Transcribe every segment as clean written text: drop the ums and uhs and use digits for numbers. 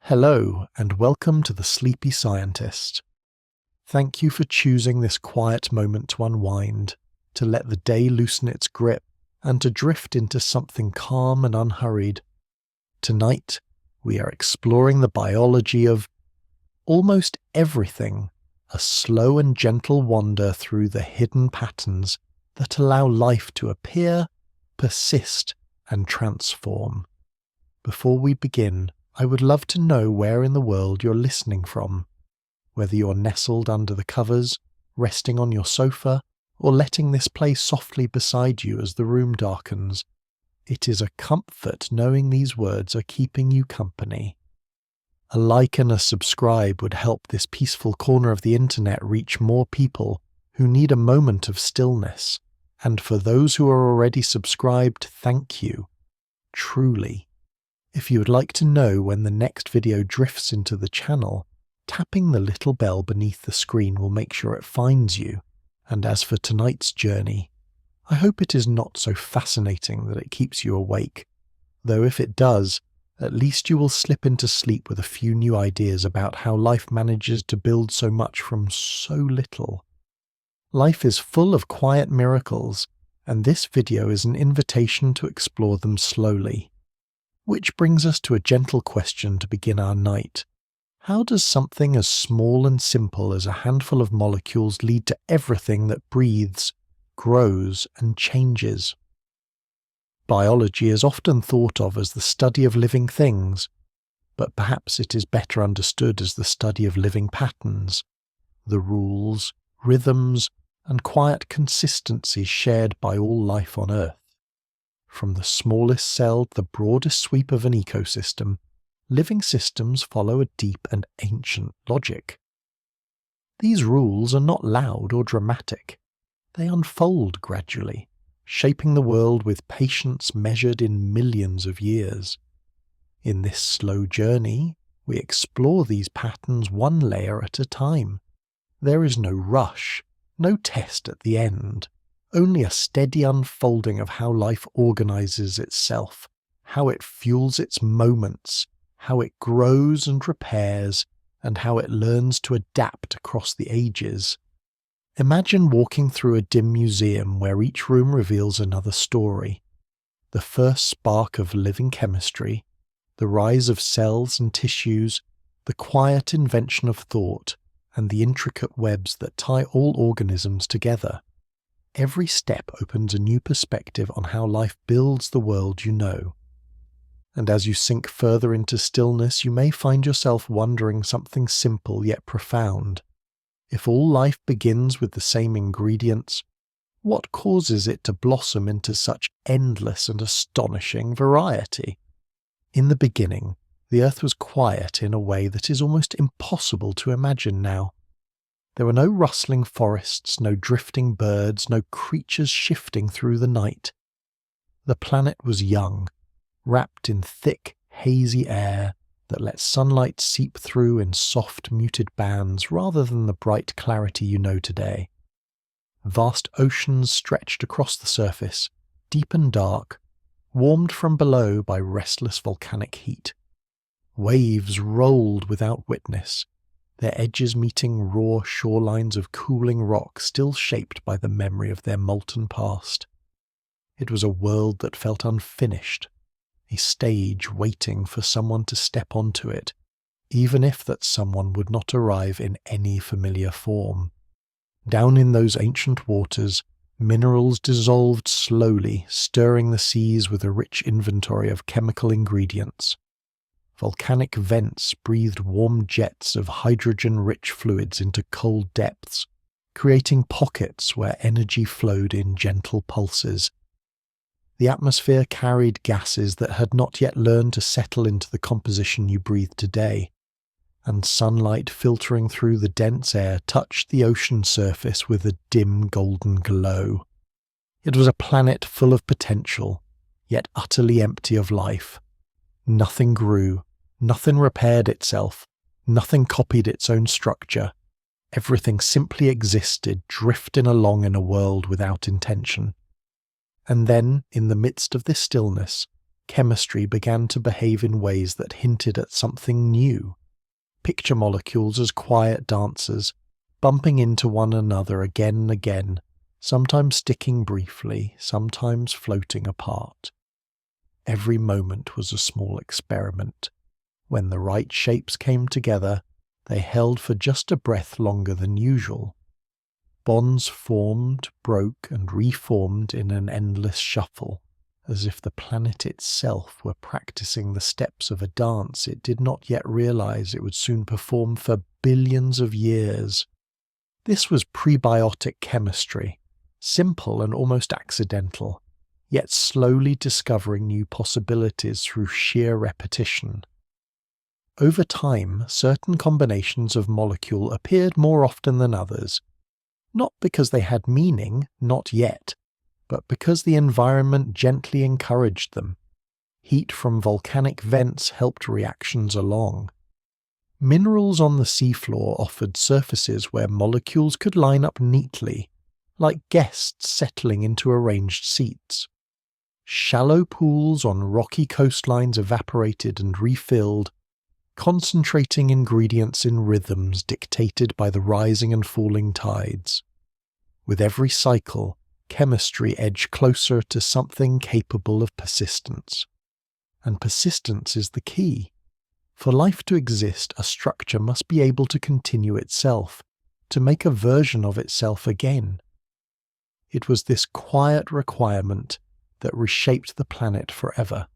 Hello, and welcome to The Sleepy Scientist. Thank you for choosing this quiet moment to unwind, to let the day loosen its grip, and to drift into something calm and unhurried. Tonight, we are exploring the biology of almost everything, a slow and gentle wander through the hidden patterns that allow life to appear, persist, and transform. Before we begin, I would love to know where in the world you're listening from, whether you're nestled under the covers, resting on your sofa, or letting this play softly beside you as the room darkens. It is a comfort knowing these words are keeping you company. A like and a subscribe would help this peaceful corner of the internet reach more people who need a moment of stillness. And for those who are already subscribed, thank you. Truly. If you would like to know when the next video drifts into the channel, tapping the little bell beneath the screen will make sure it finds you. And as for tonight's journey, I hope it is not so fascinating that it keeps you awake. Though if it does, at least you will slip into sleep with a few new ideas about how life manages to build so much from so little. Life is full of quiet miracles, and this video is an invitation to explore them slowly. Which brings us to a gentle question to begin our night. How does something as small and simple as a handful of molecules lead to everything that breathes, grows, and changes? Biology is often thought of as the study of living things, but perhaps it is better understood as the study of living patterns, the rules, rhythms, and quiet consistencies shared by all life on Earth. From the smallest cell to the broadest sweep of an ecosystem, living systems follow a deep and ancient logic. These rules are not loud or dramatic. They unfold gradually, shaping the world with patience measured in millions of years. In this slow journey, we explore these patterns one layer at a time. There is no rush, no test at the end. Only a steady unfolding of how life organizes itself, how it fuels its moments, how it grows and repairs, and how it learns to adapt across the ages. Imagine walking through a dim museum where each room reveals another story. The first spark of living chemistry, the rise of cells and tissues, the quiet invention of thought, and the intricate webs that tie all organisms together. Every step opens a new perspective on how life builds the world you know. And as you sink further into stillness, you may find yourself wondering something simple yet profound. If all life begins with the same ingredients, what causes it to blossom into such endless and astonishing variety? In the beginning, the earth was quiet in a way that is almost impossible to imagine now. There were no rustling forests, no drifting birds, no creatures shifting through the night. The planet was young, wrapped in thick, hazy air that let sunlight seep through in soft, muted bands rather than the bright clarity you know today. Vast oceans stretched across the surface, deep and dark, warmed from below by restless volcanic heat. Waves rolled without witness, their edges meeting raw shorelines of cooling rock still shaped by the memory of their molten past. It was a world that felt unfinished, a stage waiting for someone to step onto it, even if that someone would not arrive in any familiar form. Down in those ancient waters, minerals dissolved slowly, stirring the seas with a rich inventory of chemical ingredients. Volcanic vents breathed warm jets of hydrogen-rich fluids into cold depths, creating pockets where energy flowed in gentle pulses. The atmosphere carried gases that had not yet learned to settle into the composition you breathe today, and sunlight filtering through the dense air touched the ocean surface with a dim golden glow. It was a planet full of potential, yet utterly empty of life. Nothing grew, nothing repaired itself, nothing copied its own structure. Everything simply existed, drifting along in a world without intention. And then, in the midst of this stillness, chemistry began to behave in ways that hinted at something new. Picture molecules as quiet dancers, bumping into one another again and again, sometimes sticking briefly, sometimes floating apart. Every moment was a small experiment. When the right shapes came together, they held for just a breath longer than usual. Bonds formed, broke, and reformed in an endless shuffle, as if the planet itself were practicing the steps of a dance it did not yet realize it would soon perform for billions of years. This was prebiotic chemistry, simple and almost accidental, yet slowly discovering new possibilities through sheer repetition. Over time, certain combinations of molecule appeared more often than others, not because they had meaning, not yet, but because the environment gently encouraged them. Heat from volcanic vents helped reactions along. Minerals on the seafloor offered surfaces where molecules could line up neatly, like guests settling into arranged seats. Shallow pools on rocky coastlines evaporated and refilled, concentrating ingredients in rhythms dictated by the rising and falling tides. With every cycle, chemistry edged closer to something capable of persistence. And persistence is the key. For life to exist, a structure must be able to continue itself, to make a version of itself again. It was this quiet requirement that reshaped the planet forever.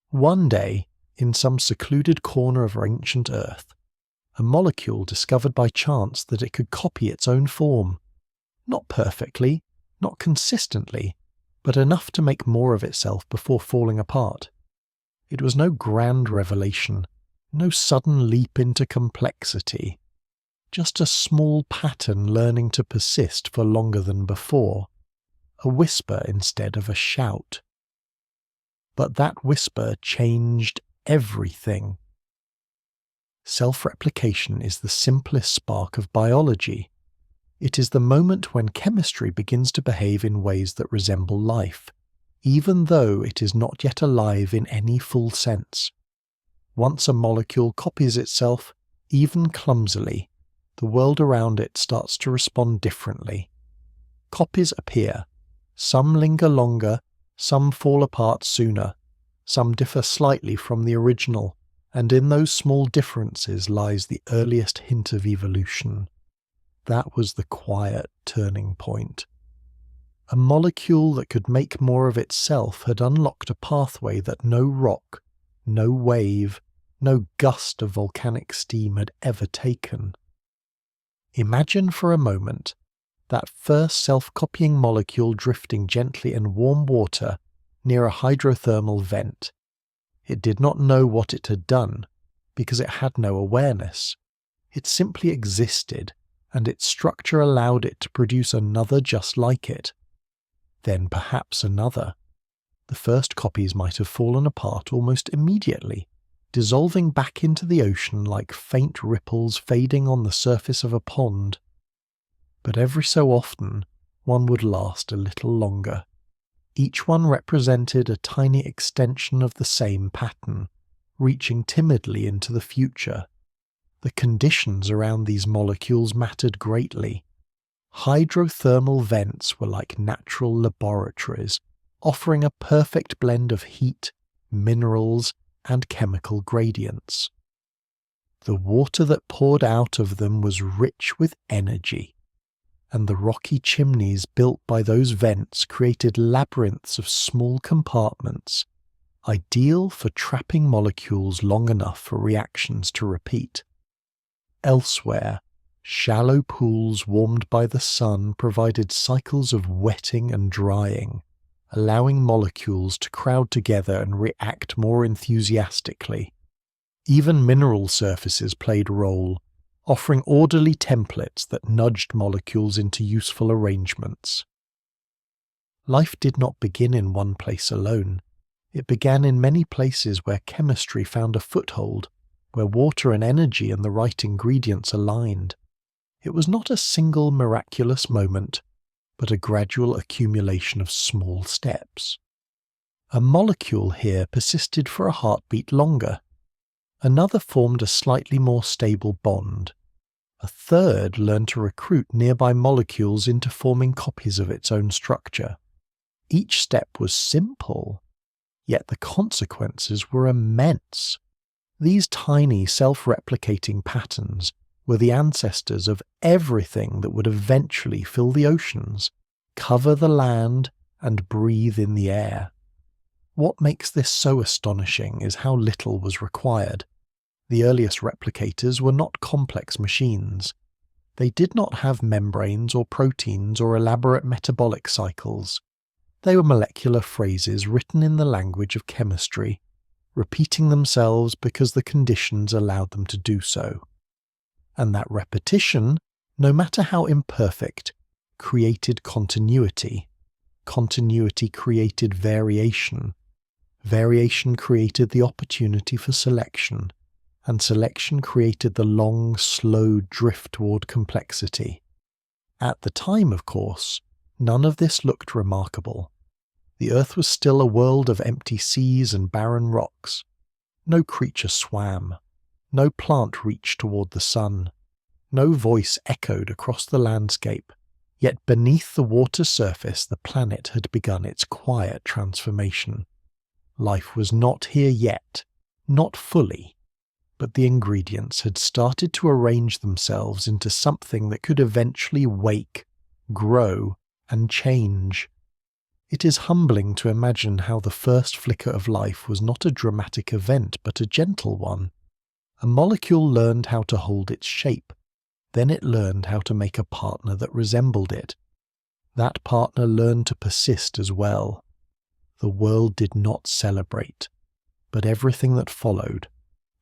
One day, in some secluded corner of ancient Earth, a molecule discovered by chance that it could copy its own form. Not perfectly, not consistently, but enough to make more of itself before falling apart. It was no grand revelation, no sudden leap into complexity, just a small pattern learning to persist for longer than before, a whisper instead of a shout. But that whisper changed everything. Self-replication is the simplest spark of biology. It is the moment when chemistry begins to behave in ways that resemble life, even though it is not yet alive in any full sense. Once a molecule copies itself, even clumsily, the world around it starts to respond differently. Copies appear. Some linger longer, some fall apart sooner, some differ slightly from the original, and in those small differences lies the earliest hint of evolution. That was the quiet turning point. A molecule that could make more of itself had unlocked a pathway that no rock, no wave, no gust of volcanic steam had ever taken. Imagine for a moment that first self-copying molecule drifting gently in warm water near a hydrothermal vent. It did not know what it had done, because it had no awareness. It simply existed, and its structure allowed it to produce another just like it. Then perhaps another. The first copies might have fallen apart almost immediately, dissolving back into the ocean like faint ripples fading on the surface of a pond. But every so often, one would last a little longer. Each one represented a tiny extension of the same pattern, reaching timidly into the future. The conditions around these molecules mattered greatly. Hydrothermal vents were like natural laboratories, offering a perfect blend of heat, minerals, and chemical gradients. The water that poured out of them was rich with energy, and the rocky chimneys built by those vents created labyrinths of small compartments, ideal for trapping molecules long enough for reactions to repeat. Elsewhere, shallow pools warmed by the sun provided cycles of wetting and drying, allowing molecules to crowd together and react more enthusiastically. Even mineral surfaces played a role, offering orderly templates that nudged molecules into useful arrangements. Life did not begin in one place alone. It began in many places where chemistry found a foothold, where water and energy and the right ingredients aligned. It was not a single miraculous moment, but a gradual accumulation of small steps. A molecule here persisted for a heartbeat longer. Another formed a slightly more stable bond. A third learned to recruit nearby molecules into forming copies of its own structure. Each step was simple, yet the consequences were immense. These tiny self-replicating patterns were the ancestors of everything that would eventually fill the oceans, cover the land, and breathe in the air. What makes this so astonishing is how little was required. The earliest replicators were not complex machines. They did not have membranes or proteins or elaborate metabolic cycles. They were molecular phrases written in the language of chemistry, repeating themselves because the conditions allowed them to do so. And that repetition, no matter how imperfect, created continuity. Continuity created variation. Variation created the opportunity for selection, and selection created the long, slow drift toward complexity. At the time, of course, none of this looked remarkable. The earth was still a world of empty seas and barren rocks. No creature swam. No plant reached toward the sun. No voice echoed across the landscape. Yet beneath the water's surface the planet had begun its quiet transformation. Life was not here yet, not fully, but the ingredients had started to arrange themselves into something that could eventually wake, grow, and change. It is humbling to imagine how the first flicker of life was not a dramatic event but a gentle one. A molecule learned how to hold its shape. Then it learned how to make a partner that resembled it. That partner learned to persist as well. The world did not celebrate, but everything that followed,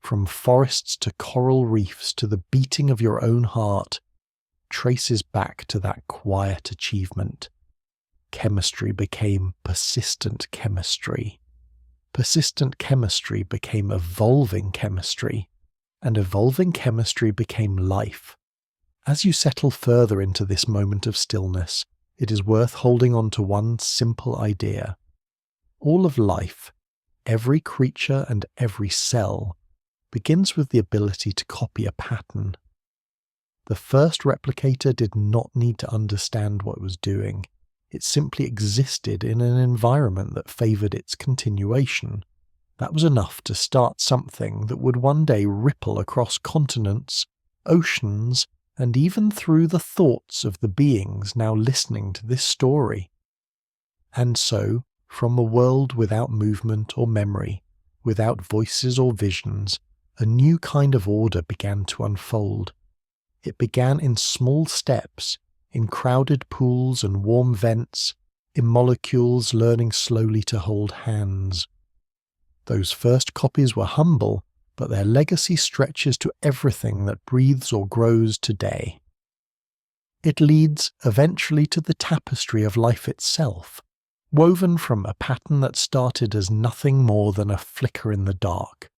from forests to coral reefs to the beating of your own heart, traces back to that quiet achievement. Chemistry became persistent chemistry. Persistent chemistry became evolving chemistry, and evolving chemistry became life. As you settle further into this moment of stillness, it is worth holding on to one simple idea. All of life, every creature and every cell, begins with the ability to copy a pattern. The first replicator did not need to understand what it was doing. It simply existed in an environment that favoured its continuation. That was enough to start something that would one day ripple across continents, oceans, and even through the thoughts of the beings now listening to this story. And so, from a world without movement or memory, without voices or visions, a new kind of order began to unfold. It began in small steps, in crowded pools and warm vents, in molecules learning slowly to hold hands. Those first copies were humble, but their legacy stretches to everything that breathes or grows today. It leads eventually to the tapestry of life itself, woven from a pattern that started as nothing more than a flicker in the dark.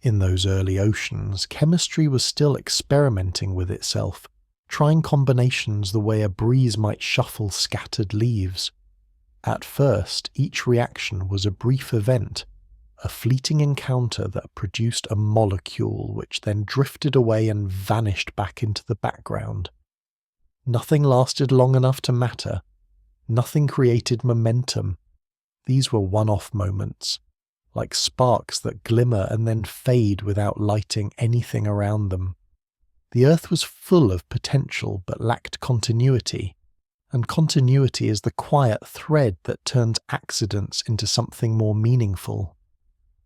In those early oceans, chemistry was still experimenting with itself, trying combinations the way a breeze might shuffle scattered leaves. At first, each reaction was a brief event, a fleeting encounter that produced a molecule which then drifted away and vanished back into the background. Nothing lasted long enough to matter. Nothing created momentum. These were one-off moments, like sparks that glimmer and then fade without lighting anything around them. The Earth was full of potential but lacked continuity, and continuity is the quiet thread that turns accidents into something more meaningful.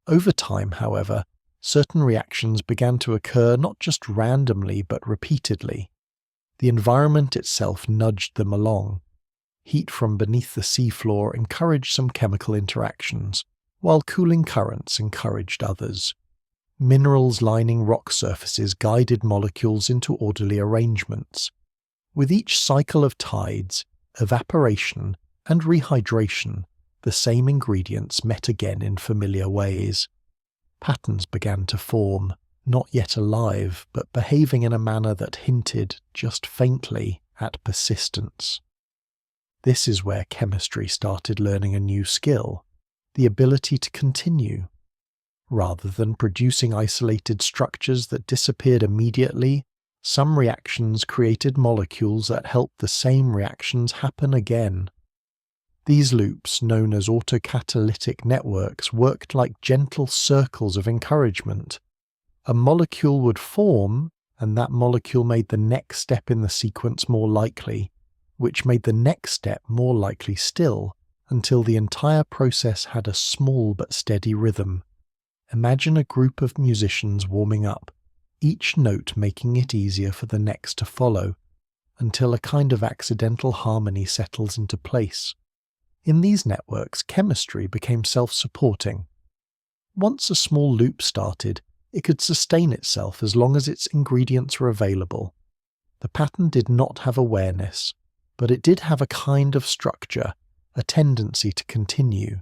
Over time, however, certain reactions began to occur not just randomly but repeatedly. The environment itself nudged them along. Heat from beneath the seafloor encouraged some chemical interactions, while cooling currents encouraged others. Minerals lining rock surfaces guided molecules into orderly arrangements. With each cycle of tides, evaporation, and rehydration, the same ingredients met again in familiar ways. Patterns began to form, not yet alive, but behaving in a manner that hinted, just faintly, at persistence. This is where chemistry started learning a new skill, the ability to continue. Rather than producing isolated structures that disappeared immediately, some reactions created molecules that helped the same reactions happen again. These loops, known as autocatalytic networks, worked like gentle circles of encouragement. A molecule would form, and that molecule made the next step in the sequence more likely, which made the next step more likely still, until the entire process had a small but steady rhythm. Imagine a group of musicians warming up, each note making it easier for the next to follow, until a kind of accidental harmony settles into place. In these networks, chemistry became self-supporting. Once a small loop started, it could sustain itself as long as its ingredients were available. The pattern did not have awareness, but it did have a kind of structure, a tendency to continue.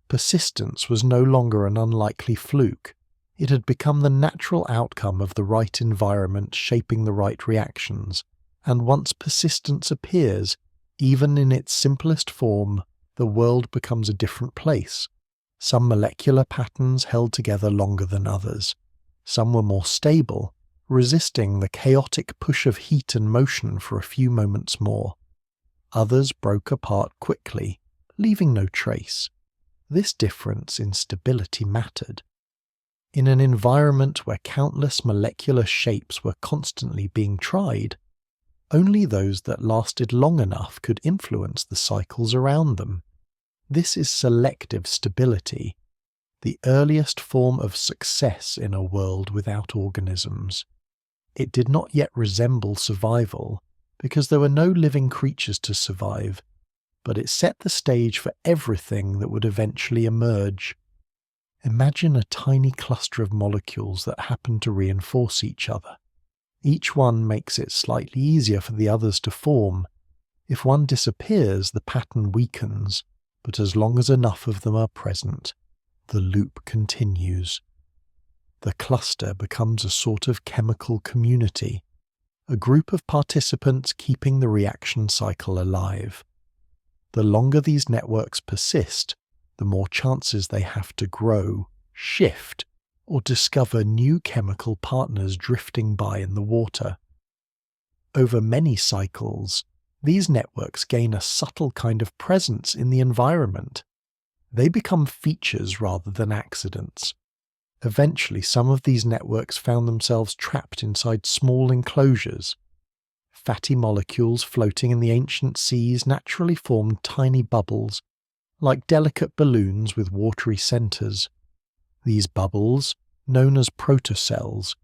Persistence was no longer an unlikely fluke. It had become the natural outcome of the right environment shaping the right reactions, and once persistence appears, even in its simplest form, the world becomes a different place. Some molecular patterns held together longer than others. Some were more stable, resisting the chaotic push of heat and motion for a few moments more. Others broke apart quickly, leaving no trace. This difference in stability mattered. In an environment where countless molecular shapes were constantly being tried, only those that lasted long enough could influence the cycles around them. This is selective stability, the earliest form of success in a world without organisms. It did not yet resemble survival, because there were no living creatures to survive, but it set the stage for everything that would eventually emerge. Imagine a tiny cluster of molecules that happen to reinforce each other. Each one makes it slightly easier for the others to form. If one disappears, the pattern weakens, but as long as enough of them are present, the loop continues. The cluster becomes a sort of chemical community, a group of participants keeping the reaction cycle alive. The longer these networks persist, the more chances they have to grow, shift, or discover new chemical partners drifting by in the water. Over many cycles, these networks gain a subtle kind of presence in the environment. They become features rather than accidents. Eventually, some of these networks found themselves trapped inside small enclosures. Fatty molecules floating in the ancient seas naturally formed tiny bubbles, like delicate balloons with watery centers. These bubbles, known as protocells,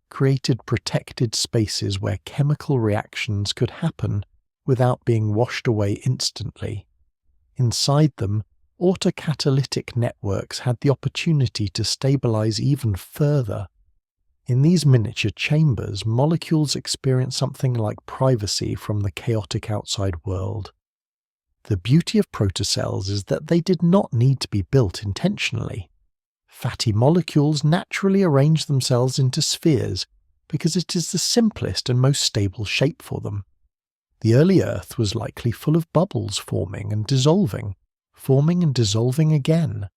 created protected spaces where chemical reactions could happen without being washed away instantly. Inside them, autocatalytic networks had the opportunity to stabilize even further. In these miniature chambers, molecules experience something like privacy from the chaotic outside world. The beauty of protocells is that they did not need to be built intentionally. Fatty molecules naturally arrange themselves into spheres because it is the simplest and most stable shape for them. The early Earth was likely full of bubbles forming and dissolving again.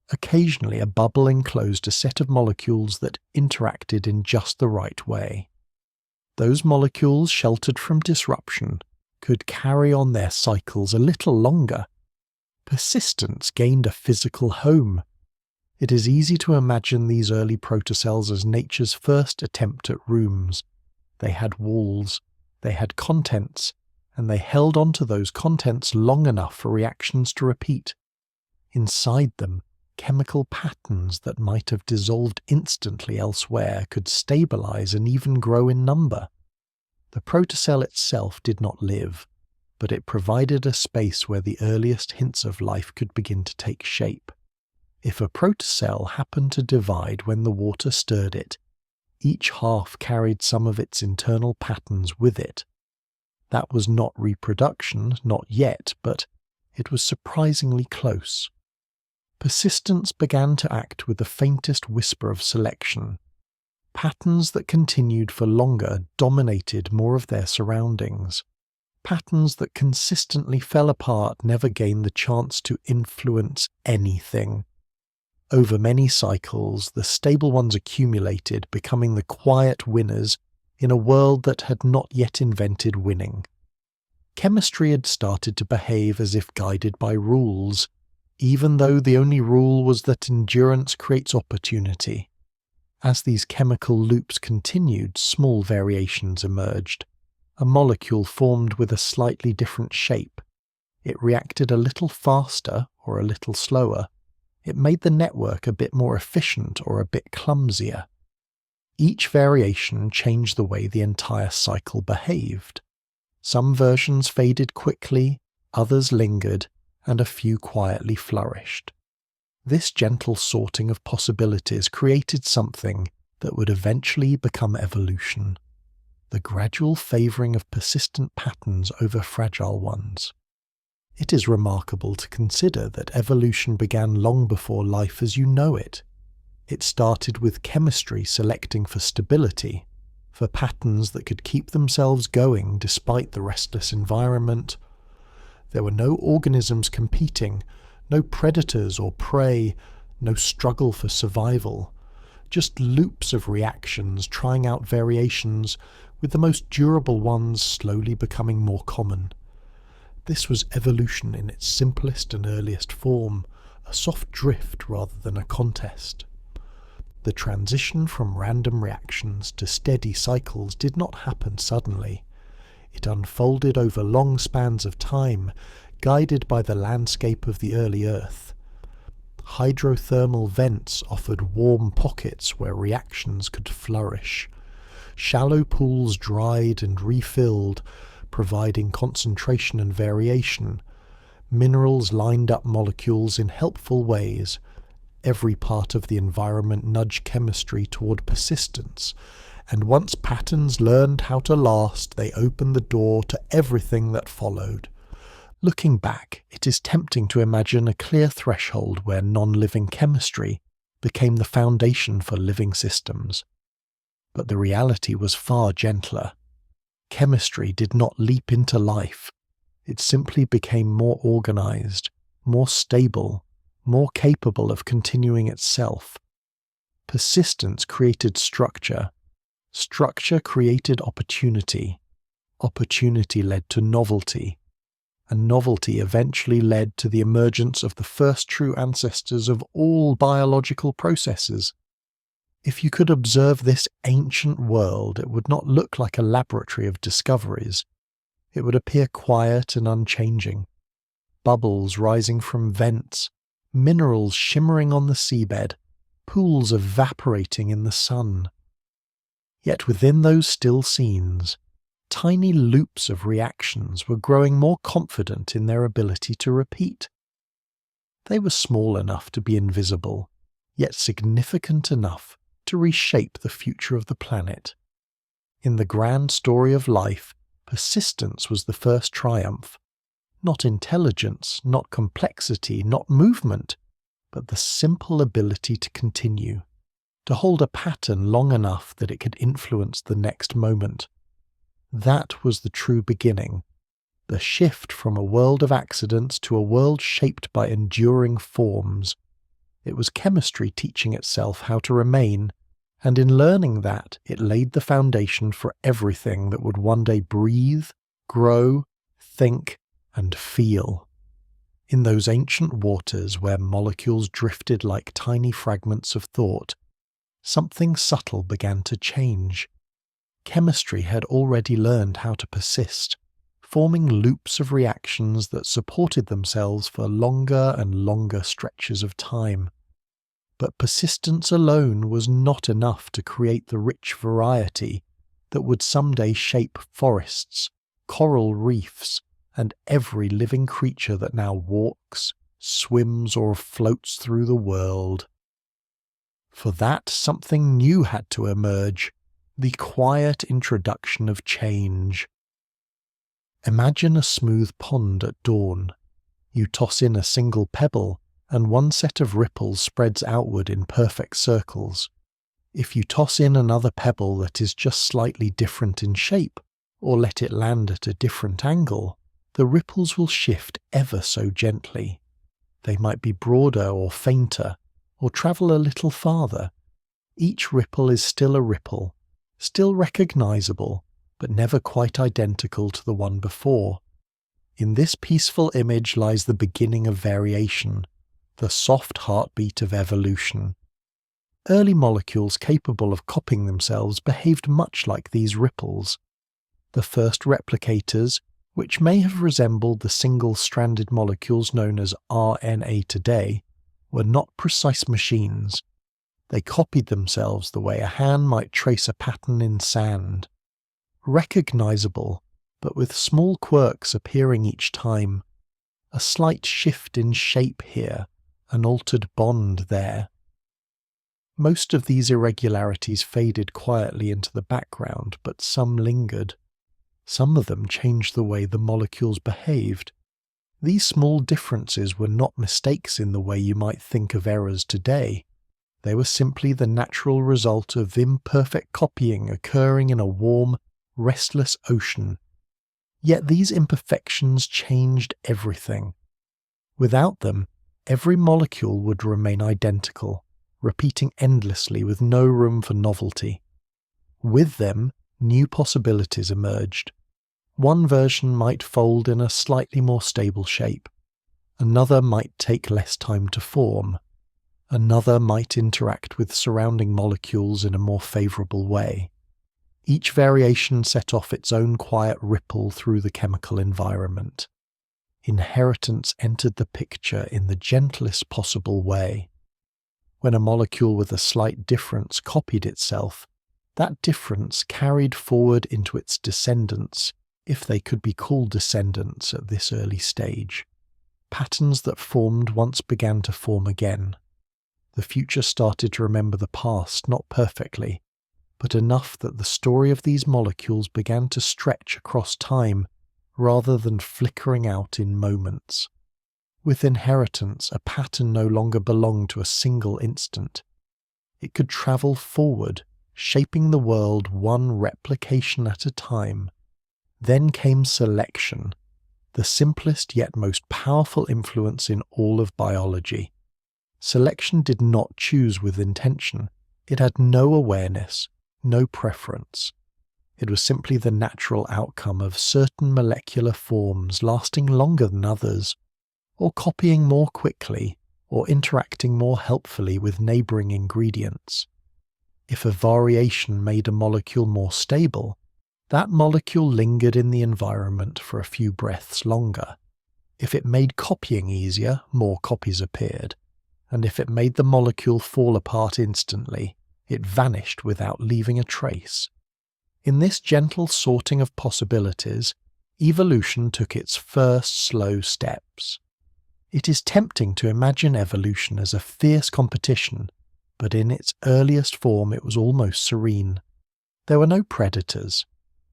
Occasionally a bubble enclosed a set of molecules that interacted in just the right way. Those molecules, sheltered from disruption, could carry on their cycles a little longer. Persistence gained a physical home. It is easy to imagine these early protocells as nature's first attempt at rooms. They had walls, they had contents, and they held on to those contents long enough for reactions to repeat. Inside them, chemical patterns that might have dissolved instantly elsewhere could stabilize and even grow in number. The protocell itself did not live, but it provided a space where the earliest hints of life could begin to take shape. If a protocell happened to divide when the water stirred it, each half carried some of its internal patterns with it. That was not reproduction, not yet, but it was surprisingly close. Persistence began to act with the faintest whisper of selection. Patterns that continued for longer dominated more of their surroundings. Patterns that consistently fell apart never gained the chance to influence anything. Over many cycles, the stable ones accumulated, becoming the quiet winners in a world that had not yet invented winning. Chemistry had started to behave as if guided by rules, even though the only rule was that endurance creates opportunity. As these chemical loops continued, small variations emerged. A molecule formed with a slightly different shape. It reacted a little faster or a little slower. It made the network a bit more efficient or a bit clumsier. Each variation changed the way the entire cycle behaved. Some versions faded quickly, others lingered, and a few quietly flourished. This gentle sorting of possibilities created something that would eventually become evolution. The gradual favouring of persistent patterns over fragile ones. It is remarkable to consider that evolution began long before life as you know it. It started with chemistry selecting for stability, for patterns that could keep themselves going despite the restless environment. There were no organisms competing, no predators or prey, no struggle for survival. Just loops of reactions trying out variations, with the most durable ones slowly becoming more common. This was evolution in its simplest and earliest form, a soft drift rather than a contest. The transition from random reactions to steady cycles did not happen suddenly. It unfolded over long spans of time, guided by the landscape of the early Earth. Hydrothermal vents offered warm pockets where reactions could flourish. Shallow pools dried and refilled, providing concentration and variation. Minerals lined up molecules in helpful ways. Every part of the environment nudged chemistry toward persistence, and once patterns learned how to last, they opened the door to everything that followed. Looking back, it is tempting to imagine a clear threshold where non-living chemistry became the foundation for living systems. But the reality was far gentler. Chemistry did not leap into life. It simply became more organized, more stable, more capable of continuing itself. Persistence created structure. Structure created opportunity. Opportunity led to novelty. And novelty eventually led to the emergence of the first true ancestors of all biological processes. If you could observe this ancient world, it would not look like a laboratory of discoveries. It would appear quiet and unchanging. Bubbles rising from vents, minerals shimmering on the seabed, pools evaporating in the sun. Yet within those still scenes, tiny loops of reactions were growing more confident in their ability to repeat. They were small enough to be invisible, yet significant enough to reshape the future of the planet. In the grand story of life, persistence was the first triumph. Not intelligence, not complexity, not movement, but the simple ability to continue, to hold a pattern long enough that it could influence the next moment. That was the true beginning, the shift from a world of accidents to a world shaped by enduring forms. It was chemistry teaching itself how to remain, and in learning that, it laid the foundation for everything that would one day breathe, grow, think, and feel. In those ancient waters where molecules drifted like tiny fragments of thought, something subtle began to change. Chemistry had already learned how to persist, forming loops of reactions that supported themselves for longer and longer stretches of time. But persistence alone was not enough to create the rich variety that would someday shape forests, coral reefs, and every living creature that now walks, swims, or floats through the world. For that, something new had to emerge, the quiet introduction of change. Imagine a smooth pond at dawn. You toss in a single pebble, and one set of ripples spreads outward in perfect circles. If you toss in another pebble that is just slightly different in shape, or let it land at a different angle, the ripples will shift ever so gently. They might be broader or fainter, or travel a little farther. Each ripple is still a ripple, still recognizable, but never quite identical to the one before. In this peaceful image lies the beginning of variation, the soft heartbeat of evolution. Early molecules capable of copying themselves behaved much like these ripples. The first replicators, which may have resembled the single-stranded molecules known as RNA today, were not precise machines. They copied themselves the way a hand might trace a pattern in sand. Recognizable, but with small quirks appearing each time. A slight shift in shape here, an altered bond there. Most of these irregularities faded quietly into the background, but some lingered. Some of them changed the way the molecules behaved. These small differences were not mistakes in the way you might think of errors today. They were simply the natural result of imperfect copying occurring in a warm, restless ocean. Yet these imperfections changed everything. Without them, every molecule would remain identical, repeating endlessly with no room for novelty. With them, new possibilities emerged. One version might fold in a slightly more stable shape. Another might take less time to form. Another might interact with surrounding molecules in a more favorable way. Each variation set off its own quiet ripple through the chemical environment. Inheritance entered the picture in the gentlest possible way. When a molecule with a slight difference copied itself, that difference carried forward into its descendants, if they could be called descendants at this early stage. Patterns that formed once began to form again. The future started to remember the past, not perfectly, but enough that the story of these molecules began to stretch across time rather than flickering out in moments. With inheritance, a pattern no longer belonged to a single instant. It could travel forward, shaping the world one replication at a time. Then came selection, the simplest yet most powerful influence in all of biology. Selection did not choose with intention. It had no awareness, no preference. It was simply the natural outcome of certain molecular forms lasting longer than others, or copying more quickly, or interacting more helpfully with neighboring ingredients. If a variation made a molecule more stable, that molecule lingered in the environment for a few breaths longer. If it made copying easier, more copies appeared. And if it made the molecule fall apart instantly, it vanished without leaving a trace. In this gentle sorting of possibilities, evolution took its first slow steps. It is tempting to imagine evolution as a fierce competition, but in its earliest form it was almost serene. There were no predators.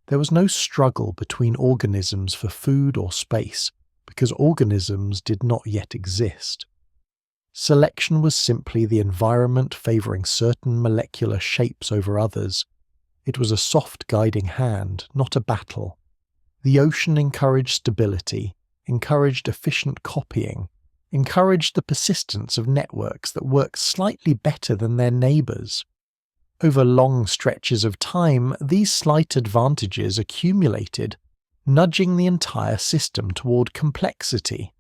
There was no struggle between organisms for food or space, because organisms did not yet exist. Selection was simply the environment favoring certain molecular shapes over others. It was a soft guiding hand, not a battle. The ocean encouraged stability, encouraged efficient copying, encouraged the persistence of networks that worked slightly better than their neighbours. Over long stretches of time, these slight advantages accumulated, nudging the entire system toward complexity.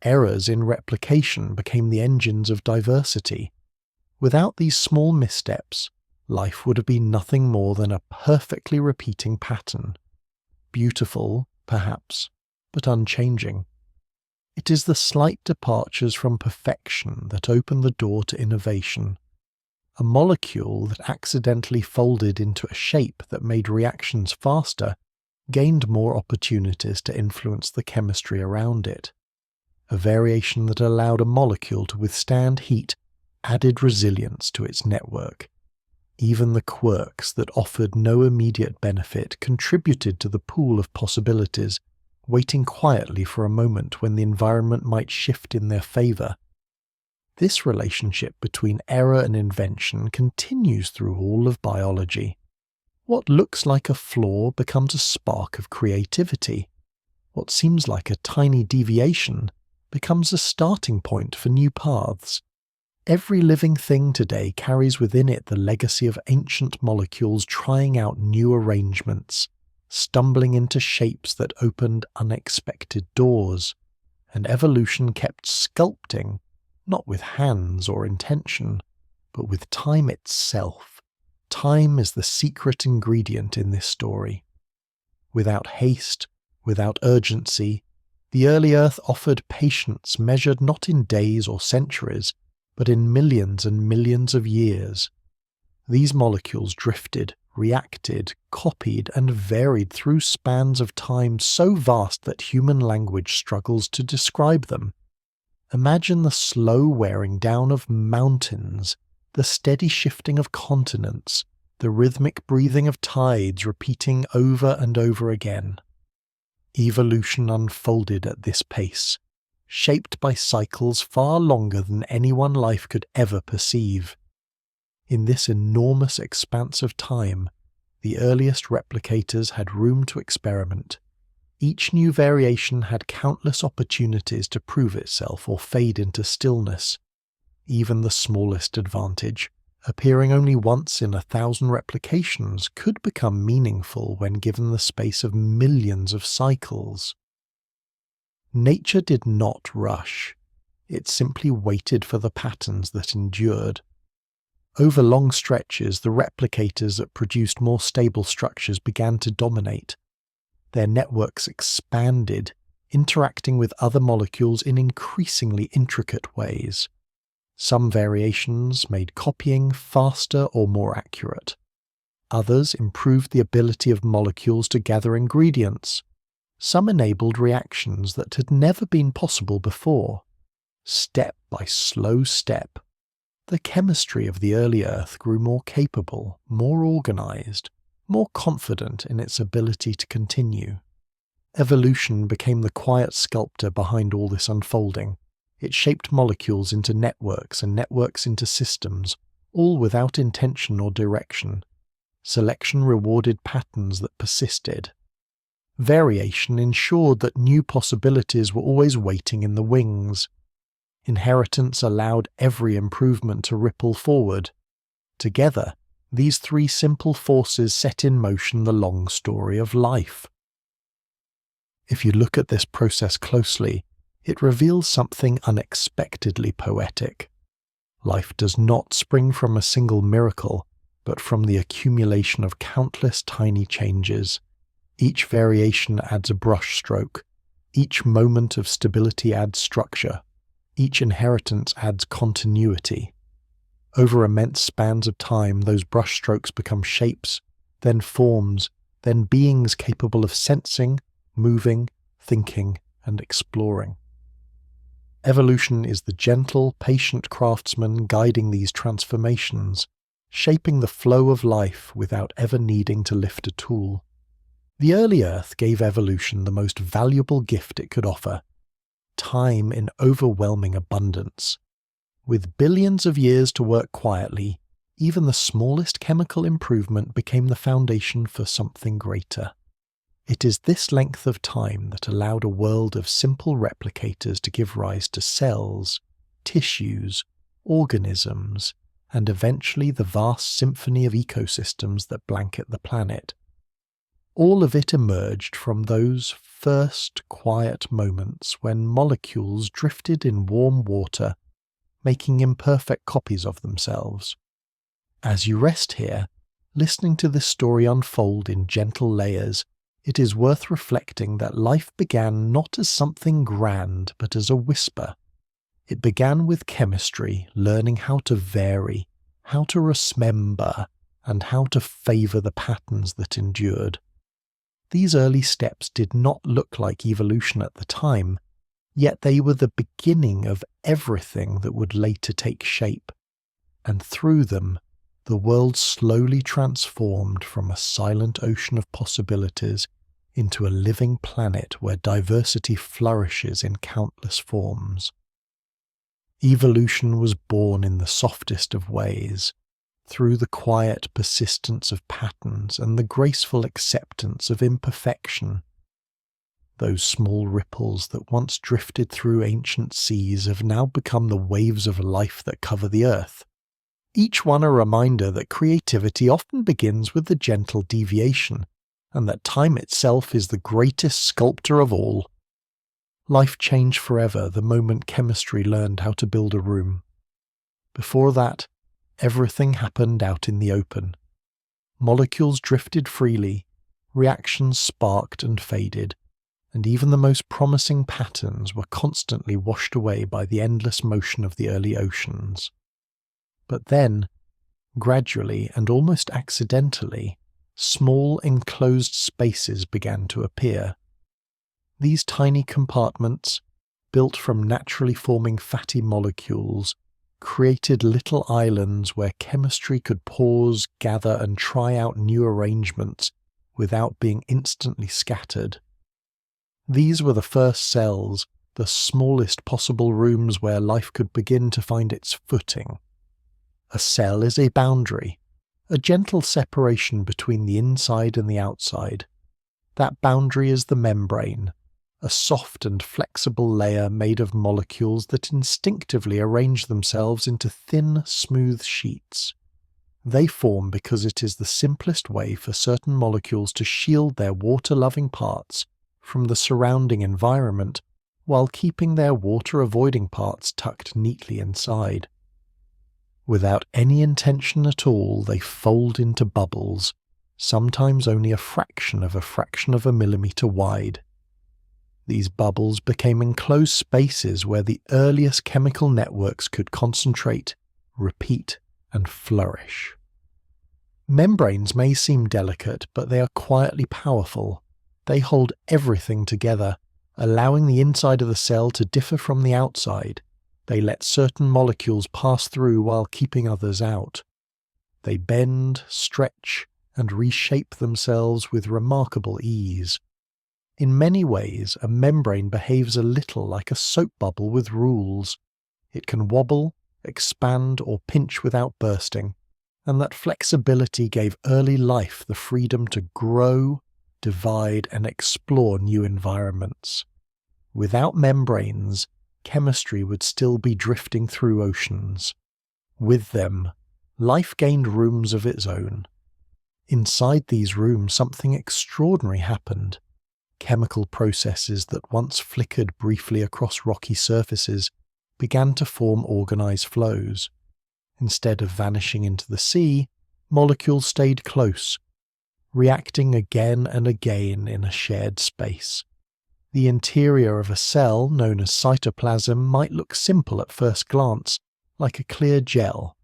Errors in replication became the engines of diversity. Without these small missteps, life would have been nothing more than a perfectly repeating pattern. Beautiful, perhaps, but unchanging. It is the slight departures from perfection that open the door to innovation. A molecule that accidentally folded into a shape that made reactions faster gained more opportunities to influence the chemistry around it. A variation that allowed a molecule to withstand heat added resilience to its network. Even the quirks that offered no immediate benefit contributed to the pool of possibilities, waiting quietly for a moment when the environment might shift in their favour. This relationship between error and invention continues through all of biology. What looks like a flaw becomes a spark of creativity. What seems like a tiny deviation becomes a starting point for new paths. Every living thing today carries within it the legacy of ancient molecules trying out new arrangements, stumbling into shapes that opened unexpected doors, and evolution kept sculpting, not with hands or intention, but with time itself. Time is the secret ingredient in this story. Without haste, without urgency, the early Earth offered patience measured not in days or centuries, but in millions and millions of years. These molecules drifted, reacted, copied, and varied through spans of time so vast that human language struggles to describe them. Imagine the slow wearing down of mountains, the steady shifting of continents, the rhythmic breathing of tides repeating over and over again. Evolution unfolded at this pace, shaped by cycles far longer than any one life could ever perceive. In this enormous expanse of time, the earliest replicators had room to experiment. Each new variation had countless opportunities to prove itself or fade into stillness. Even the smallest advantage, appearing only once in 1,000 replications, could become meaningful when given the space of millions of cycles. Nature did not rush. It simply waited for the patterns that endured. Over long stretches, the replicators that produced more stable structures began to dominate. Their networks expanded, interacting with other molecules in increasingly intricate ways. Some variations made copying faster or more accurate. Others improved the ability of molecules to gather ingredients. Some enabled reactions that had never been possible before. Step by slow step, the chemistry of the early Earth grew more capable, more organized, more confident in its ability to continue. Evolution became the quiet sculptor behind all this unfolding. It shaped molecules into networks and networks into systems, all without intention or direction. Selection rewarded patterns that persisted. Variation ensured that new possibilities were always waiting in the wings. Inheritance allowed every improvement to ripple forward. Together, these three simple forces set in motion the long story of life. If you look at this process closely, it reveals something unexpectedly poetic. Life does not spring from a single miracle, but from the accumulation of countless tiny changes. Each variation adds a brushstroke. Each moment of stability adds structure. Each inheritance adds continuity. Over immense spans of time, those brushstrokes become shapes, then forms, then beings capable of sensing, moving, thinking, and exploring. Evolution is the gentle, patient craftsman guiding these transformations, shaping the flow of life without ever needing to lift a tool. The early Earth gave evolution the most valuable gift it could offer: time in overwhelming abundance. With billions of years to work quietly, even the smallest chemical improvement became the foundation for something greater. It is this length of time that allowed a world of simple replicators to give rise to cells, tissues, organisms, and eventually the vast symphony of ecosystems that blanket the planet. All of it emerged from those first quiet moments when molecules drifted in warm water, making imperfect copies of themselves. As you rest here, listening to this story unfold in gentle layers, it is worth reflecting that life began not as something grand, but as a whisper. It began with chemistry, learning how to vary, how to remember, and how to favor the patterns that endured. These early steps did not look like evolution at the time, yet they were the beginning of everything that would later take shape, and through them, the world slowly transformed from a silent ocean of possibilities into a living planet where diversity flourishes in countless forms. Evolution was born in the softest of ways, through the quiet persistence of patterns and the graceful acceptance of imperfection. Those small ripples that once drifted through ancient seas have now become the waves of life that cover the earth, each one a reminder that creativity often begins with the gentle deviation, and that time itself is the greatest sculptor of all. Life changed forever the moment chemistry learned how to build a room. Before that, everything happened out in the open. Molecules drifted freely, reactions sparked and faded, and even the most promising patterns were constantly washed away by the endless motion of the early oceans. But then, gradually and almost accidentally, small enclosed spaces began to appear. These tiny compartments, built from naturally forming fatty molecules, created little islands where chemistry could pause, gather, and try out new arrangements without being instantly scattered. These were the first cells, the smallest possible rooms where life could begin to find its footing. A cell is a boundary, a gentle separation between the inside and the outside. That boundary is the membrane, a soft and flexible layer made of molecules that instinctively arrange themselves into thin, smooth sheets. They form because it is the simplest way for certain molecules to shield their water-loving parts from the surrounding environment while keeping their water-avoiding parts tucked neatly inside. Without any intention at all, they fold into bubbles, sometimes only a fraction of a millimeter wide. These bubbles became enclosed spaces where the earliest chemical networks could concentrate, repeat, and flourish. Membranes may seem delicate, but they are quietly powerful. They hold everything together, allowing the inside of the cell to differ from the outside. They let certain molecules pass through while keeping others out. They bend, stretch, and reshape themselves with remarkable ease. In many ways, a membrane behaves a little like a soap bubble with rules. It can wobble, expand, or pinch without bursting, and that flexibility gave early life the freedom to grow, divide, and explore new environments. Without membranes, chemistry would still be drifting through oceans. With them, life gained rooms of its own. Inside these rooms, something extraordinary happened. Chemical processes that once flickered briefly across rocky surfaces began to form organized flows. Instead of vanishing into the sea, molecules stayed close, reacting again and again in a shared space. The interior of a cell, known as cytoplasm, might look simple at first glance, like a clear gel,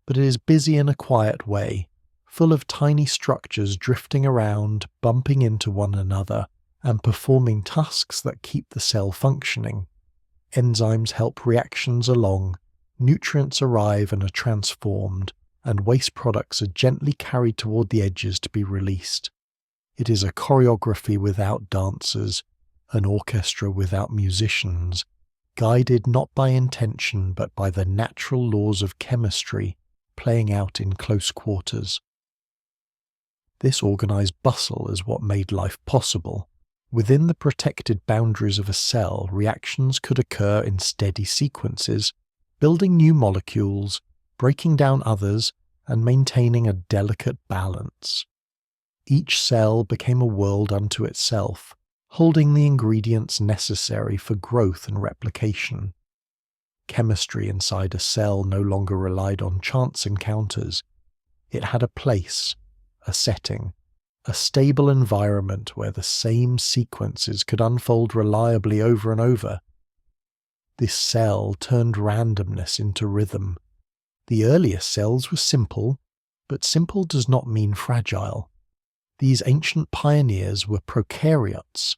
but it is busy in a quiet way, full of tiny structures drifting around, bumping into one another, and performing tasks that keep the cell functioning. Enzymes help reactions along, nutrients arrive and are transformed, and waste products are gently carried toward the edges to be released. It is a choreography without dancers, an orchestra without musicians, guided not by intention but by the natural laws of chemistry playing out in close quarters. This organized bustle is what made life possible. Within the protected boundaries of a cell, reactions could occur in steady sequences, building new molecules, breaking down others, and maintaining a delicate balance. Each cell became a world unto itself, holding the ingredients necessary for growth and replication. Chemistry inside a cell no longer relied on chance encounters. It had a place, a setting, a stable environment where the same sequences could unfold reliably over and over. This cell turned randomness into rhythm. The earliest cells were simple, but simple does not mean fragile. These ancient pioneers were prokaryotes,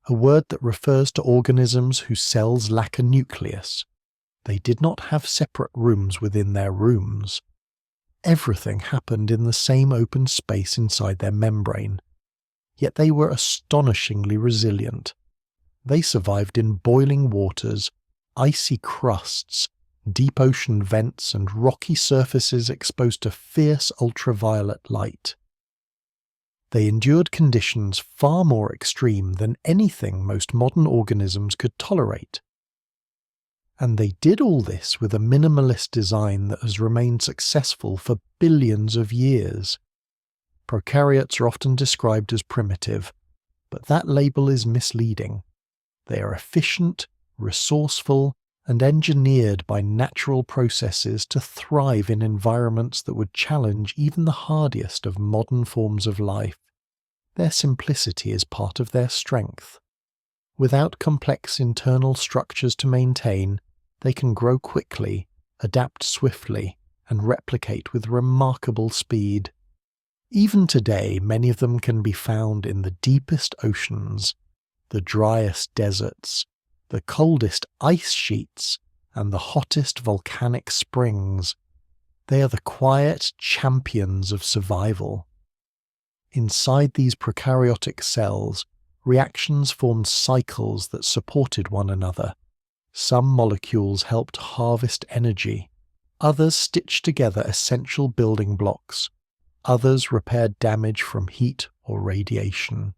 a word that refers to organisms whose cells lack a nucleus. They did not have separate rooms within their rooms. Everything happened in the same open space inside their membrane. Yet they were astonishingly resilient. They survived in boiling waters, icy crusts, deep ocean vents and rocky surfaces exposed to fierce ultraviolet light. They endured conditions far more extreme than anything most modern organisms could tolerate. And they did all this with a minimalist design that has remained successful for billions of years. Prokaryotes are often described as primitive, but that label is misleading. They are efficient, resourceful, and engineered by natural processes to thrive in environments that would challenge even the hardiest of modern forms of life. Their simplicity is part of their strength. Without complex internal structures to maintain, they can grow quickly, adapt swiftly, and replicate with remarkable speed. Even today, many of them can be found in the deepest oceans, the driest deserts, the coldest ice sheets, and the hottest volcanic springs. They are the quiet champions of survival. Inside these prokaryotic cells, reactions formed cycles that supported one another. Some molecules helped harvest energy, others stitched together essential building blocks, others repaired damage from heat or radiation.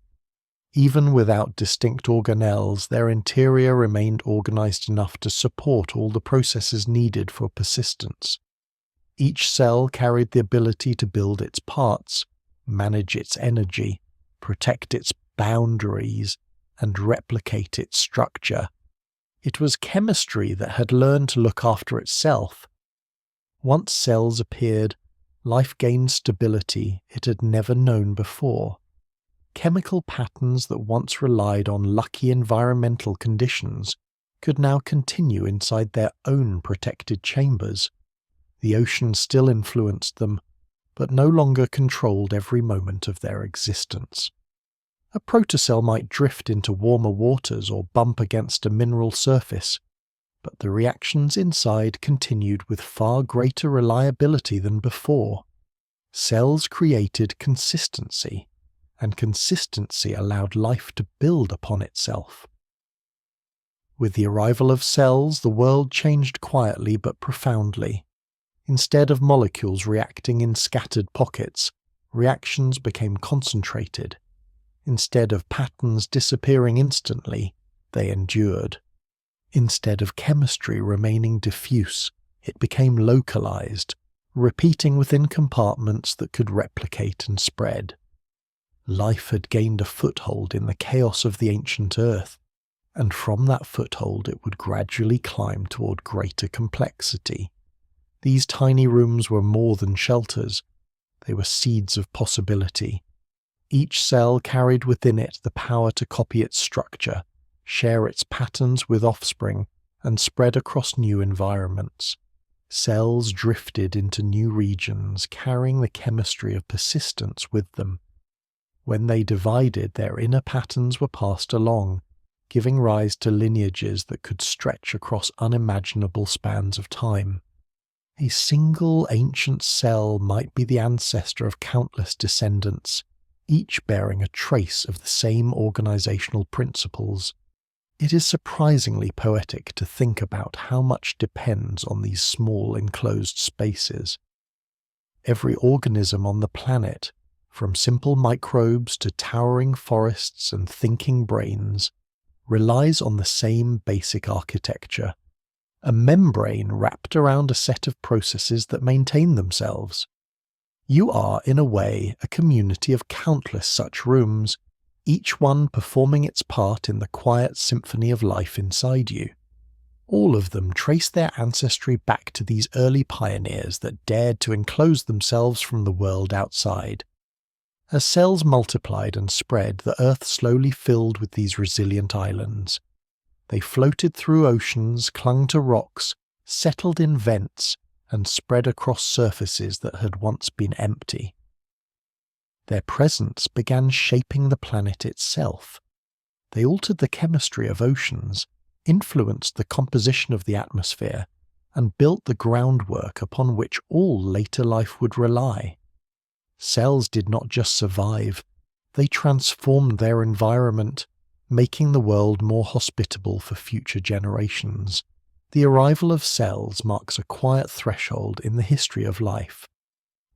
Even without distinct organelles, their interior remained organized enough to support all the processes needed for persistence. Each cell carried the ability to build its parts, manage its energy, protect its boundaries, and replicate its structure. It was chemistry that had learned to look after itself. Once cells appeared, life gained stability it had never known before. Chemical patterns that once relied on lucky environmental conditions could now continue inside their own protected chambers. The ocean still influenced them, but no longer controlled every moment of their existence. A protocell might drift into warmer waters or bump against a mineral surface, but the reactions inside continued with far greater reliability than before. Cells created consistency, and consistency allowed life to build upon itself. With the arrival of cells, the world changed quietly but profoundly. Instead of molecules reacting in scattered pockets, reactions became concentrated. Instead of patterns disappearing instantly, they endured. Instead of chemistry remaining diffuse, it became localized, repeating within compartments that could replicate and spread. Life had gained a foothold in the chaos of the ancient earth, and from that foothold it would gradually climb toward greater complexity. These tiny rooms were more than shelters. They were seeds of possibility. Each cell carried within it the power to copy its structure, share its patterns with offspring, and spread across new environments. Cells drifted into new regions, carrying the chemistry of persistence with them. When they divided, their inner patterns were passed along, giving rise to lineages that could stretch across unimaginable spans of time. A single ancient cell might be the ancestor of countless descendants, each bearing a trace of the same organizational principles. It is surprisingly poetic to think about how much depends on these small enclosed spaces. Every organism on the planet, from simple microbes to towering forests and thinking brains, relies on the same basic architecture, a membrane wrapped around a set of processes that maintain themselves. You are, in a way, a community of countless such rooms, each one performing its part in the quiet symphony of life inside you. All of them trace their ancestry back to these early pioneers that dared to enclose themselves from the world outside. As cells multiplied and spread, the earth slowly filled with these resilient islands. They floated through oceans, clung to rocks, settled in vents, and spread across surfaces that had once been empty. Their presence began shaping the planet itself. They altered the chemistry of oceans, influenced the composition of the atmosphere, and built the groundwork upon which all later life would rely. Cells did not just survive, they transformed their environment, making the world more hospitable for future generations. The arrival of cells marks a quiet threshold in the history of life.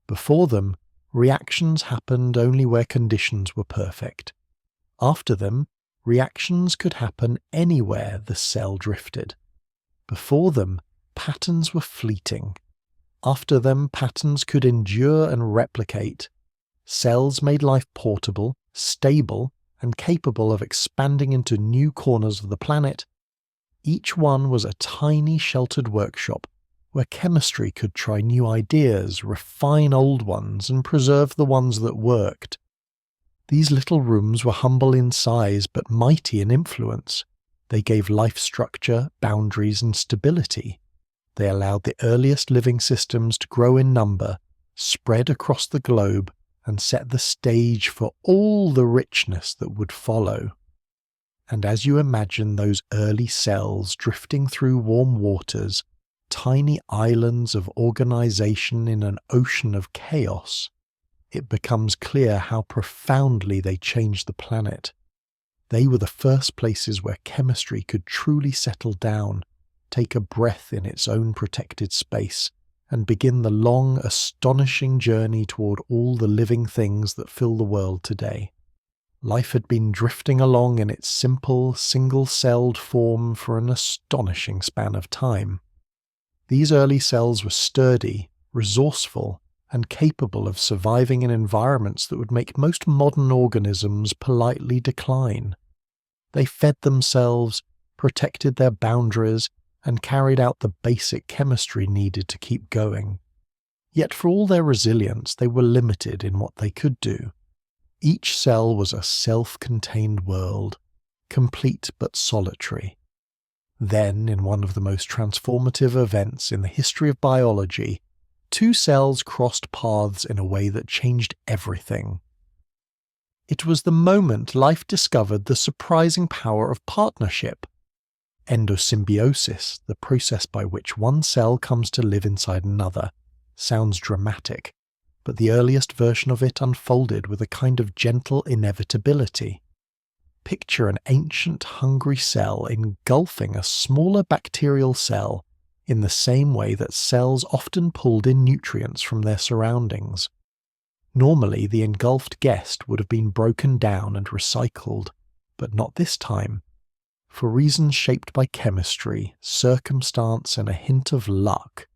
Before them, reactions happened only where conditions were perfect. After them, reactions could happen anywhere the cell drifted. Before them, patterns were fleeting. After them, patterns could endure and replicate. Cells made life portable, stable, and capable of expanding into new corners of the planet. Each one was a tiny sheltered workshop where chemistry could try new ideas, refine old ones, and preserve the ones that worked. These little rooms were humble in size but mighty in influence. They gave life structure, boundaries, and stability. They allowed the earliest living systems to grow in number, spread across the globe, and set the stage for all the richness that would follow. And as you imagine those early cells drifting through warm waters, tiny islands of organization in an ocean of chaos, it becomes clear how profoundly they changed the planet. They were the first places where chemistry could truly settle down, take a breath in its own protected space, and begin the long, astonishing journey toward all the living things that fill the world today. Life had been drifting along in its simple, single-celled form for an astonishing span of time. These early cells were sturdy, resourceful, and capable of surviving in environments that would make most modern organisms politely decline. They fed themselves, protected their boundaries, and carried out the basic chemistry needed to keep going. Yet for all their resilience, they were limited in what they could do. Each cell was a self-contained world, complete but solitary. Then, in one of the most transformative events in the history of biology, two cells crossed paths in a way that changed everything. It was the moment life discovered the surprising power of partnership. Endosymbiosis, the process by which one cell comes to live inside another, sounds dramatic, but the earliest version of it unfolded with a kind of gentle inevitability. Picture an ancient, hungry cell engulfing a smaller bacterial cell in the same way that cells often pulled in nutrients from their surroundings. Normally, the engulfed guest would have been broken down and recycled, but not this time. For reasons shaped by chemistry, circumstance, and a hint of luck,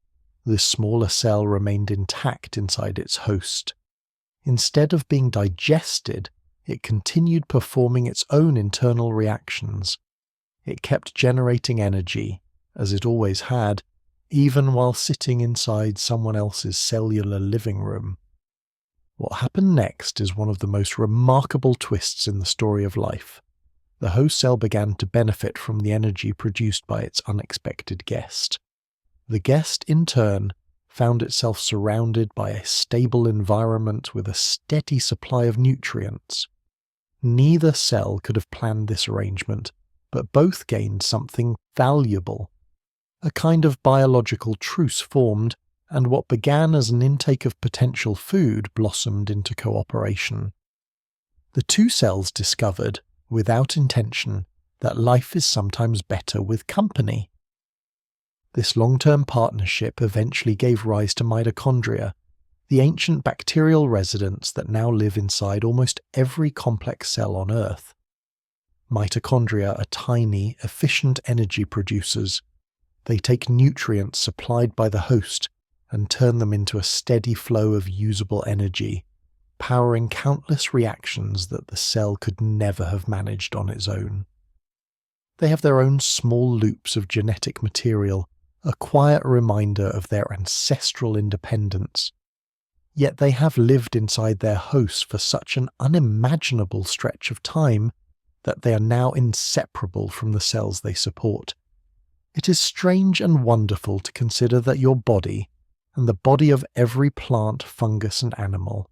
this smaller cell remained intact inside its host. Instead of being digested, it continued performing its own internal reactions. It kept generating energy, as it always had, even while sitting inside someone else's cellular living room. What happened next is one of the most remarkable twists in the story of life. The host cell began to benefit from the energy produced by its unexpected guest. The guest, in turn, found itself surrounded by a stable environment with a steady supply of nutrients. Neither cell could have planned this arrangement, but both gained something valuable. A kind of biological truce formed, and what began as an intake of potential food blossomed into cooperation. The two cells discovered, without intention, that life is sometimes better with company. This long-term partnership eventually gave rise to mitochondria, the ancient bacterial residents that now live inside almost every complex cell on Earth. Mitochondria are tiny, efficient energy producers. They take nutrients supplied by the host and turn them into a steady flow of usable energy, powering countless reactions that the cell could never have managed on its own. They have their own small loops of genetic material, a quiet reminder of their ancestral independence. Yet they have lived inside their host for such an unimaginable stretch of time that they are now inseparable from the cells they support. It is strange and wonderful to consider that your body, and the body of every plant, fungus, and animal,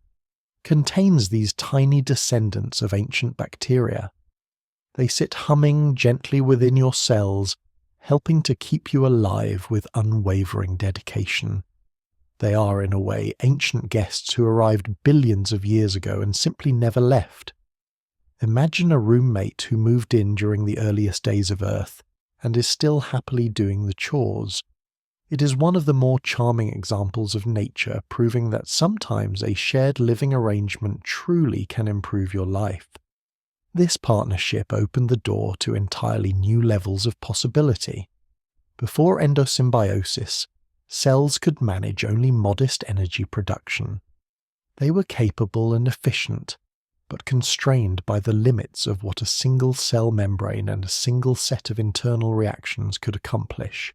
contains these tiny descendants of ancient bacteria. They sit humming gently within your cells, helping to keep you alive with unwavering dedication. They are, in a way, ancient guests who arrived billions of years ago and simply never left. Imagine a roommate who moved in during the earliest days of Earth and is still happily doing the chores. It is one of the more charming examples of nature proving that sometimes a shared living arrangement truly can improve your life. This partnership opened the door to entirely new levels of possibility. Before endosymbiosis, cells could manage only modest energy production. They were capable and efficient, but constrained by the limits of what a single cell membrane and a single set of internal reactions could accomplish.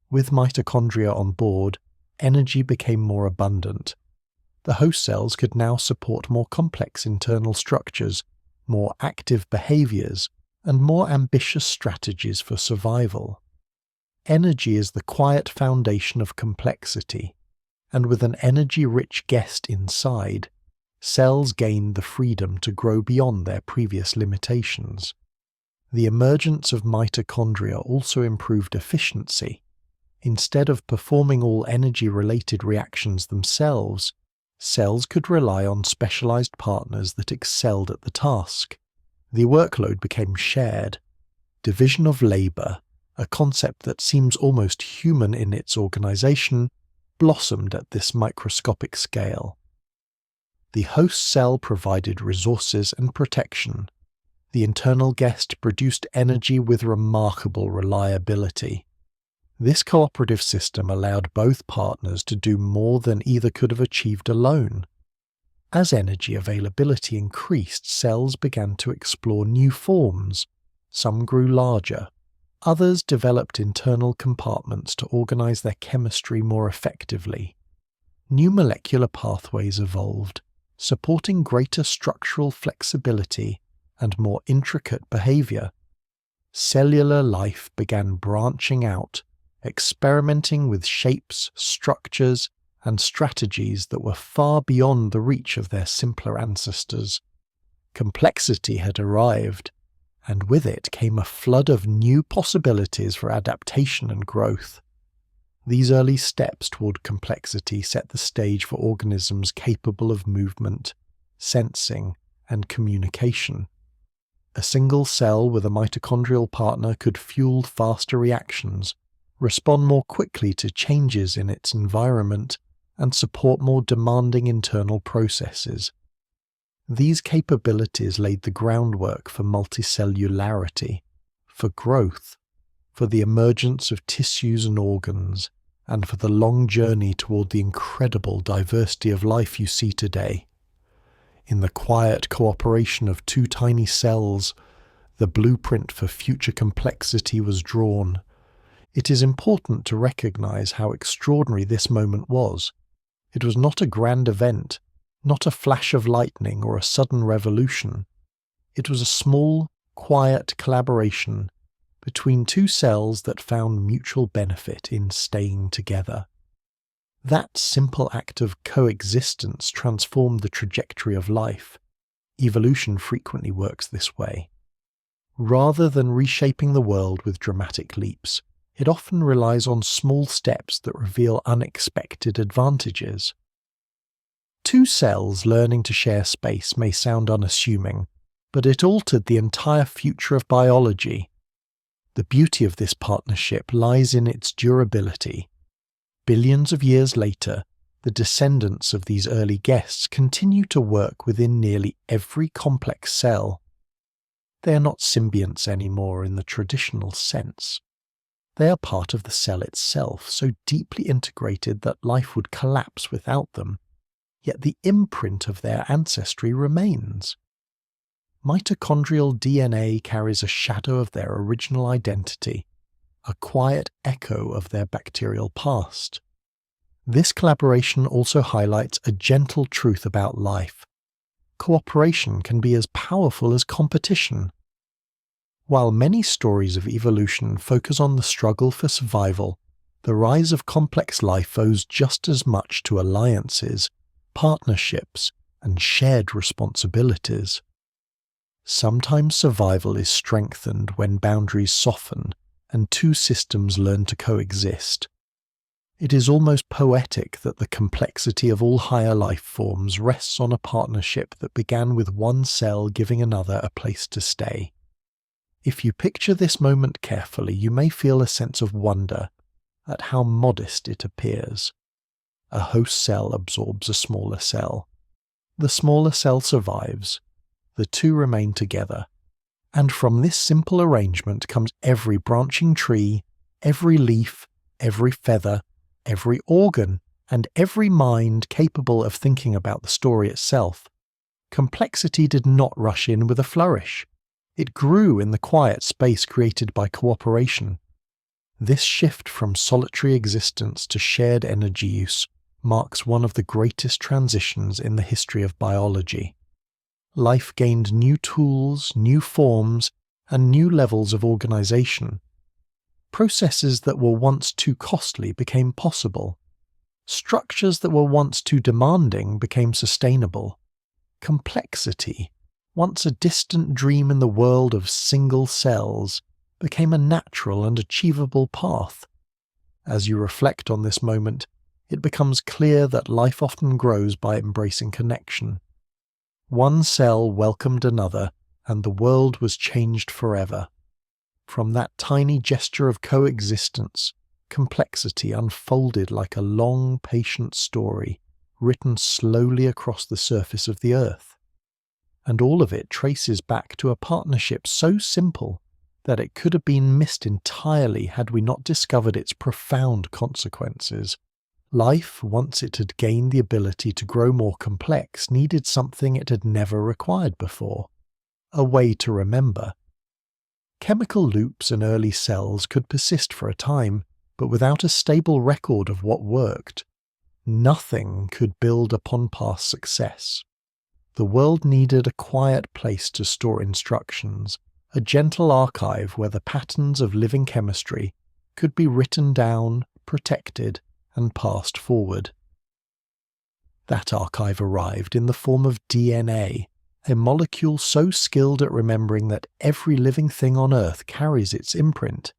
With mitochondria on board, energy became more abundant. The host cells could now support more complex internal structures, more active behaviors, and more ambitious strategies for survival. Energy is the quiet foundation of complexity, and with an energy-rich guest inside, cells gained the freedom to grow beyond their previous limitations. The emergence of mitochondria also improved efficiency. Instead of performing all energy-related reactions themselves, cells could rely on specialized partners that excelled at the task. The workload became shared. Division of labor, a concept that seems almost human in its organization, blossomed at this microscopic scale. The host cell provided resources and protection. The internal guest produced energy with remarkable reliability. This cooperative system allowed both partners to do more than either could have achieved alone. As energy availability increased, cells began to explore new forms. Some grew larger. Others developed internal compartments to organize their chemistry more effectively. New molecular pathways evolved, supporting greater structural flexibility and more intricate behavior. Cellular life began branching out, experimenting with shapes, structures, and strategies that were far beyond the reach of their simpler ancestors. Complexity had arrived, and with it came a flood of new possibilities for adaptation and growth. These early steps toward complexity set the stage for organisms capable of movement, sensing, and communication. A single cell with a mitochondrial partner could fuel faster reactions, respond more quickly to changes in its environment, and support more demanding internal processes. These capabilities laid the groundwork for multicellularity, for growth, for the emergence of tissues and organs, and for the long journey toward the incredible diversity of life you see today. In the quiet cooperation of two tiny cells, the blueprint for future complexity was drawn. It is important to recognize how extraordinary this moment was. It was not a grand event, not a flash of lightning or a sudden revolution. It was a small, quiet collaboration between two cells that found mutual benefit in staying together. That simple act of coexistence transformed the trajectory of life. Evolution frequently works this way. Rather than reshaping the world with dramatic leaps, it often relies on small steps that reveal unexpected advantages. Two cells learning to share space may sound unassuming, but it altered the entire future of biology. The beauty of this partnership lies in its durability. Billions of years later, the descendants of these early guests continue to work within nearly every complex cell. They are not symbionts anymore in the traditional sense. They are part of the cell itself, so deeply integrated that life would collapse without them. Yet the imprint of their ancestry remains. Mitochondrial DNA carries a shadow of their original identity, a quiet echo of their bacterial past. This collaboration also highlights a gentle truth about life. Cooperation can be as powerful as competition. While many stories of evolution focus on the struggle for survival, the rise of complex life owes just as much to alliances, partnerships, and shared responsibilities. Sometimes survival is strengthened when boundaries soften and two systems learn to coexist. It is almost poetic that the complexity of all higher life forms rests on a partnership that began with one cell giving another a place to stay. If you picture this moment carefully, you may feel a sense of wonder at how modest it appears. A host cell absorbs a smaller cell. The smaller cell survives. The two remain together. And from this simple arrangement comes every branching tree, every leaf, every feather, every organ, and every mind capable of thinking about the story itself. Complexity did not rush in with a flourish. It grew in the quiet space created by cooperation. This shift from solitary existence to shared energy use marks one of the greatest transitions in the history of biology. Life gained new tools, new forms, and new levels of organization. Processes that were once too costly became possible. Structures that were once too demanding became sustainable. Complexity, once a distant dream in the world of single cells, became a natural and achievable path. As you reflect on this moment, it becomes clear that life often grows by embracing connection. One cell welcomed another, and the world was changed forever. From that tiny gesture of coexistence, complexity unfolded like a long, patient story, written slowly across the surface of the earth. And all of it traces back to a partnership so simple that it could have been missed entirely had we not discovered its profound consequences. Life, once it had gained the ability to grow more complex, needed something it had never required before: a way to remember. Chemical loops and early cells could persist for a time, but without a stable record of what worked, nothing could build upon past success. The world needed a quiet place to store instructions, a gentle archive where the patterns of living chemistry could be written down, protected, and passed forward. That archive arrived in the form of DNA, a molecule so skilled at remembering that every living thing on Earth carries its imprint.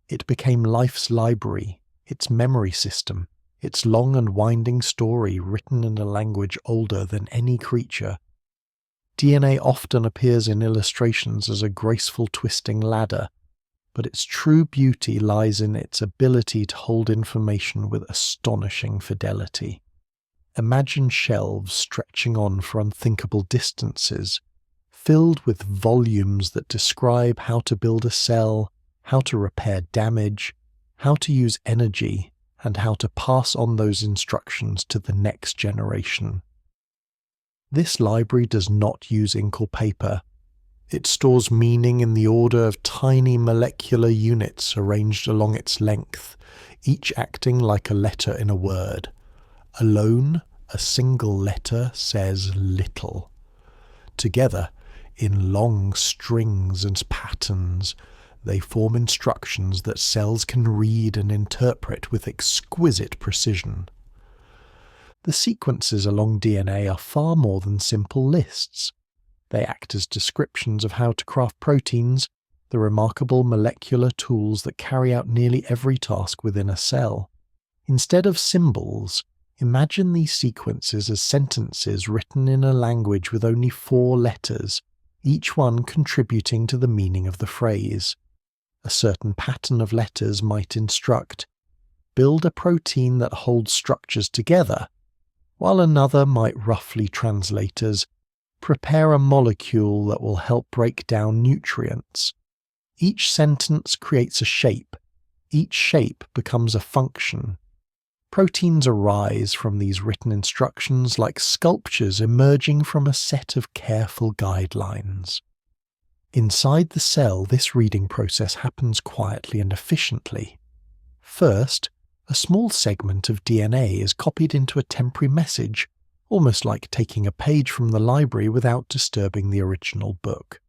It became life's library, its memory system, its long and winding story written in a language older than any creature. DNA often appears in illustrations as a graceful twisting ladder, but its true beauty lies in its ability to hold information with astonishing fidelity. Imagine shelves stretching on for unthinkable distances, filled with volumes that describe how to build a cell, how to repair damage, how to use energy, and how to pass on those instructions to the next generation. This library does not use ink or paper. It stores meaning in the order of tiny molecular units arranged along its length, each acting like a letter in a word. Alone, a single letter says little. Together, in long strings and patterns, they form instructions that cells can read and interpret with exquisite precision. The sequences along DNA are far more than simple lists. They act as descriptions of how to craft proteins, the remarkable molecular tools that carry out nearly every task within a cell. Instead of symbols, imagine these sequences as sentences written in a language with only 4 letters, each one contributing to the meaning of the phrase. A certain pattern of letters might instruct, build a protein that holds structures together, while another might roughly translate as, prepare a molecule that will help break down nutrients. Each sentence creates a shape. Each shape becomes a function. Proteins arise from these written instructions like sculptures emerging from a set of careful guidelines. Inside the cell, this reading process happens quietly and efficiently. First, a small segment of DNA is copied into a temporary message, almost like taking a page from the library without disturbing the original book.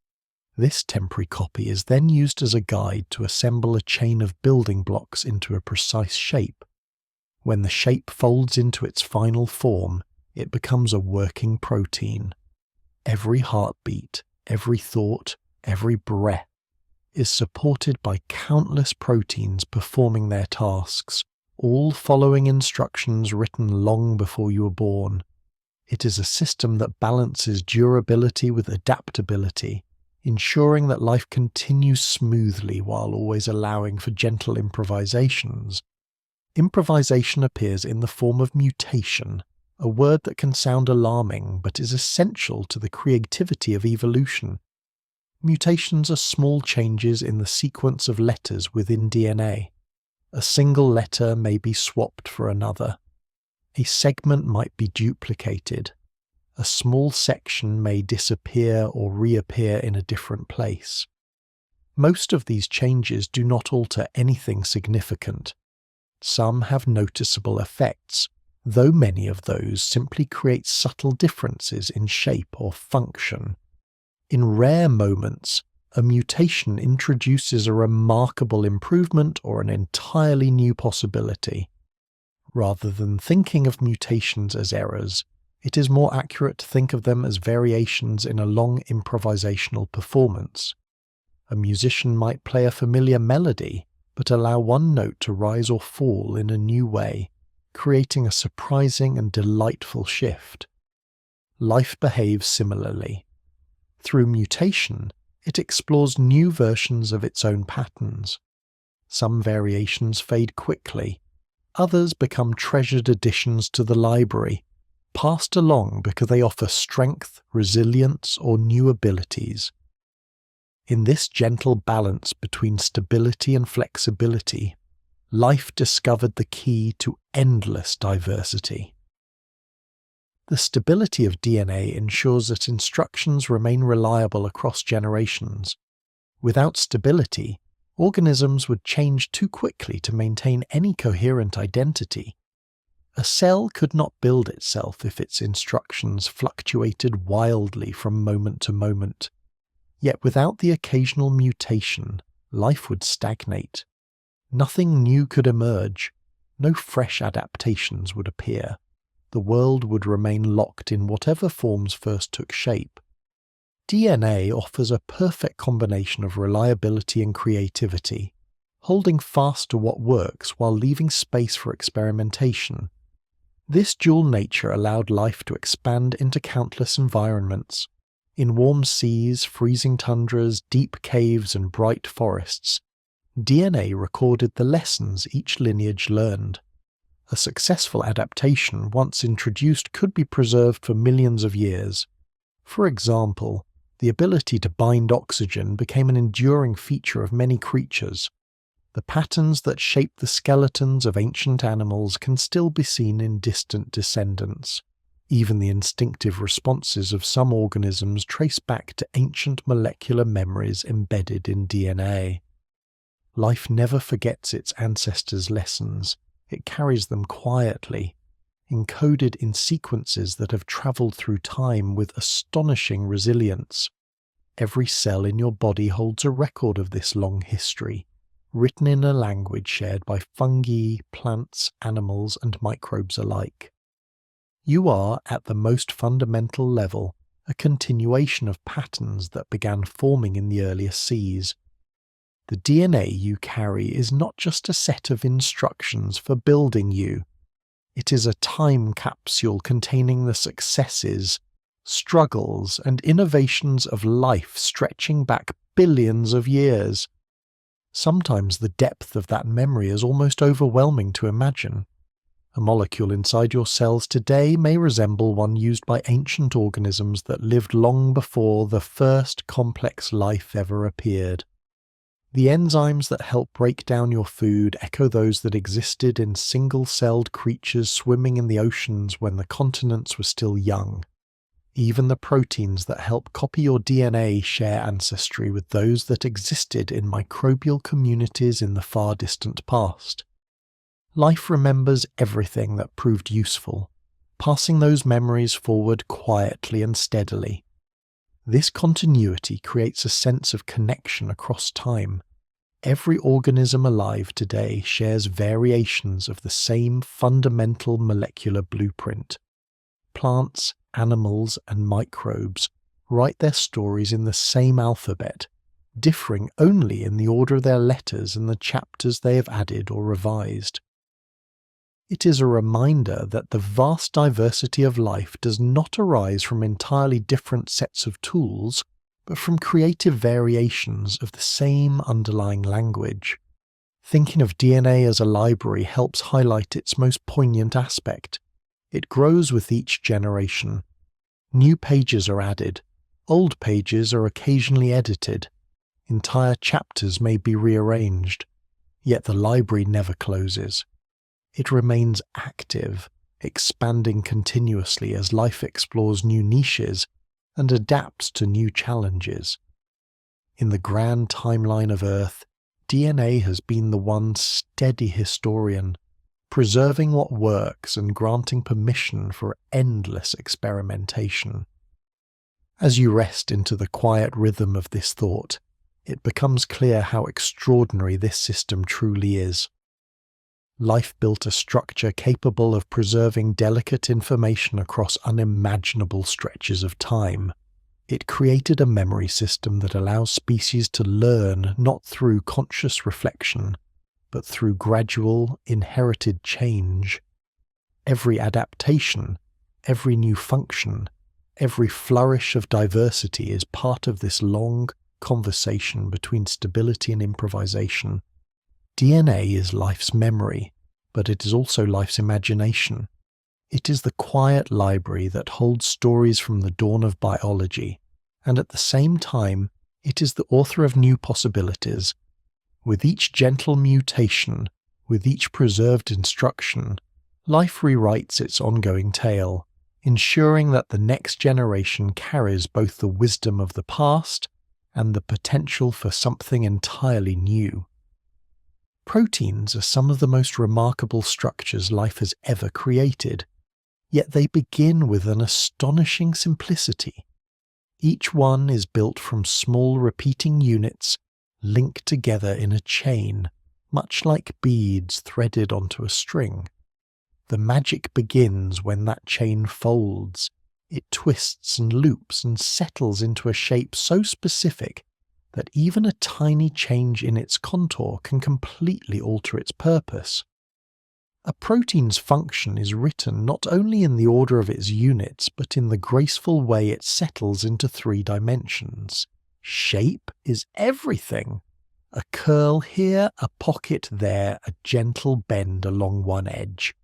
This temporary copy is then used as a guide to assemble a chain of building blocks into a precise shape. When the shape folds into its final form, it becomes a working protein. Every heartbeat, every thought, every breath is supported by countless proteins performing their tasks, all following instructions written long before you were born. It is a system that balances durability with adaptability, ensuring that life continues smoothly while always allowing for gentle improvisations. Improvisation appears in the form of mutation, a word that can sound alarming but is essential to the creativity of evolution. Mutations are small changes in the sequence of letters within DNA. A single letter may be swapped for another. A segment might be duplicated. A small section may disappear or reappear in a different place. Most of these changes do not alter anything significant. Some have noticeable effects, though many of those simply create subtle differences in shape or function. In rare moments, a mutation introduces a remarkable improvement or an entirely new possibility. Rather than thinking of mutations as errors, it is more accurate to think of them as variations in a long improvisational performance. A musician might play a familiar melody, but allow one note to rise or fall in a new way, creating a surprising and delightful shift. Life behaves similarly. Through mutation, it explores new versions of its own patterns. Some variations fade quickly. Others become treasured additions to the library, passed along because they offer strength, resilience, or new abilities. In this gentle balance between stability and flexibility, life discovered the key to endless diversity. The stability of DNA ensures that instructions remain reliable across generations. Without stability, organisms would change too quickly to maintain any coherent identity. A cell could not build itself if its instructions fluctuated wildly from moment to moment. Yet without the occasional mutation, life would stagnate. Nothing new could emerge. No fresh adaptations would appear. The world would remain locked in whatever forms first took shape. DNA offers a perfect combination of reliability and creativity, holding fast to what works while leaving space for experimentation. This dual nature allowed life to expand into countless environments. In warm seas, freezing tundras, deep caves, and bright forests, DNA recorded the lessons each lineage learned. A successful adaptation, once introduced, could be preserved for millions of years. For example, the ability to bind oxygen became an enduring feature of many creatures. The patterns that shape the skeletons of ancient animals can still be seen in distant descendants. Even the instinctive responses of some organisms trace back to ancient molecular memories embedded in DNA. Life never forgets its ancestors' lessons. It carries them quietly, encoded in sequences that have travelled through time with astonishing resilience. Every cell in your body holds a record of this long history, written in a language shared by fungi, plants, animals, and microbes alike. You are, at the most fundamental level, a continuation of patterns that began forming in the earliest seas. The DNA you carry is not just a set of instructions for building you. It is a time capsule containing the successes, struggles, and innovations of life stretching back billions of years. Sometimes the depth of that memory is almost overwhelming to imagine. A molecule inside your cells today may resemble one used by ancient organisms that lived long before the first complex life ever appeared. The enzymes that help break down your food echo those that existed in single-celled creatures swimming in the oceans when the continents were still young. Even the proteins that help copy your DNA share ancestry with those that existed in microbial communities in the far distant past. Life remembers everything that proved useful, passing those memories forward quietly and steadily. This continuity creates a sense of connection across time. Every organism alive today shares variations of the same fundamental molecular blueprint. Plants, animals, and microbes write their stories in the same alphabet, differing only in the order of their letters and the chapters they have added or revised. It is a reminder that the vast diversity of life does not arise from entirely different sets of tools, but from creative variations of the same underlying language. Thinking of DNA as a library helps highlight its most poignant aspect. It grows with each generation. New pages are added. Old pages are occasionally edited. Entire chapters may be rearranged. Yet the library never closes. It remains active, expanding continuously as life explores new niches and adapts to new challenges. In the grand timeline of Earth, DNA has been the one steady historian, preserving what works and granting permission for endless experimentation. As you rest into the quiet rhythm of this thought, it becomes clear how extraordinary this system truly is. Life built a structure capable of preserving delicate information across unimaginable stretches of time. It created a memory system that allows species to learn not through conscious reflection, but through gradual, inherited change. Every adaptation, every new function, every flourish of diversity is part of this long conversation between stability and improvisation. DNA is life's memory, but it is also life's imagination. It is the quiet library that holds stories from the dawn of biology, and at the same time, it is the author of new possibilities. With each gentle mutation, with each preserved instruction, life rewrites its ongoing tale, ensuring that the next generation carries both the wisdom of the past and the potential for something entirely new. Proteins are some of the most remarkable structures life has ever created, yet they begin with an astonishing simplicity. Each one is built from small repeating units linked together in a chain, much like beads threaded onto a string. The magic begins when that chain folds. It twists and loops and settles into a shape so specific that even a tiny change in its contour can completely alter its purpose. A protein's function is written not only in the order of its units, but in the graceful way it settles into 3 dimensions. Shape is everything. A curl here, a pocket there, a gentle bend along one edge.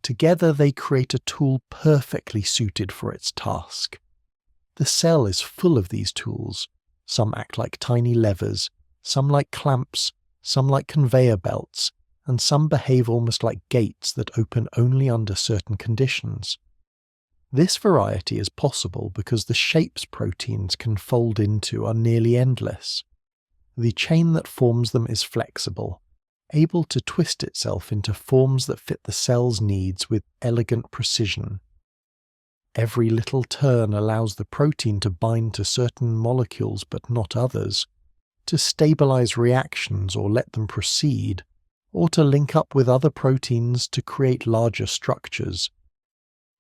Together they create a tool perfectly suited for its task. The cell is full of these tools. Some act like tiny levers, some like clamps, some like conveyor belts, and some behave almost like gates that open only under certain conditions. This variety is possible because the shapes proteins can fold into are nearly endless. The chain that forms them is flexible, able to twist itself into forms that fit the cell's needs with elegant precision. Every little turn allows the protein to bind to certain molecules but not others, to stabilize reactions or let them proceed, or to link up with other proteins to create larger structures.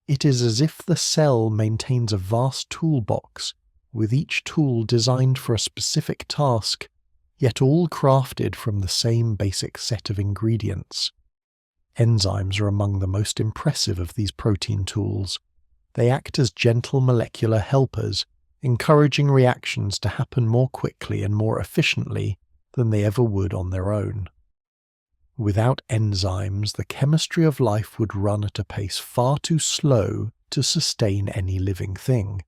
It is as if the cell maintains a vast toolbox, with each tool designed for a specific task, yet all crafted from the same basic set of ingredients. Enzymes are among the most impressive of these protein tools. They act as gentle molecular helpers, encouraging reactions to happen more quickly and more efficiently than they ever would on their own. Without enzymes, the chemistry of life would run at a pace far too slow to sustain any living thing.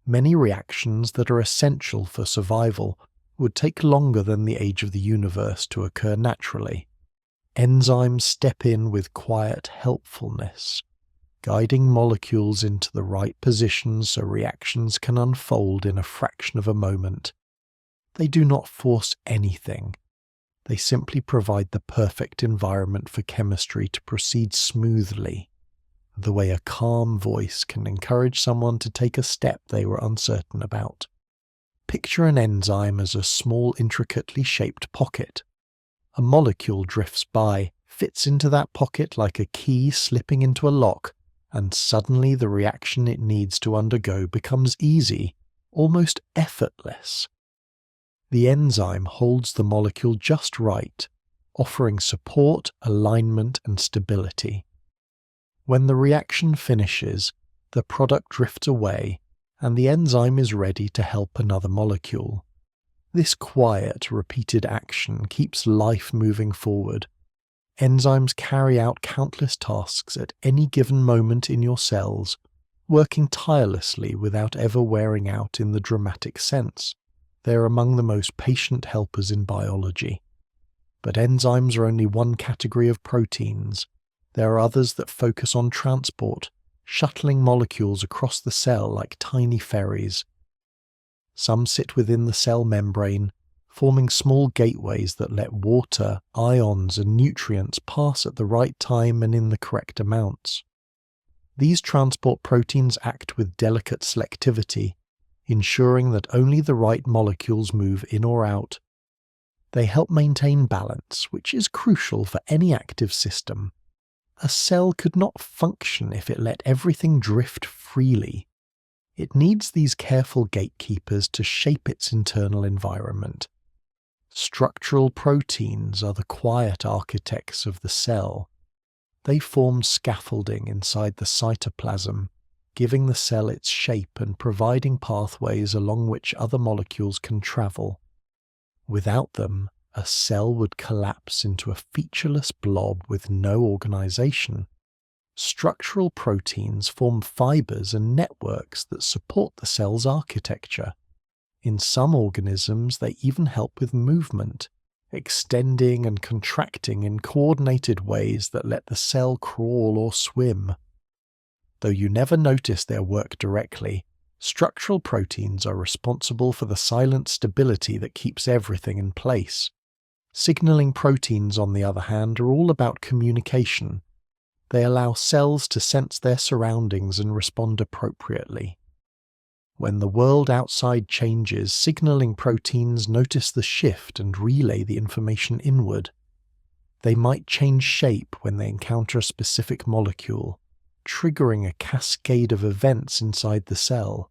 Many reactions that are essential for survival would take longer than the age of the universe to occur naturally. Enzymes step in with quiet helpfulness, guiding molecules into the right positions so reactions can unfold in a fraction of a moment. They do not force anything. They simply provide the perfect environment for chemistry to proceed smoothly, the way a calm voice can encourage someone to take a step they were uncertain about. Picture an enzyme as a small, intricately shaped pocket. A molecule drifts by, fits into that pocket like a key slipping into a lock, and suddenly the reaction it needs to undergo becomes easy, almost effortless. The enzyme holds the molecule just right, offering support, alignment, and stability. When the reaction finishes, the product drifts away, and the enzyme is ready to help another molecule. This quiet, repeated action keeps life moving forward. Enzymes carry out countless tasks at any given moment in your cells, working tirelessly without ever wearing out in the dramatic sense. They are among the most patient helpers in biology. But enzymes are only one category of proteins. There are others that focus on transport, shuttling molecules across the cell like tiny ferries. Some sit within the cell membrane, forming small gateways that let water, ions, and nutrients pass at the right time and in the correct amounts. These transport proteins act with delicate selectivity, ensuring that only the right molecules move in or out. They help maintain balance, which is crucial for any active system. A cell could not function if it let everything drift freely. It needs these careful gatekeepers to shape its internal environment. Structural proteins are the quiet architects of the cell. They form scaffolding inside the cytoplasm, giving the cell its shape and providing pathways along which other molecules can travel. Without them, a cell would collapse into a featureless blob with no organization. Structural proteins form fibers and networks that support the cell's architecture. In some organisms, they even help with movement, extending and contracting in coordinated ways that let the cell crawl or swim. Though you never notice their work directly, structural proteins are responsible for the silent stability that keeps everything in place. Signaling proteins, on the other hand, are all about communication. They allow cells to sense their surroundings and respond appropriately. When the world outside changes, signaling proteins notice the shift and relay the information inward. They might change shape when they encounter a specific molecule, triggering a cascade of events inside the cell.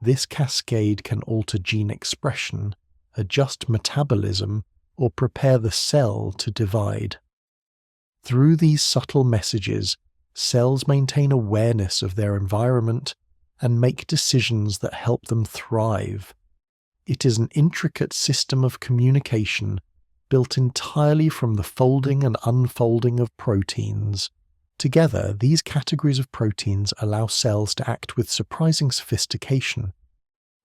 This cascade can alter gene expression, adjust metabolism, or prepare the cell to divide. Through these subtle messages, cells maintain awareness of their environment and make decisions that help them thrive. It is an intricate system of communication built entirely from the folding and unfolding of proteins. Together, these categories of proteins allow cells to act with surprising sophistication.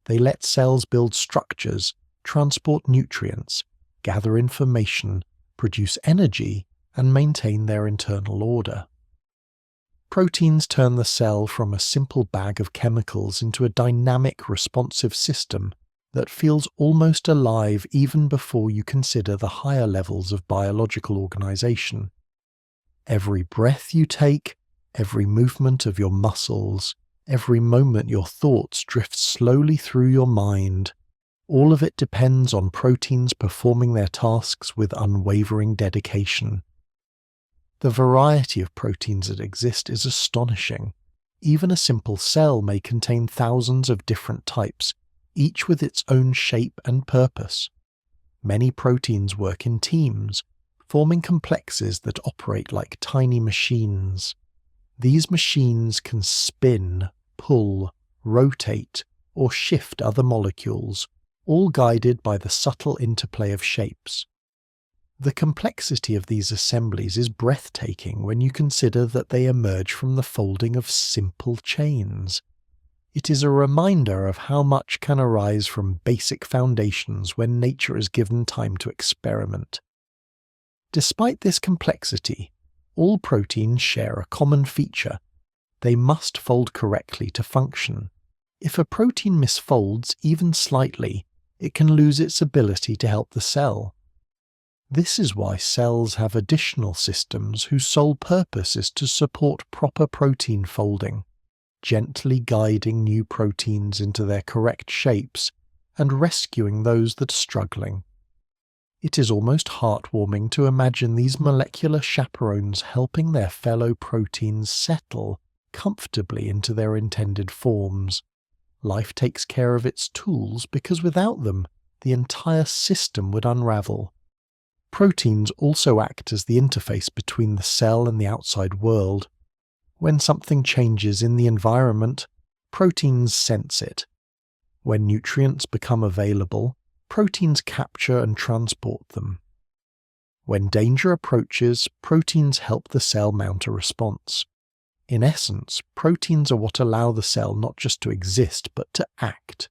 They let cells build structures, transport nutrients, gather information, produce energy, and maintain their internal order. Proteins turn the cell from a simple bag of chemicals into a dynamic, responsive system that feels almost alive even before you consider the higher levels of biological organization. Every breath you take, every movement of your muscles, every moment your thoughts drift slowly through your mind, all of it depends on proteins performing their tasks with unwavering dedication. The variety of proteins that exist is astonishing. Even a simple cell may contain thousands of different types, each with its own shape and purpose. Many proteins work in teams, forming complexes that operate like tiny machines. These machines can spin, pull, rotate, or shift other molecules, all guided by the subtle interplay of shapes. The complexity of these assemblies is breathtaking when you consider that they emerge from the folding of simple chains. It is a reminder of how much can arise from basic foundations when nature is given time to experiment. Despite this complexity, all proteins share a common feature. They must fold correctly to function. If a protein misfolds even slightly, it can lose its ability to help the cell. This is why cells have additional systems whose sole purpose is to support proper protein folding, gently guiding new proteins into their correct shapes and rescuing those that are struggling. It is almost heartwarming to imagine these molecular chaperones helping their fellow proteins settle comfortably into their intended forms. Life takes care of its tools because without them, the entire system would unravel. Proteins also act as the interface between the cell and the outside world. When something changes in the environment, Proteins sense it. When nutrients become available, proteins capture and transport them. When danger approaches, proteins help the cell mount a response. In essence, proteins are what allow the cell not just to exist, but to act.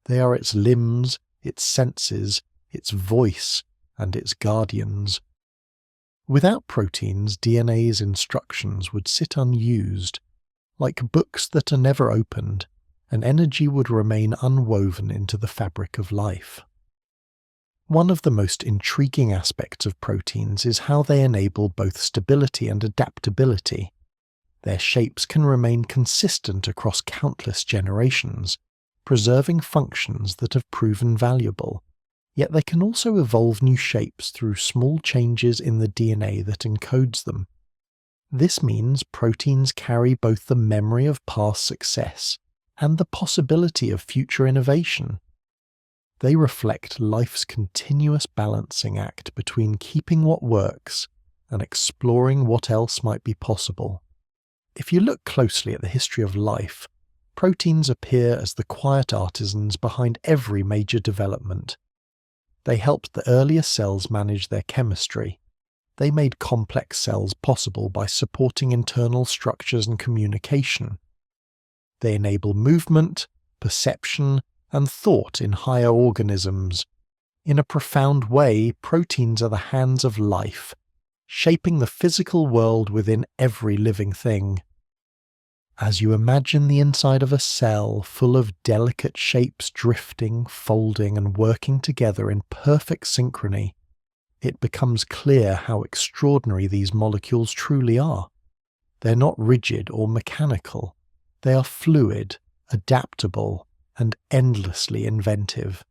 They are its limbs, its senses, its voice, and its guardians. Without proteins, DNA's instructions would sit unused, like books that are never opened, and energy would remain unwoven into the fabric of life. One of the most intriguing aspects of proteins is how they enable both stability and adaptability. Their shapes can remain consistent across countless generations, preserving functions that have proven valuable, yet they can also evolve new shapes through small changes in the DNA that encodes them. This means proteins carry both the memory of past success and the possibility of future innovation. They reflect life's continuous balancing act between keeping what works and exploring what else might be possible. If you look closely at the history of life, proteins appear as the quiet artisans behind every major development. They helped the earlier cells manage their chemistry. They made complex cells possible by supporting internal structures and communication. They enable movement, perception, and thought in higher organisms. In a profound way, proteins are the hands of life, shaping the physical world within every living thing. As you imagine the inside of a cell full of delicate shapes drifting, folding, and working together in perfect synchrony, it becomes clear how extraordinary these molecules truly are. They're not rigid or mechanical. They are fluid, adaptable, and endlessly inventive.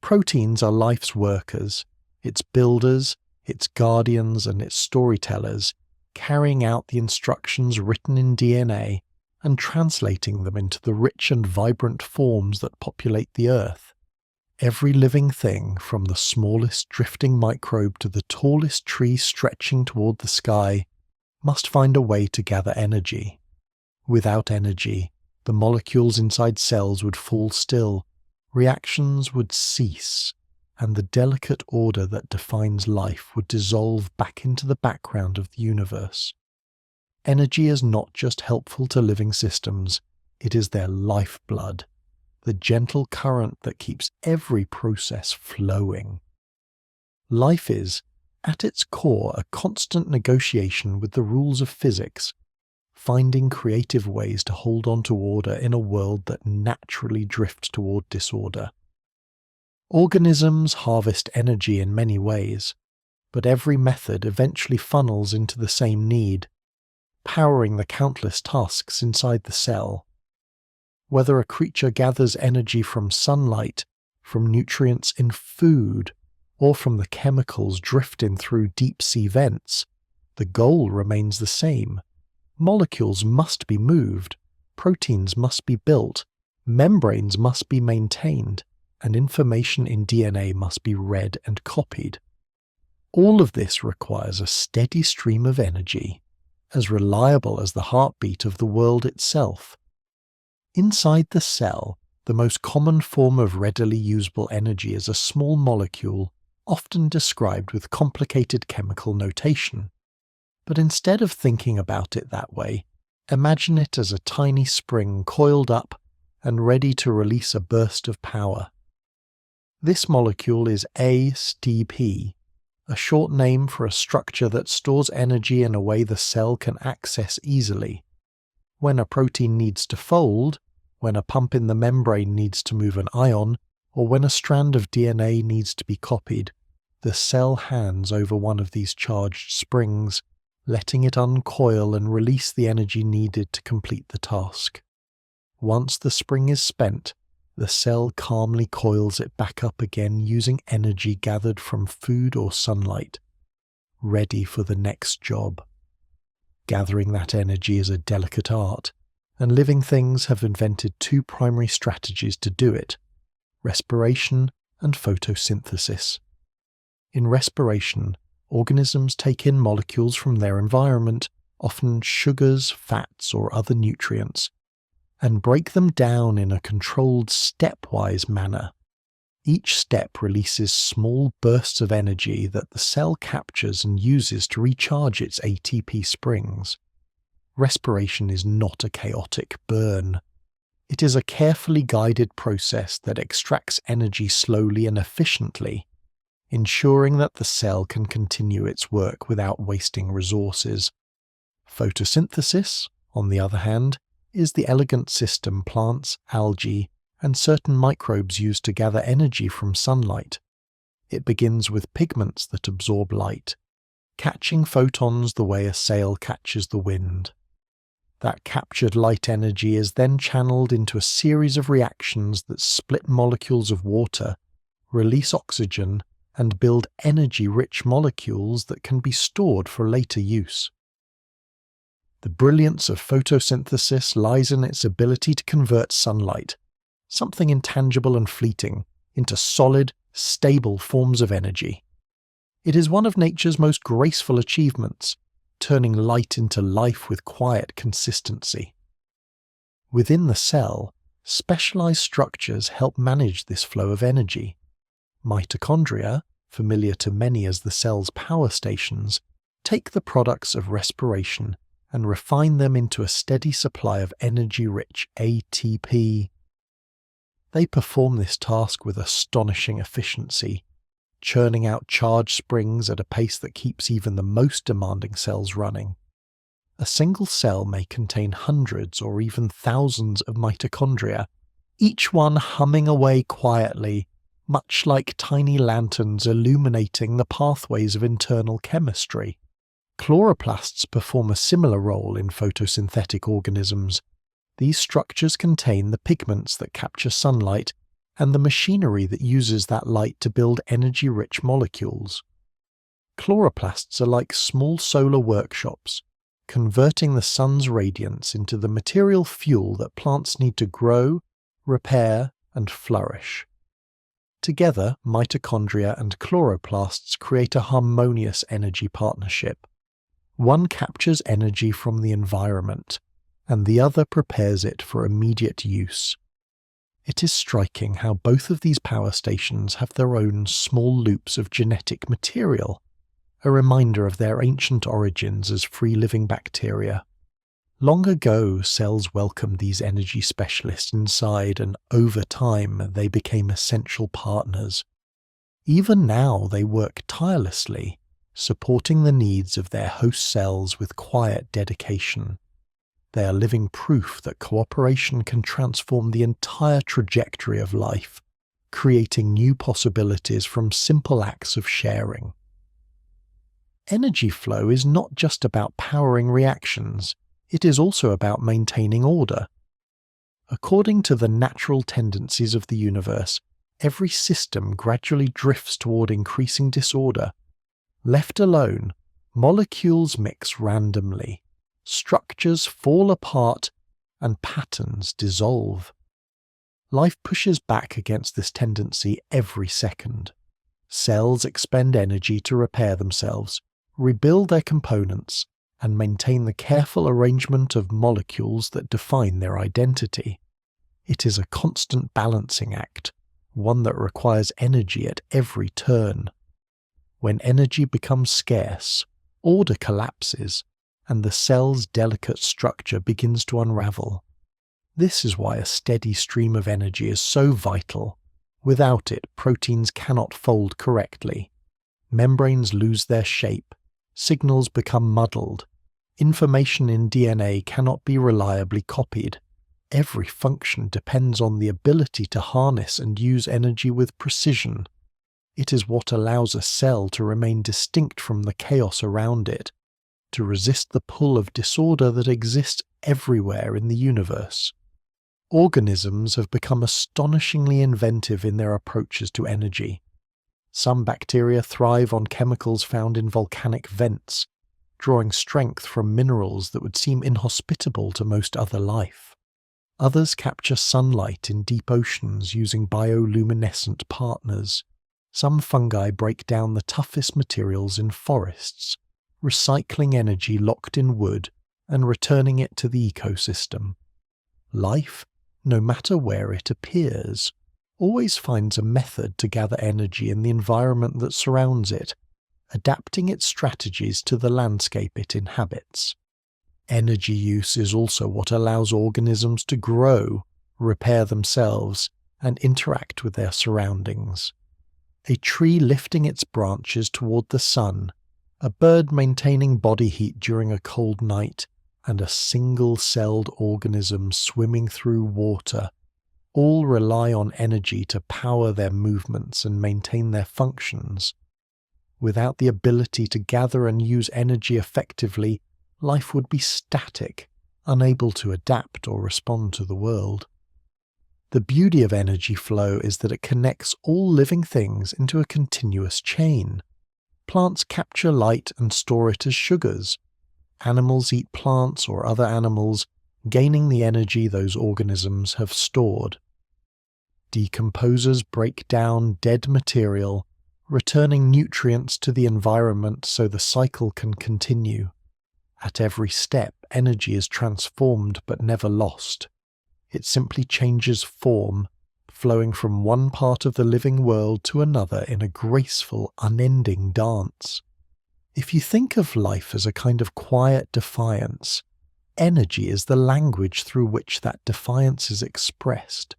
Proteins are life's workers, its builders, its guardians, and its storytellers, carrying out the instructions written in DNA and translating them into the rich and vibrant forms that populate the Earth. Every living thing, from the smallest drifting microbe to the tallest tree stretching toward the sky, must find a way to gather energy. Without energy, the molecules inside cells would fall still, reactions would cease, and the delicate order that defines life would dissolve back into the background of the universe. Energy is not just helpful to living systems, it is their lifeblood, the gentle current that keeps every process flowing. Life is, at its core, a constant negotiation with the rules of physics, finding creative ways to hold on to order in a world that naturally drifts toward disorder. Organisms harvest energy in many ways, but every method eventually funnels into the same need, powering the countless tasks inside the cell. Whether a creature gathers energy from sunlight, from nutrients in food, or from the chemicals drifting through deep-sea vents, the goal remains the same. Molecules must be moved, proteins must be built, membranes must be maintained, and information in DNA must be read and copied. All of this requires a steady stream of energy, as reliable as the heartbeat of the world itself. Inside the cell, the most common form of readily usable energy is a small molecule, often described with complicated chemical notation. But instead of thinking about it that way, imagine it as a tiny spring coiled up and ready to release a burst of power. This molecule is ATP, a short name for a structure that stores energy in a way the cell can access easily. When a protein needs to fold, when a pump in the membrane needs to move an ion, or when a strand of DNA needs to be copied, the cell hands over one of these charged springs, letting it uncoil and release the energy needed to complete the task. Once the spring is spent, the cell calmly coils it back up again using energy gathered from food or sunlight, ready for the next job. Gathering that energy is a delicate art, and living things have invented two primary strategies to do it: respiration and photosynthesis. In respiration, organisms take in molecules from their environment, often sugars, fats, or other nutrients, and break them down in a controlled stepwise manner. Each step releases small bursts of energy that the cell captures and uses to recharge its ATP springs. Respiration is not a chaotic burn. It is a carefully guided process that extracts energy slowly and efficiently, ensuring that the cell can continue its work without wasting resources. Photosynthesis, on the other hand, is the elegant system plants, algae, and certain microbes use to gather energy from sunlight. It begins with pigments that absorb light, catching photons the way a sail catches the wind. That captured light energy is then channeled into a series of reactions that split molecules of water, release oxygen, and build energy-rich molecules that can be stored for later use. The brilliance of photosynthesis lies in its ability to convert sunlight, something intangible and fleeting, into solid, stable forms of energy. It is one of nature's most graceful achievements, turning light into life with quiet consistency. Within the cell, specialized structures help manage this flow of energy. Mitochondria, familiar to many as the cell's power stations, take the products of respiration and refine them into a steady supply of energy-rich ATP. They perform this task with astonishing efficiency, churning out charge springs at a pace that keeps even the most demanding cells running. A single cell may contain hundreds or even thousands of mitochondria, each one humming away quietly, much like tiny lanterns illuminating the pathways of internal chemistry. Chloroplasts perform a similar role in photosynthetic organisms. These structures contain the pigments that capture sunlight and the machinery that uses that light to build energy-rich molecules. Chloroplasts are like small solar workshops, converting the sun's radiance into the material fuel that plants need to grow, repair, and flourish. Together, mitochondria and chloroplasts create a harmonious energy partnership. One captures energy from the environment, and the other prepares it for immediate use. It is striking how both of these power stations have their own small loops of genetic material, a reminder of their ancient origins as free-living bacteria. Long ago, cells welcomed these energy specialists inside, and over time they became essential partners. Even now they work tirelessly, supporting the needs of their host cells with quiet dedication. They are living proof that cooperation can transform the entire trajectory of life, creating new possibilities from simple acts of sharing. Energy flow is not just about powering reactions, it is also about maintaining order. According to the natural tendencies of the universe, every system gradually drifts toward increasing disorder. Left alone, molecules mix randomly, structures fall apart, and patterns dissolve. Life pushes back against this tendency every second. Cells expend energy to repair themselves, rebuild their components, and maintain the careful arrangement of molecules that define their identity. It is a constant balancing act, one that requires energy at every turn. When energy becomes scarce, order collapses, and the cell's delicate structure begins to unravel. This is why a steady stream of energy is so vital. Without it, proteins cannot fold correctly. Membranes lose their shape, signals become muddled, information in DNA cannot be reliably copied. Every function depends on the ability to harness and use energy with precision. It is what allows a cell to remain distinct from the chaos around it, to resist the pull of disorder that exists everywhere in the universe. Organisms have become astonishingly inventive in their approaches to energy. Some bacteria thrive on chemicals found in volcanic vents, drawing strength from minerals that would seem inhospitable to most other life. Others capture sunlight in deep oceans using bioluminescent partners. Some fungi break down the toughest materials in forests, recycling energy locked in wood and returning it to the ecosystem. Life, no matter where it appears, always finds a method to gather energy in the environment that surrounds it, adapting its strategies to the landscape it inhabits. Energy use is also what allows organisms to grow, repair themselves, and interact with their surroundings. A tree lifting its branches toward the sun, a bird maintaining body heat during a cold night, and a single-celled organism swimming through water all rely on energy to power their movements and maintain their functions. Without the ability to gather and use energy effectively, life would be static, unable to adapt or respond to the world. The beauty of energy flow is that it connects all living things into a continuous chain. Plants capture light and store it as sugars. Animals eat plants or other animals, gaining the energy those organisms have stored. Decomposers break down dead material, returning nutrients to the environment so the cycle can continue. At every step, energy is transformed but never lost. It simply changes form, flowing from one part of the living world to another in a graceful, unending dance. If you think of life as a kind of quiet defiance, energy is the language through which that defiance is expressed.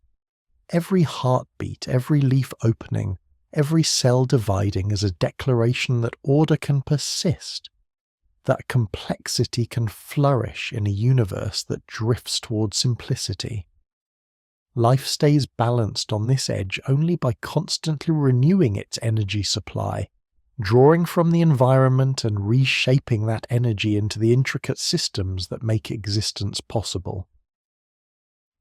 Every heartbeat, every leaf opening, every cell dividing is a declaration that order can persist, that complexity can flourish in a universe that drifts toward simplicity. Life stays balanced on this edge only by constantly renewing its energy supply, drawing from the environment and reshaping that energy into the intricate systems that make existence possible.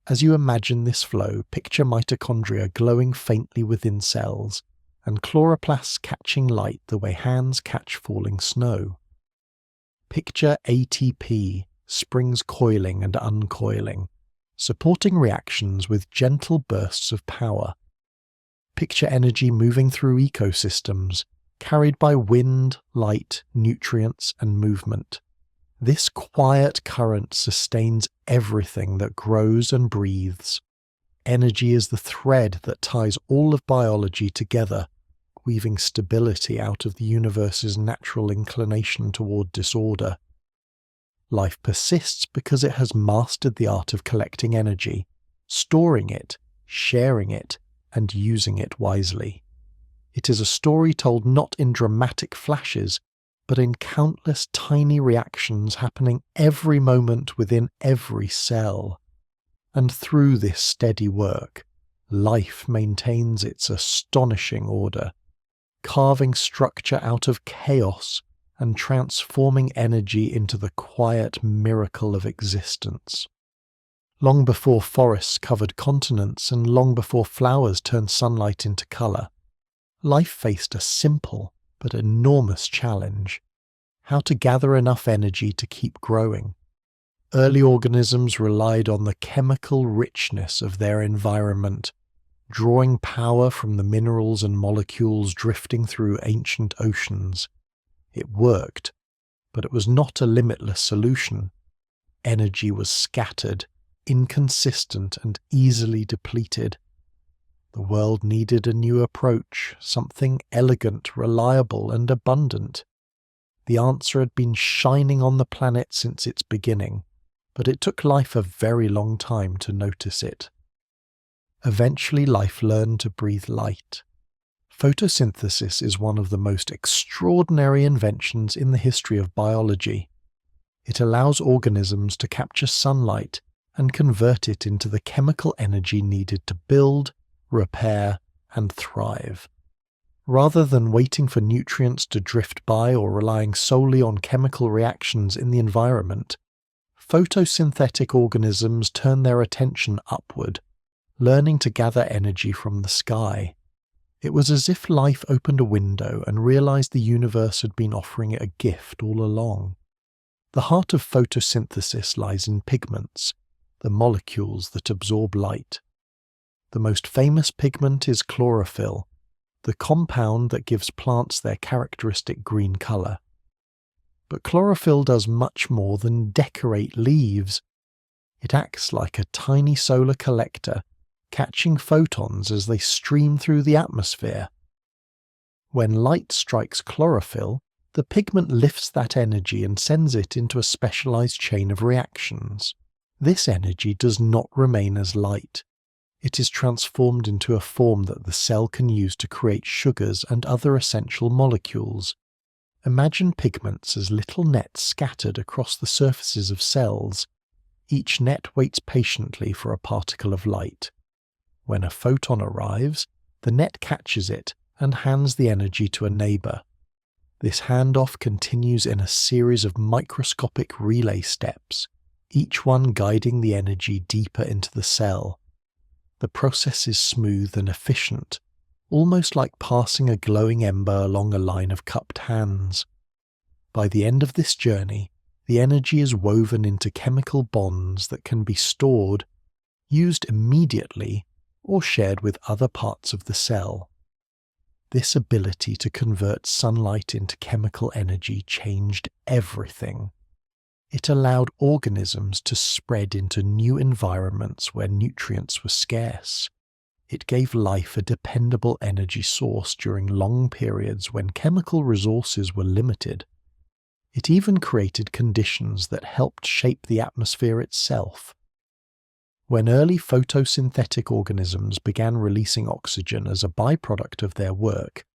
As you imagine this flow, picture mitochondria glowing faintly within cells, and chloroplasts catching light the way hands catch falling snow. Picture ATP, springs coiling and uncoiling, supporting reactions with gentle bursts of power. Picture energy moving through ecosystems, carried by wind, light, nutrients, and movement. This quiet current sustains everything that grows and breathes. Energy is the thread that ties all of biology together, weaving stability out of the universe's natural inclination toward disorder. Life persists because it has mastered the art of collecting energy, storing it, sharing it, and using it wisely. It is a story told not in dramatic flashes, but in countless tiny reactions happening every moment within every cell. And through this steady work, life maintains its astonishing order, carving structure out of chaos and transforming energy into the quiet miracle of existence. Long before forests covered continents and long before flowers turned sunlight into colour, life faced a simple but enormous challenge: how to gather enough energy to keep growing. Early organisms relied on the chemical richness of their environment, drawing power from the minerals and molecules drifting through ancient oceans. It worked, but it was not a limitless solution. Energy was scattered, inconsistent, and easily depleted. The world needed a new approach, something elegant, reliable, and abundant. The answer had been shining on the planet since its beginning, but it took life a very long time to notice it. Eventually, life learned to breathe light. Photosynthesis is one of the most extraordinary inventions in the history of biology. It allows organisms to capture sunlight and convert it into the chemical energy needed to build, repair, and thrive. Rather than waiting for nutrients to drift by or relying solely on chemical reactions in the environment, photosynthetic organisms turn their attention upward, learning to gather energy from the sky. It was as if life opened a window and realized the universe had been offering it a gift all along. The heart of photosynthesis lies in pigments, the molecules that absorb light. The most famous pigment is chlorophyll, the compound that gives plants their characteristic green color. But chlorophyll does much more than decorate leaves. It acts like a tiny solar collector, catching photons as they stream through the atmosphere. When light strikes chlorophyll, the pigment lifts that energy and sends it into a specialized chain of reactions. This energy does not remain as light. It is transformed into a form that the cell can use to create sugars and other essential molecules. Imagine pigments as little nets scattered across the surfaces of cells. Each net waits patiently for a particle of light. When a photon arrives, the net catches it and hands the energy to a neighbor. This handoff continues in a series of microscopic relay steps, each one guiding the energy deeper into the cell. The process is smooth and efficient, almost like passing a glowing ember along a line of cupped hands. By the end of this journey, the energy is woven into chemical bonds that can be stored, used immediately, or shared with other parts of the cell. This ability to convert sunlight into chemical energy changed everything. It allowed organisms to spread into new environments where nutrients were scarce. It gave life a dependable energy source during long periods when chemical resources were limited. It even created conditions that helped shape the atmosphere itself. When early photosynthetic organisms began releasing oxygen as a byproduct of their work,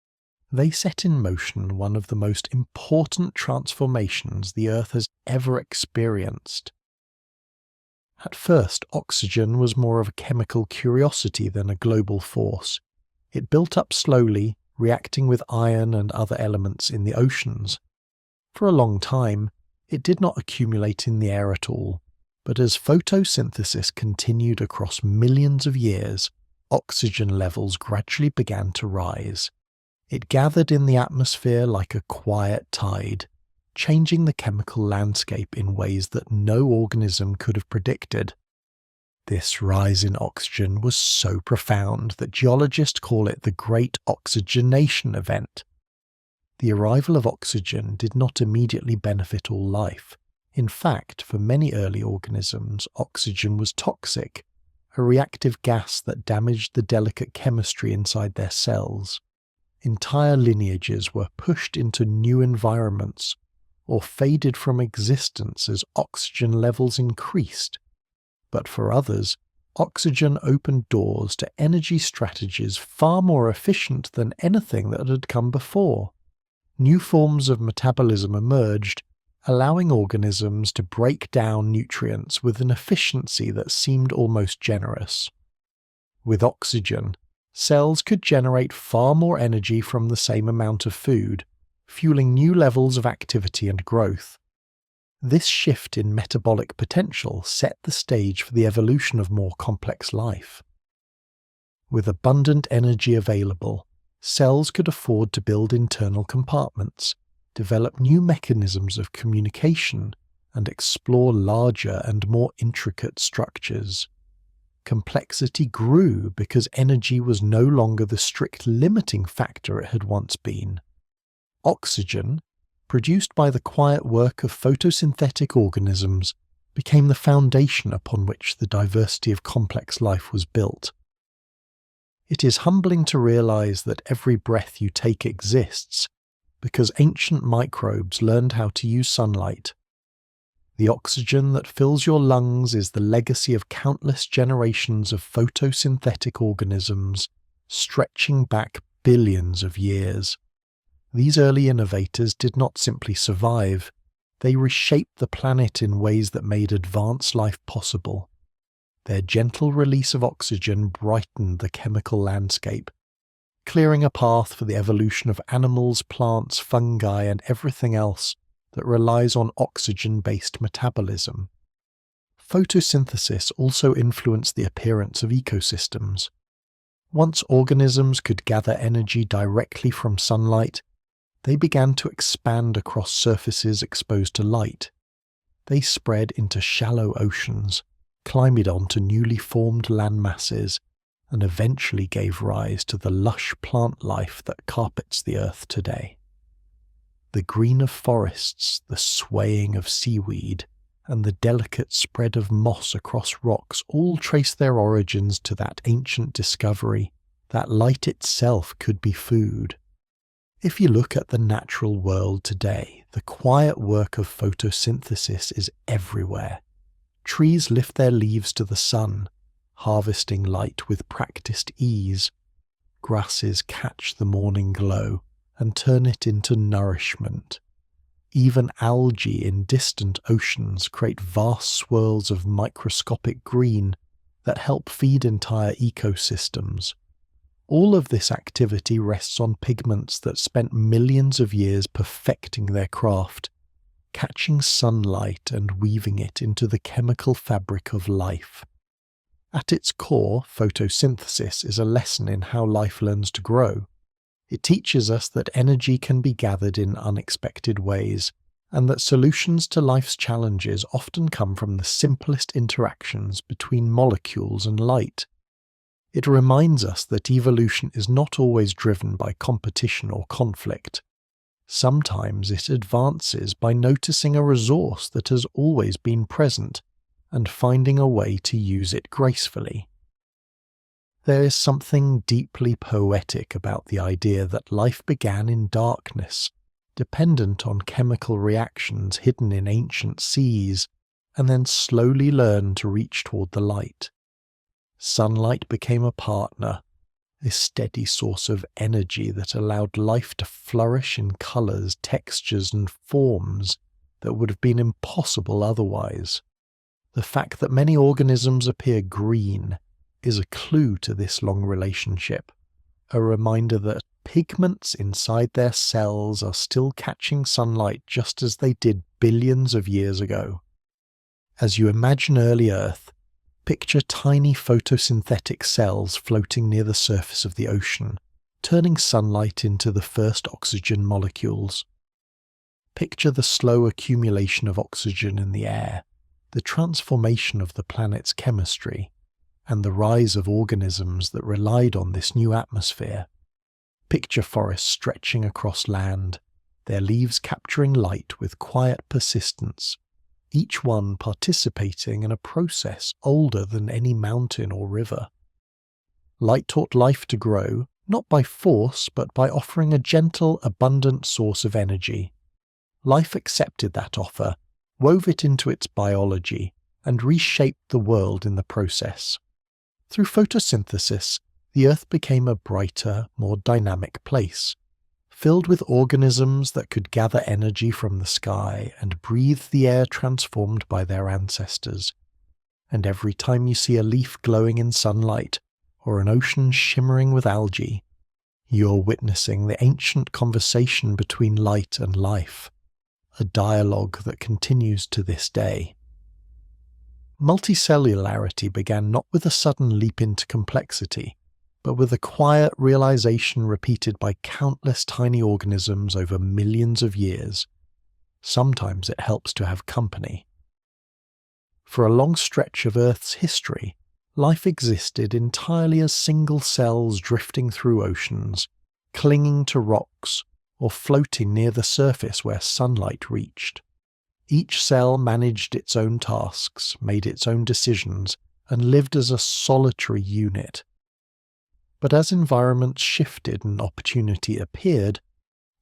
they set in motion one of the most important transformations the Earth has ever experienced. At first, oxygen was more of a chemical curiosity than a global force. It built up slowly, reacting with iron and other elements in the oceans. For a long time, it did not accumulate in the air at all. But as photosynthesis continued across millions of years, oxygen levels gradually began to rise. It gathered in the atmosphere like a quiet tide, changing the chemical landscape in ways that no organism could have predicted. This rise in oxygen was so profound that geologists call it the Great Oxygenation Event. The arrival of oxygen did not immediately benefit all life. In fact, for many early organisms, oxygen was toxic, a reactive gas that damaged the delicate chemistry inside their cells. Entire lineages were pushed into new environments, or faded from existence as oxygen levels increased. But for others, oxygen opened doors to energy strategies far more efficient than anything that had come before. New forms of metabolism emerged, allowing organisms to break down nutrients with an efficiency that seemed almost generous. With oxygen, cells could generate far more energy from the same amount of food, fueling new levels of activity and growth. This shift in metabolic potential set the stage for the evolution of more complex life. With abundant energy available, cells could afford to build internal compartments, develop new mechanisms of communication, and explore larger and more intricate structures. Complexity grew because energy was no longer the strict limiting factor it had once been. Oxygen, produced by the quiet work of photosynthetic organisms, became the foundation upon which the diversity of complex life was built. It is humbling to realize that every breath you take exists because ancient microbes learned how to use sunlight. The oxygen that fills your lungs is the legacy of countless generations of photosynthetic organisms, stretching back billions of years. These early innovators did not simply survive, they reshaped the planet in ways that made advanced life possible. Their gentle release of oxygen brightened the chemical landscape, clearing a path for the evolution of animals, plants, fungi, and everything else that relies on oxygen-based metabolism. Photosynthesis also influenced the appearance of ecosystems. Once organisms could gather energy directly from sunlight, they began to expand across surfaces exposed to light. They spread into shallow oceans, climbed onto newly formed landmasses, and eventually gave rise to the lush plant life that carpets the earth today. The green of forests, the swaying of seaweed, and the delicate spread of moss across rocks all trace their origins to that ancient discovery that light itself could be food. If you look at the natural world today, the quiet work of photosynthesis is everywhere. Trees lift their leaves to the sun, harvesting light with practiced ease. Grasses catch the morning glow and turn it into nourishment. Even algae in distant oceans create vast swirls of microscopic green that help feed entire ecosystems. All of this activity rests on pigments that spent millions of years perfecting their craft, catching sunlight and weaving it into the chemical fabric of life. At its core, photosynthesis is a lesson in how life learns to grow. It teaches us that energy can be gathered in unexpected ways, and that solutions to life's challenges often come from the simplest interactions between molecules and light. It reminds us that evolution is not always driven by competition or conflict. Sometimes it advances by noticing a resource that has always been present and finding a way to use it gracefully. There is something deeply poetic about the idea that life began in darkness, dependent on chemical reactions hidden in ancient seas, and then slowly learned to reach toward the light. Sunlight became a partner, a steady source of energy that allowed life to flourish in colours, textures, and forms that would have been impossible otherwise. The fact that many organisms appear green is a clue to this long relationship, a reminder that pigments inside their cells are still catching sunlight just as they did billions of years ago. As you imagine early Earth, picture tiny photosynthetic cells floating near the surface of the ocean, turning sunlight into the first oxygen molecules. Picture the slow accumulation of oxygen in the air, the transformation of the planet's chemistry, and the rise of organisms that relied on this new atmosphere. Picture forests stretching across land, their leaves capturing light with quiet persistence, each one participating in a process older than any mountain or river. Light taught life to grow, not by force, but by offering a gentle, abundant source of energy. Life accepted that offer, wove it into its biology, and reshaped the world in the process. Through photosynthesis, the Earth became a brighter, more dynamic place, filled with organisms that could gather energy from the sky and breathe the air transformed by their ancestors. And every time you see a leaf glowing in sunlight, or an ocean shimmering with algae, you're witnessing the ancient conversation between light and life, a dialogue that continues to this day. Multicellularity began not with a sudden leap into complexity, but with a quiet realization repeated by countless tiny organisms over millions of years. Sometimes it helps to have company. For a long stretch of Earth's history, life existed entirely as single cells drifting through oceans, clinging to rocks, or floating near the surface where sunlight reached. Each cell managed its own tasks, made its own decisions, and lived as a solitary unit. But as environments shifted and opportunity appeared,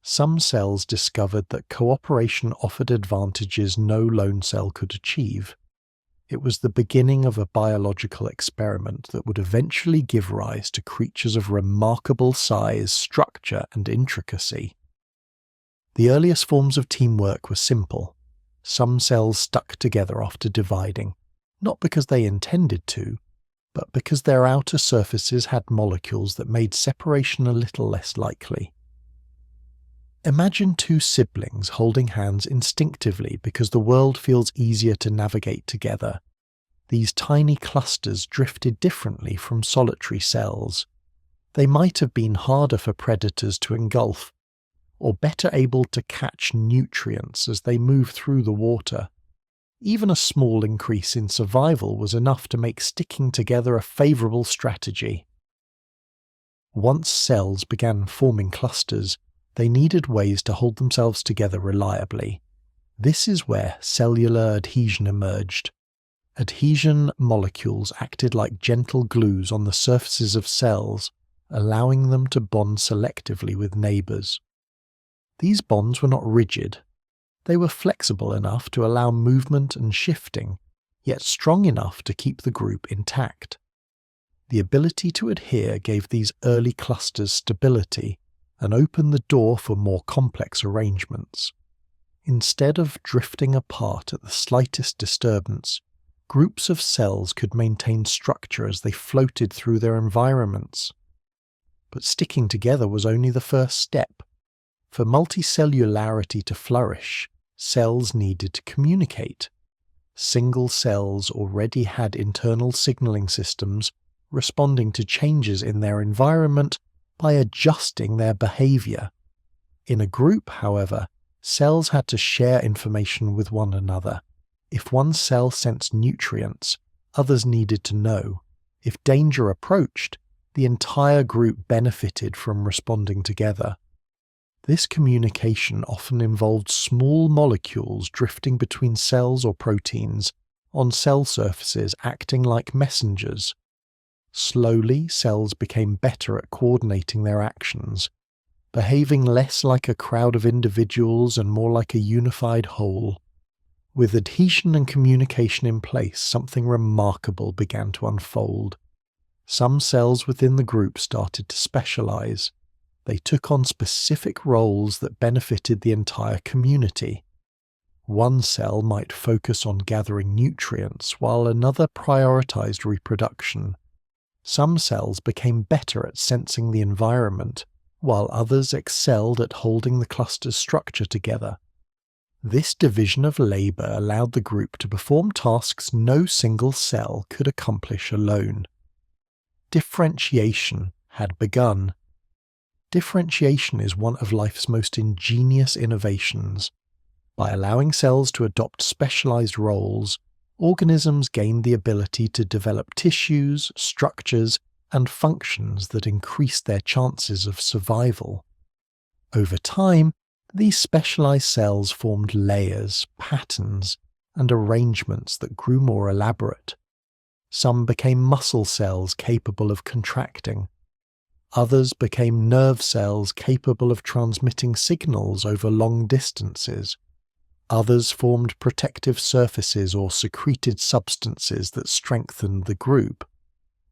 some cells discovered that cooperation offered advantages no lone cell could achieve. It was the beginning of a biological experiment that would eventually give rise to creatures of remarkable size, structure, and intricacy. The earliest forms of teamwork were simple. Some cells stuck together after dividing, not because they intended to, but because their outer surfaces had molecules that made separation a little less likely. Imagine two siblings holding hands instinctively because the world feels easier to navigate together. These tiny clusters drifted differently from solitary cells. They might have been harder for predators to engulf, or better able to catch nutrients as they move through the water. Even a small increase in survival was enough to make sticking together a favourable strategy. Once cells began forming clusters, they needed ways to hold themselves together reliably. This is where cellular adhesion emerged. Adhesion molecules acted like gentle glues on the surfaces of cells, allowing them to bond selectively with neighbours. These bonds were not rigid. They were flexible enough to allow movement and shifting, yet strong enough to keep the group intact. The ability to adhere gave these early clusters stability and opened the door for more complex arrangements. Instead of drifting apart at the slightest disturbance, groups of cells could maintain structure as they floated through their environments. But sticking together was only the first step. For multicellularity to flourish, cells needed to communicate. Single cells already had internal signaling systems responding to changes in their environment by adjusting their behavior. In a group, however, cells had to share information with one another. If one cell sensed nutrients, others needed to know. If danger approached, the entire group benefited from responding together. This communication often involved small molecules drifting between cells or proteins on cell surfaces acting like messengers. Slowly, cells became better at coordinating their actions, behaving less like a crowd of individuals and more like a unified whole. With adhesion and communication in place, something remarkable began to unfold. Some cells within the group started to specialize. They took on specific roles that benefited the entire community. One cell might focus on gathering nutrients, while another prioritized reproduction. Some cells became better at sensing the environment, while others excelled at holding the cluster's structure together. This division of labor allowed the group to perform tasks no single cell could accomplish alone. Differentiation had begun. Differentiation is one of life's most ingenious innovations. By allowing cells to adopt specialized roles, organisms gained the ability to develop tissues, structures, and functions that increased their chances of survival. Over time, these specialized cells formed layers, patterns, and arrangements that grew more elaborate. Some became muscle cells capable of contracting. Others became nerve cells capable of transmitting signals over long distances. Others formed protective surfaces or secreted substances that strengthened the group.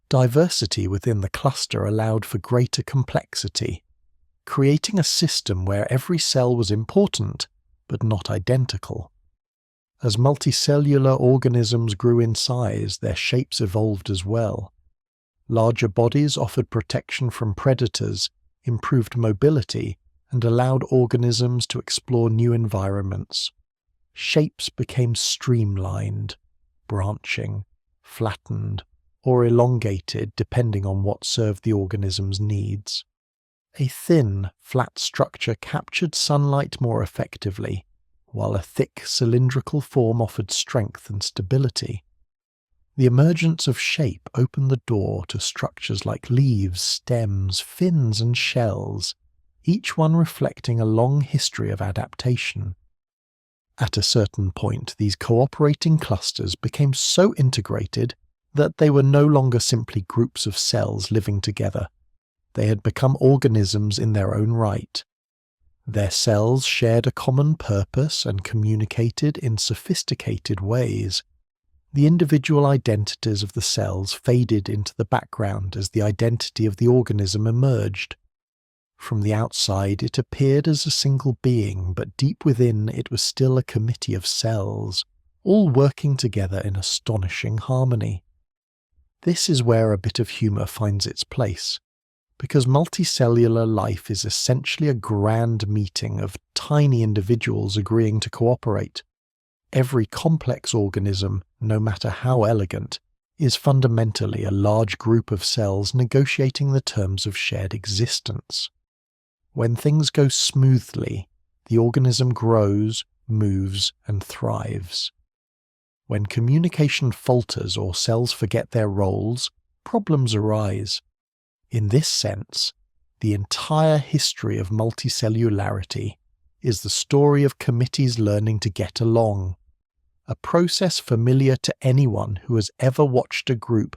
Diversity within the cluster allowed for greater complexity, creating a system where every cell was important, but not identical. As multicellular organisms grew in size, their shapes evolved as well. Larger bodies offered protection from predators, improved mobility, and allowed organisms to explore new environments. Shapes became streamlined, branching, flattened, or elongated depending on what served the organism's needs. A thin, flat structure captured sunlight more effectively, while a thick, cylindrical form offered strength and stability. The emergence of shape opened the door to structures like leaves, stems, fins, and shells, each one reflecting a long history of adaptation. At a certain point, these cooperating clusters became so integrated that they were no longer simply groups of cells living together. They had become organisms in their own right. Their cells shared a common purpose and communicated in sophisticated ways. The individual identities of the cells faded into the background as the identity of the organism emerged. From the outside, it appeared as a single being, but deep within it was still a committee of cells, all working together in astonishing harmony. This is where a bit of humour finds its place, because multicellular life is essentially a grand meeting of tiny individuals agreeing to cooperate. Every complex organism, no matter how elegant, is fundamentally a large group of cells negotiating the terms of shared existence. When things go smoothly, the organism grows, moves, and thrives. When communication falters or cells forget their roles, problems arise. In this sense, the entire history of multicellularity, is the story of committees learning to get along, a process familiar to anyone who has ever watched a group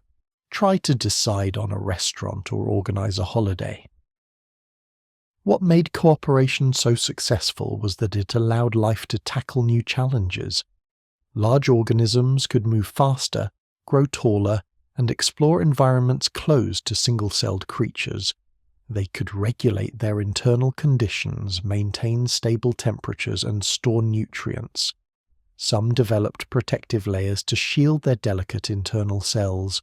try to decide on a restaurant or organize a holiday. What made cooperation so successful was that it allowed life to tackle new challenges. Large organisms could move faster, grow taller, and explore environments closed to single-celled creatures. They could regulate their internal conditions, maintain stable temperatures, and store nutrients. Some developed protective layers to shield their delicate internal cells.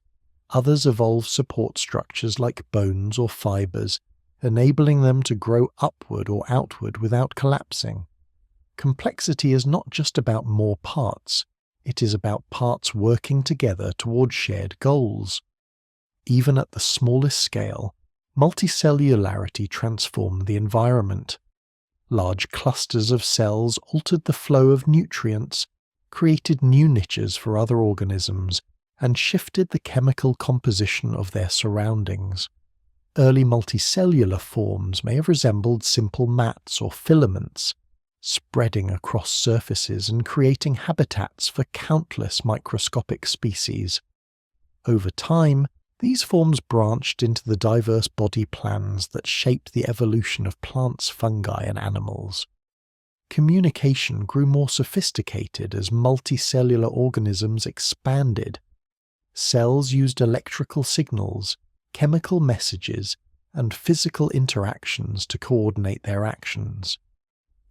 Others evolved support structures like bones or fibers, enabling them to grow upward or outward without collapsing. Complexity is not just about more parts, it is about parts working together toward shared goals. Even at the smallest scale, multicellularity transformed the environment. Large clusters of cells altered the flow of nutrients, created new niches for other organisms, and shifted the chemical composition of their surroundings. Early multicellular forms may have resembled simple mats or filaments, spreading across surfaces and creating habitats for countless microscopic species. Over time, these forms branched into the diverse body plans that shaped the evolution of plants, fungi, and animals. Communication grew more sophisticated as multicellular organisms expanded. Cells used electrical signals, chemical messages, and physical interactions to coordinate their actions.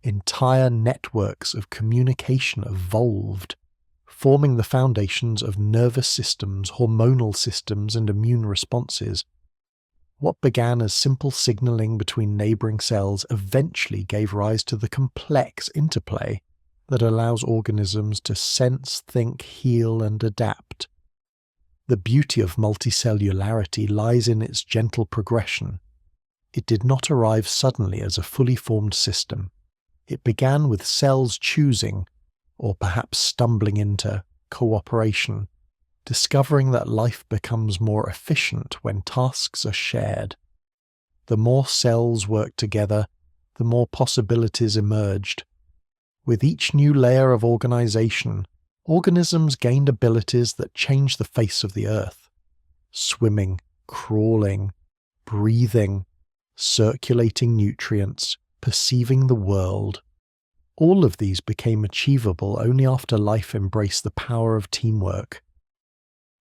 Entire networks of communication evolved, forming the foundations of nervous systems, hormonal systems, and immune responses. What began as simple signaling between neighboring cells eventually gave rise to the complex interplay that allows organisms to sense, think, heal, and adapt. The beauty of multicellularity lies in its gentle progression. It did not arrive suddenly as a fully formed system. It began with cells choosing, or perhaps stumbling into, cooperation, discovering that life becomes more efficient when tasks are shared. The more cells worked together, the more possibilities emerged. With each new layer of organization, organisms gained abilities that changed the face of the earth. Swimming, crawling, breathing, circulating nutrients, perceiving the world. All of these became achievable only after life embraced the power of teamwork.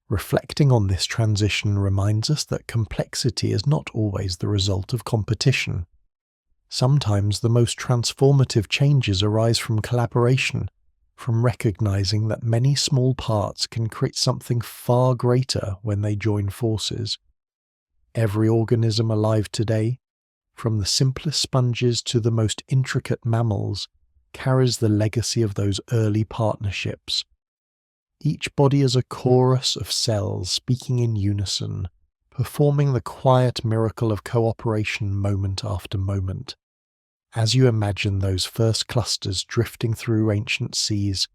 Reflecting on this transition reminds us that complexity is not always the result of competition. Sometimes the most transformative changes arise from collaboration, from recognizing that many small parts can create something far greater when they join forces. Every organism alive today, from the simplest sponges to the most intricate mammals, carries the legacy of those early partnerships. Each body is a chorus of cells speaking in unison, performing the quiet miracle of cooperation moment after moment. As you imagine those first clusters drifting through ancient seas,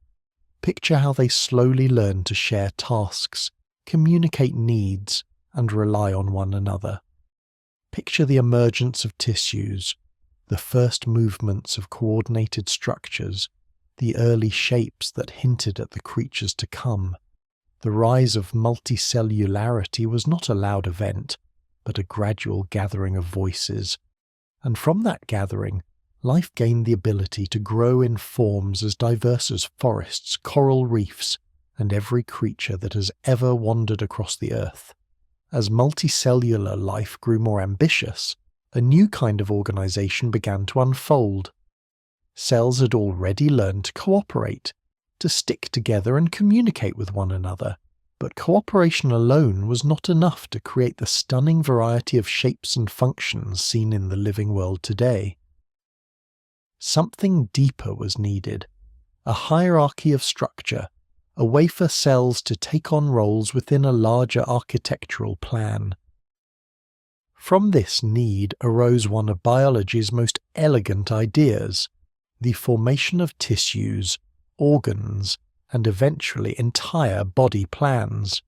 picture how they slowly learn to share tasks, communicate needs, and rely on one another. Picture the emergence of tissues, the first movements of coordinated structures, the early shapes that hinted at the creatures to come. The rise of multicellularity was not a loud event, but a gradual gathering of voices. And from that gathering, life gained the ability to grow in forms as diverse as forests, coral reefs, and every creature that has ever wandered across the earth. As multicellular life grew more ambitious, a new kind of organization began to unfold. Cells had already learned to cooperate, to stick together and communicate with one another, but cooperation alone was not enough to create the stunning variety of shapes and functions seen in the living world today. Something deeper was needed, a hierarchy of structure, a way for cells to take on roles within a larger architectural plan. From this need arose one of biology's most elegant ideas, the formation of tissues, organs, and eventually entire body plans.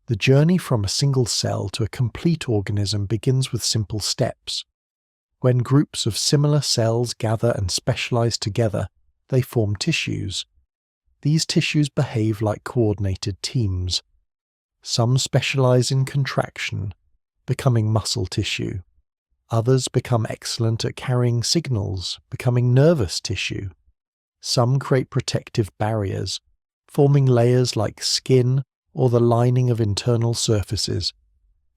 The journey from a single cell to a complete organism begins with simple steps. When groups of similar cells gather and specialize together, they form tissues. These tissues behave like coordinated teams. Some specialize in contraction, becoming muscle tissue. Others become excellent at carrying signals, becoming nervous tissue. Some create protective barriers, forming layers like skin or the lining of internal surfaces.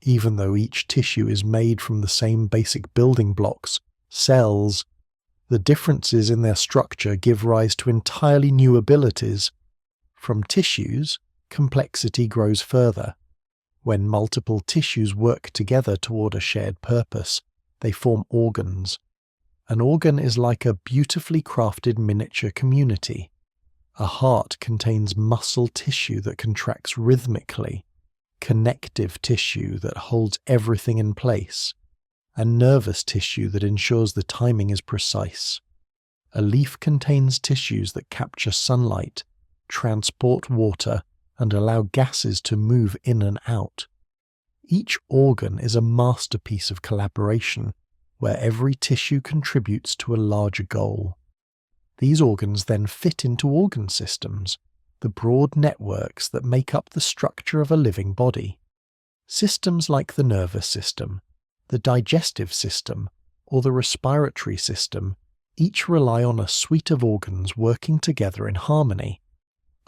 Even though each tissue is made from the same basic building blocks, cells, the differences in their structure give rise to entirely new abilities. From tissues, complexity grows further. When multiple tissues work together toward a shared purpose, they form organs. An organ is like a beautifully crafted miniature community. A heart contains muscle tissue that contracts rhythmically, connective tissue that holds everything in place, and nervous tissue that ensures the timing is precise. A leaf contains tissues that capture sunlight, transport water, and allow gases to move in and out. Each organ is a masterpiece of collaboration, where every tissue contributes to a larger goal. These organs then fit into organ systems, the broad networks that make up the structure of a living body. Systems like the nervous system, the digestive system, or the respiratory system each rely on a suite of organs working together in harmony.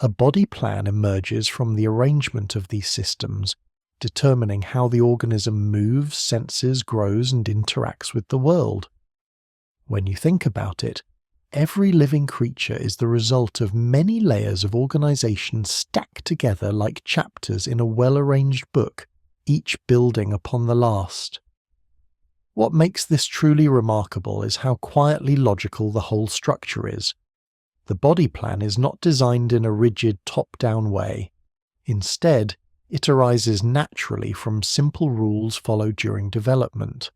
A body plan emerges from the arrangement of these systems, determining how the organism moves, senses, grows, and interacts with the world. When you think about it, every living creature is the result of many layers of organization stacked together like chapters in a well-arranged book, each building upon the last. What makes this truly remarkable is how quietly logical the whole structure is. The body plan is not designed in a rigid top-down way. Instead, it arises naturally from simple rules followed during development.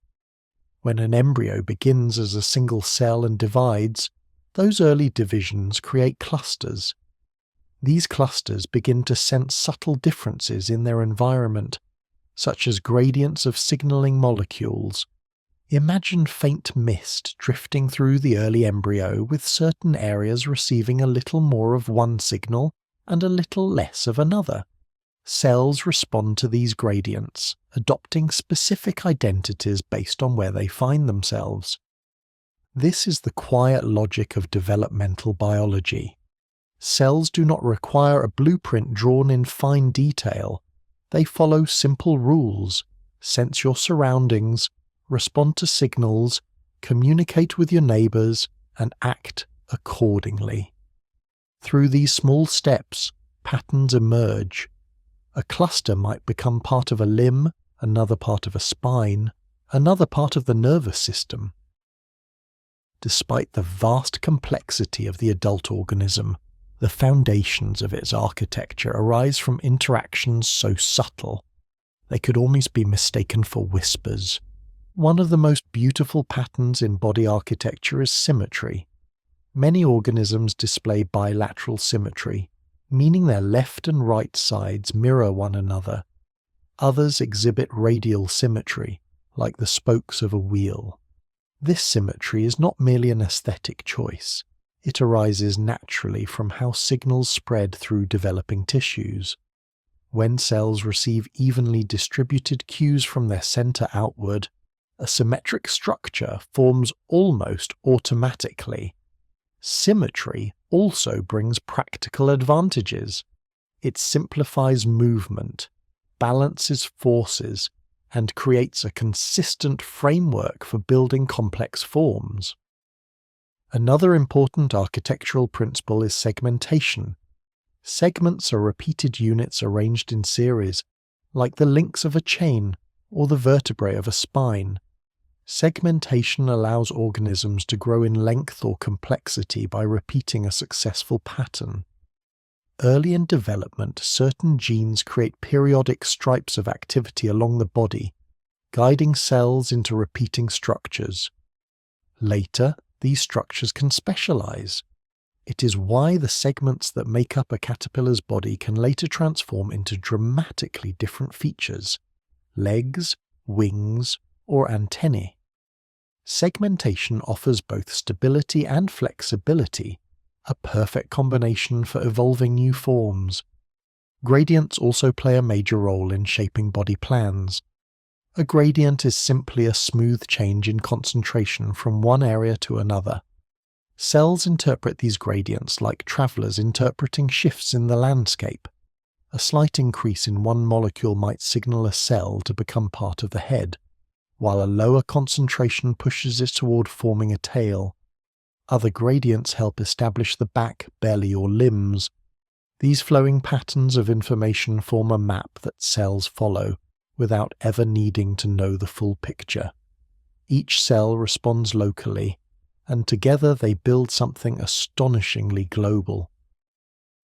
When an embryo begins as a single cell and divides, those early divisions create clusters. These clusters begin to sense subtle differences in their environment, such as gradients of signaling molecules. Imagine faint mist drifting through the early embryo with certain areas receiving a little more of one signal and a little less of another. Cells respond to these gradients, adopting specific identities based on where they find themselves. This is the quiet logic of developmental biology. Cells do not require a blueprint drawn in fine detail. They follow simple rules, sense your surroundings, respond to signals, communicate with your neighbors, and act accordingly. Through these small steps, patterns emerge. A cluster might become part of a limb, another part of a spine, another part of the nervous system. Despite the vast complexity of the adult organism, the foundations of its architecture arise from interactions so subtle they could almost be mistaken for whispers. One of the most beautiful patterns in body architecture is symmetry. Many organisms display bilateral symmetry, meaning their left and right sides mirror one another. Others exhibit radial symmetry, like the spokes of a wheel. This symmetry is not merely an aesthetic choice. It arises naturally from how signals spread through developing tissues. When cells receive evenly distributed cues from their center outward, a symmetric structure forms almost automatically. Symmetry also brings practical advantages. It simplifies movement, balances forces, and creates a consistent framework for building complex forms. Another important architectural principle is segmentation. Segments are repeated units arranged in series, like the links of a chain or the vertebrae of a spine. Segmentation allows organisms to grow in length or complexity by repeating a successful pattern. Early in development, certain genes create periodic stripes of activity along the body, guiding cells into repeating structures. Later, these structures can specialize. It is why the segments that make up a caterpillar's body can later transform into dramatically different features: legs, wings, or antennae. Segmentation offers both stability and flexibility, a perfect combination for evolving new forms. Gradients also play a major role in shaping body plans. A gradient is simply a smooth change in concentration from one area to another. Cells interpret these gradients like travelers interpreting shifts in the landscape. A slight increase in one molecule might signal a cell to become part of the head, while a lower concentration pushes it toward forming a tail. Other gradients help establish the back, belly, or limbs. These flowing patterns of information form a map that cells follow, without ever needing to know the full picture. Each cell responds locally, and together they build something astonishingly global.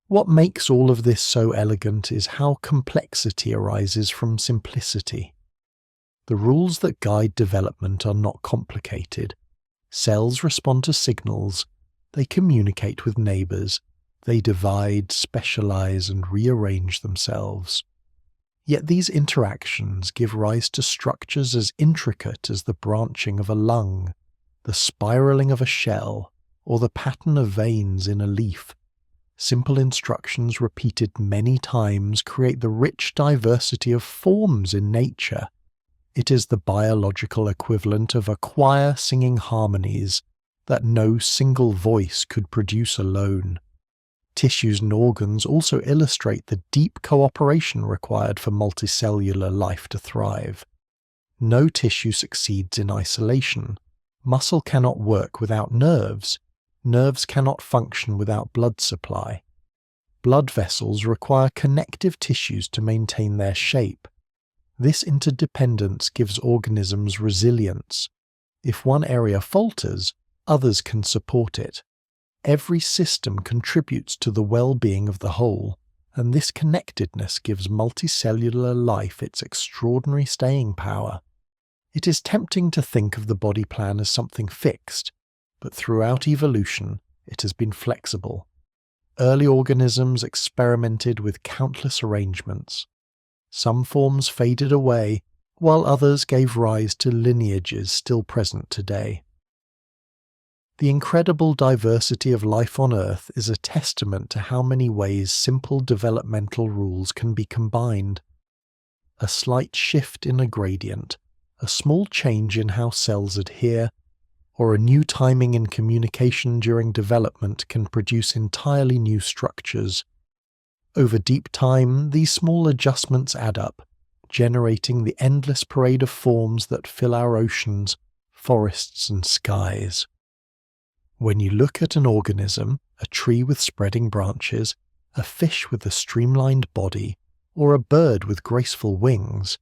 What makes all of this so elegant is how complexity arises from simplicity. The rules that guide development are not complicated. Cells respond to signals, they communicate with neighbors, they divide, specialize, and rearrange themselves. Yet these interactions give rise to structures as intricate as the branching of a lung, the spiraling of a shell, or the pattern of veins in a leaf. Simple instructions repeated many times create the rich diversity of forms in nature. It is the biological equivalent of a choir singing harmonies that no single voice could produce alone. Tissues and organs also illustrate the deep cooperation required for multicellular life to thrive. No tissue succeeds in isolation. Muscle cannot work without nerves. Nerves cannot function without blood supply. Blood vessels require connective tissues to maintain their shape. This interdependence gives organisms resilience. If one area falters, others can support it. Every system contributes to the well-being of the whole, and this connectedness gives multicellular life its extraordinary staying power. It is tempting to think of the body plan as something fixed, but throughout evolution it has been flexible. Early organisms experimented with countless arrangements. Some forms faded away, while others gave rise to lineages still present today. The incredible diversity of life on Earth is a testament to how many ways simple developmental rules can be combined. A slight shift in a gradient, a small change in how cells adhere, or a new timing in communication during development can produce entirely new structures. Over deep time, these small adjustments add up, generating the endless parade of forms that fill our oceans, forests, and skies. When you look at an organism, a tree with spreading branches, a fish with a streamlined body, or a bird with graceful wings,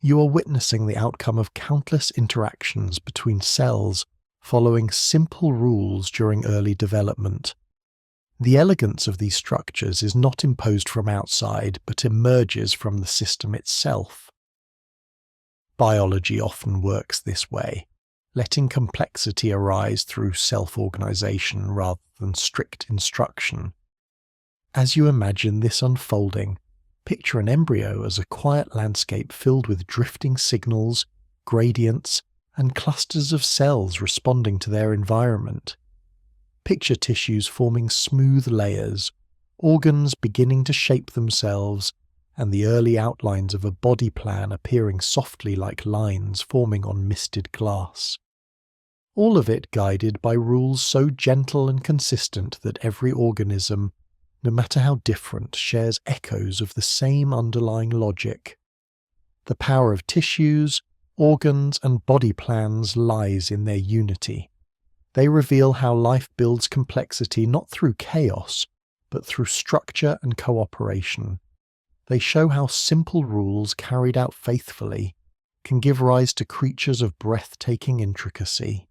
you are witnessing the outcome of countless interactions between cells following simple rules during early development. The elegance of these structures is not imposed from outside, but emerges from the system itself. Biology often works this way, letting complexity arise through self-organization rather than strict instruction. As you imagine this unfolding, picture an embryo as a quiet landscape filled with drifting signals, gradients, and clusters of cells responding to their environment. Picture tissues forming smooth layers, organs beginning to shape themselves, and the early outlines of a body plan appearing softly like lines forming on misted glass. All of it guided by rules so gentle and consistent that every organism, no matter how different, shares echoes of the same underlying logic. The power of tissues, organs, and body plans lies in their unity. They reveal how life builds complexity not through chaos, but through structure and cooperation. They show how simple rules carried out faithfully can give rise to creatures of breathtaking intricacy.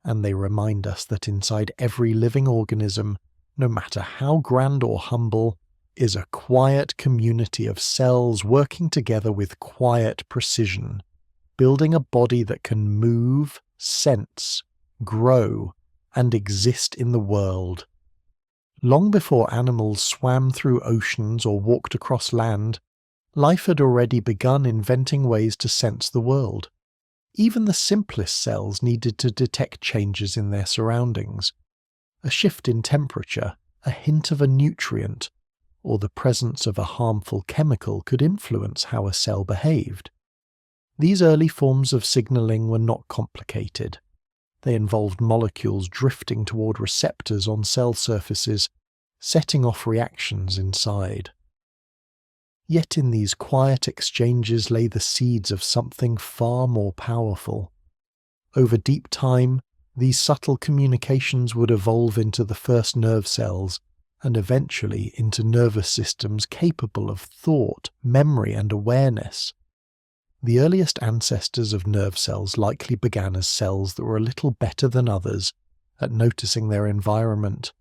And they remind us that inside every living organism, no matter how grand or humble, is a quiet community of cells working together with quiet precision, building a body that can move, sense, grow, and exist in the world. Long before animals swam through oceans or walked across land, life had already begun inventing ways to sense the world. Even the simplest cells needed to detect changes in their surroundings. A shift in temperature, a hint of a nutrient, or the presence of a harmful chemical could influence how a cell behaved. These early forms of signaling were not complicated. They involved molecules drifting toward receptors on cell surfaces, setting off reactions inside. Yet in these quiet exchanges lay the seeds of something far more powerful. Over deep time, these subtle communications would evolve into the first nerve cells, and eventually into nervous systems capable of thought, memory, and awareness. The earliest ancestors of nerve cells likely began as cells that were a little better than others at noticing their environment.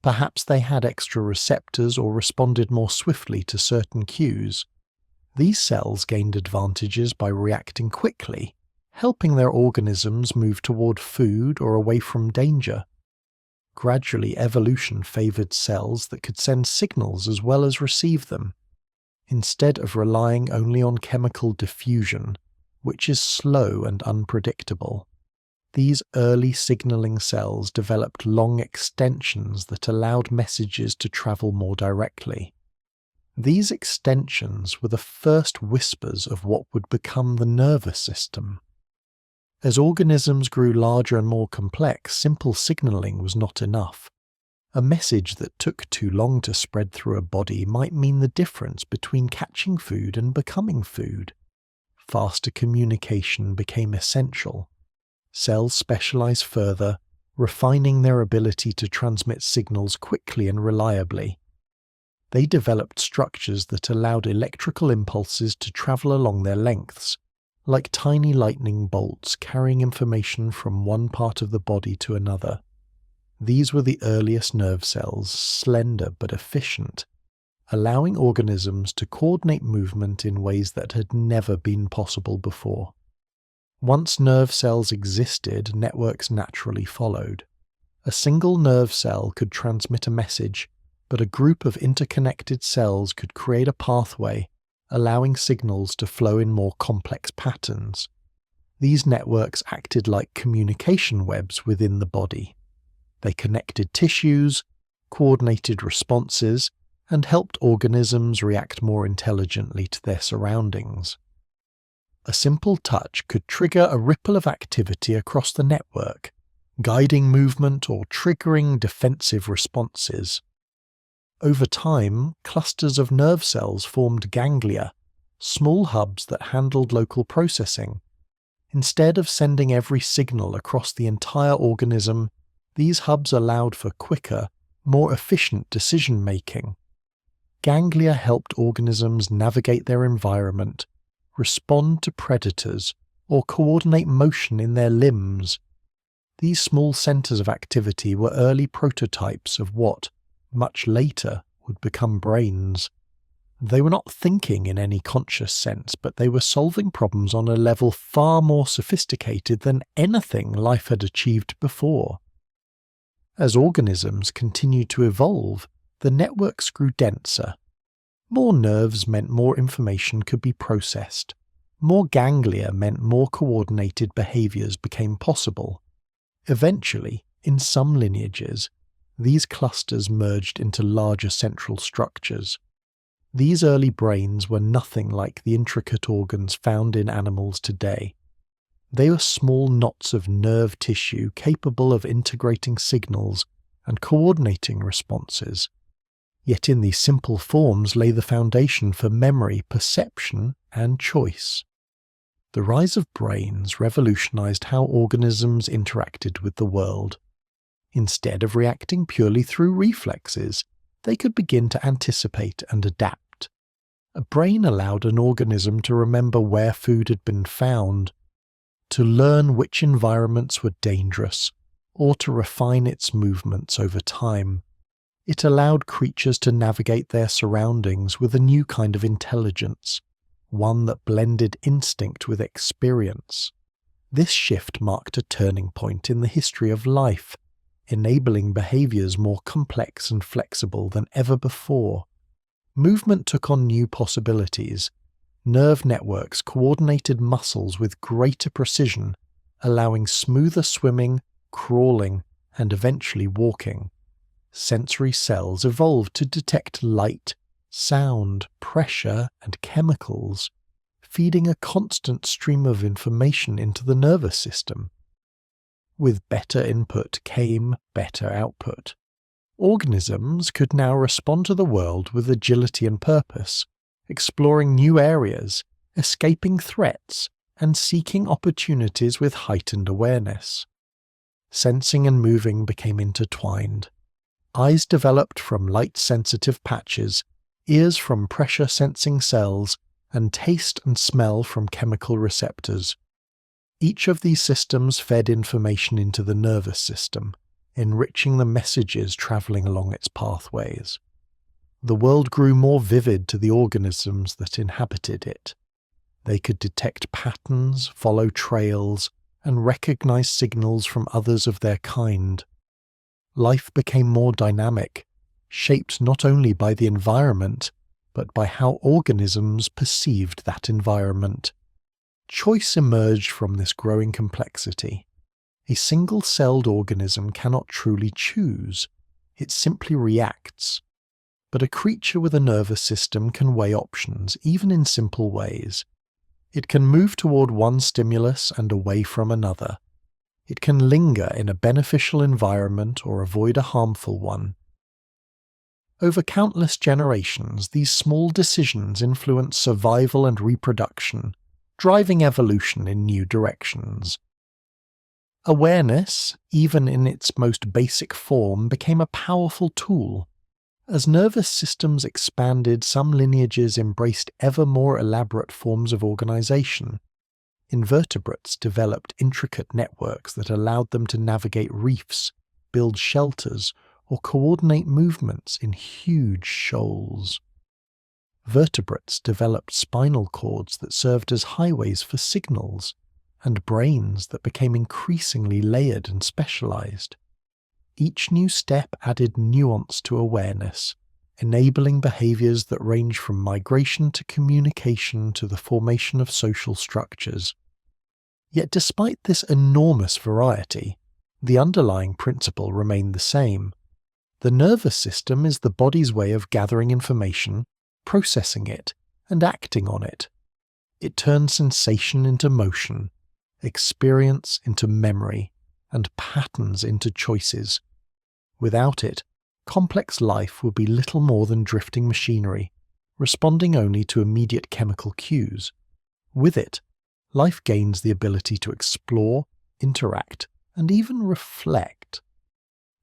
Perhaps they had extra receptors or responded more swiftly to certain cues. These cells gained advantages by reacting quickly, helping their organisms move toward food or away from danger. Gradually, evolution favored cells that could send signals as well as receive them, instead of relying only on chemical diffusion, which is slow and unpredictable. These early signaling cells developed long extensions that allowed messages to travel more directly. These extensions were the first whispers of what would become the nervous system. As organisms grew larger and more complex, simple signaling was not enough. A message that took too long to spread through a body might mean the difference between catching food and becoming food. Faster communication became essential. Cells specialized further, refining their ability to transmit signals quickly and reliably. They developed structures that allowed electrical impulses to travel along their lengths, like tiny lightning bolts carrying information from one part of the body to another. These were the earliest nerve cells, slender but efficient, allowing organisms to coordinate movement in ways that had never been possible before. Once nerve cells existed, networks naturally followed. A single nerve cell could transmit a message, but a group of interconnected cells could create a pathway, allowing signals to flow in more complex patterns. These networks acted like communication webs within the body. They connected tissues, coordinated responses, and helped organisms react more intelligently to their surroundings. A simple touch could trigger a ripple of activity across the network, guiding movement or triggering defensive responses. Over time, clusters of nerve cells formed ganglia, small hubs that handled local processing. Instead of sending every signal across the entire organism, these hubs allowed for quicker, more efficient decision-making. Ganglia helped organisms navigate their environment, respond to predators, or coordinate motion in their limbs. These small centers of activity were early prototypes of what, much later, would become brains. They were not thinking in any conscious sense, but they were solving problems on a level far more sophisticated than anything life had achieved before. As organisms continued to evolve, the networks grew denser. More nerves meant more information could be processed. More ganglia meant more coordinated behaviors became possible. Eventually, in some lineages, these clusters merged into larger central structures. These early brains were nothing like the intricate organs found in animals today. They were small knots of nerve tissue capable of integrating signals and coordinating responses. Yet in these simple forms lay the foundation for memory, perception, and choice. The rise of brains revolutionized how organisms interacted with the world. Instead of reacting purely through reflexes, they could begin to anticipate and adapt. A brain allowed an organism to remember where food had been found, to learn which environments were dangerous, or to refine its movements over time. It allowed creatures to navigate their surroundings with a new kind of intelligence, one that blended instinct with experience. This shift marked a turning point in the history of life, enabling behaviors more complex and flexible than ever before. Movement took on new possibilities. nerve networks coordinated muscles with greater precision, allowing smoother swimming, crawling, and eventually walking. Sensory cells evolved to detect light, sound, pressure, and chemicals, feeding a constant stream of information into the nervous system. With better input came better output. Organisms could now respond to the world with agility and purpose, exploring new areas, escaping threats, and seeking opportunities with heightened awareness. Sensing and moving became intertwined. Eyes developed from light-sensitive patches, ears from pressure-sensing cells, and taste and smell from chemical receptors. Each of these systems fed information into the nervous system, enriching the messages travelling along its pathways. The world grew more vivid to the organisms that inhabited it. They could detect patterns, follow trails, and recognize signals from others of their kind. Life became more dynamic, shaped not only by the environment, but by how organisms perceived that environment. Choice emerged from this growing complexity. A single-celled organism cannot truly choose, it simply reacts. But a creature with a nervous system can weigh options, even in simple ways. It can move toward one stimulus and away from another. It can linger in a beneficial environment or avoid a harmful one. Over countless generations, these small decisions influence survival and reproduction, driving evolution in new directions. Awareness, even in its most basic form, became a powerful tool. As nervous systems expanded, some lineages embraced ever more elaborate forms of organization. Invertebrates developed intricate networks that allowed them to navigate reefs, build shelters, or coordinate movements in huge shoals. Vertebrates developed spinal cords that served as highways for signals, and brains that became increasingly layered and specialized. Each new step added nuance to awareness, enabling behaviors that range from migration to communication to the formation of social structures. Yet despite this enormous variety, the underlying principle remained the same. The nervous system is the body's way of gathering information, processing it, and acting on it. It turns sensation into motion, experience into memory, and patterns into choices. Without it, complex life would be little more than drifting machinery, responding only to immediate chemical cues. With it, life gains the ability to explore, interact, and even reflect.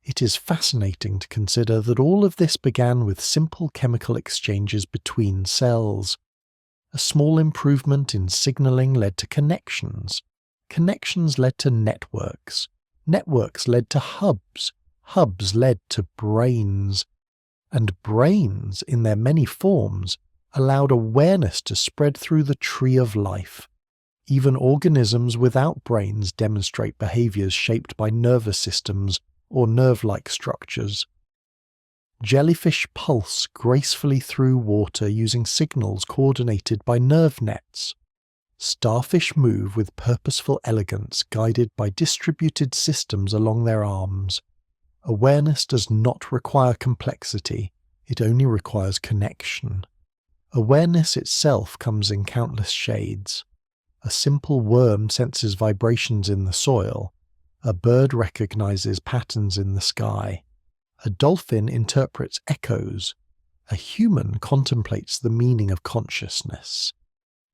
It is fascinating to consider that all of this began with simple chemical exchanges between cells. A small improvement in signaling led to connections. Connections led to networks. Networks led to hubs. Hubs led to brains. And brains, in their many forms, allowed awareness to spread through the tree of life. Even organisms without brains demonstrate behaviors shaped by nervous systems or nerve-like structures. Jellyfish pulse gracefully through water using signals coordinated by nerve nets. Starfish move with purposeful elegance guided by distributed systems along their arms. Awareness does not require complexity, it only requires connection. Awareness itself comes in countless shades. A simple worm senses vibrations in the soil. A bird recognizes patterns in the sky. A dolphin interprets echoes. A human contemplates the meaning of consciousness.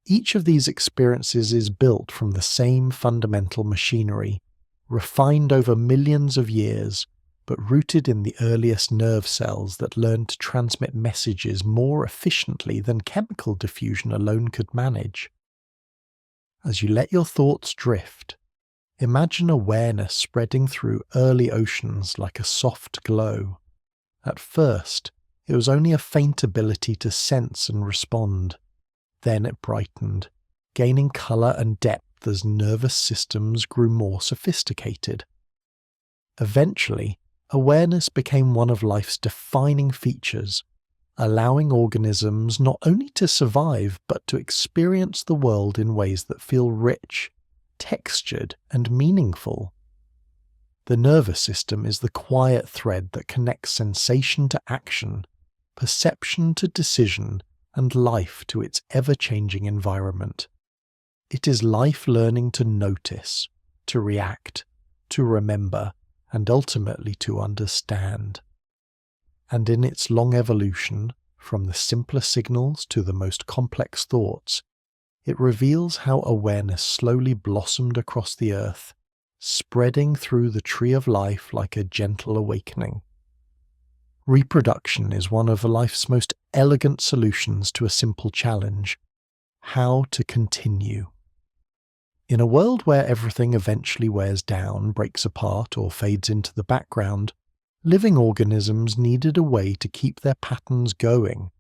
Each of these experiences is built from the same fundamental machinery, refined over millions of years, but rooted in the earliest nerve cells that learned to transmit messages more efficiently than chemical diffusion alone could manage. As you let your thoughts drift, imagine awareness spreading through early oceans like a soft glow. At first, it was only a faint ability to sense and respond. Then it brightened, gaining colour and depth as nervous systems grew more sophisticated. Eventually, awareness became one of life's defining features, allowing organisms not only to survive but to experience the world in ways that feel rich, textured, and meaningful. The nervous system is the quiet thread that connects sensation to action, perception to decision, and life to its ever-changing environment. It is life learning to notice, to react, to remember, and ultimately to understand. And in its long evolution, from the simpler signals to the most complex thoughts, it reveals how awareness slowly blossomed across the earth, spreading through the tree of life like a gentle awakening. Reproduction is one of life's most elegant solutions to a simple challenge: how to continue. In a world where everything eventually wears down, breaks apart, or fades into the background, living organisms needed a way to keep their patterns going.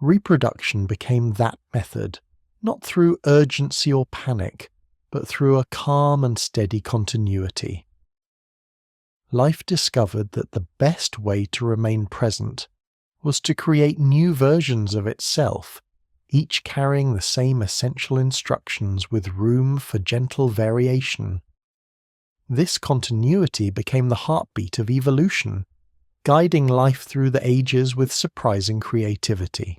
Reproduction became that method, not through urgency or panic, but through a calm and steady continuity. Life discovered that the best way to remain present was to create new versions of itself, each carrying the same essential instructions with room for gentle variation. This continuity became the heartbeat of evolution, guiding life through the ages with surprising creativity.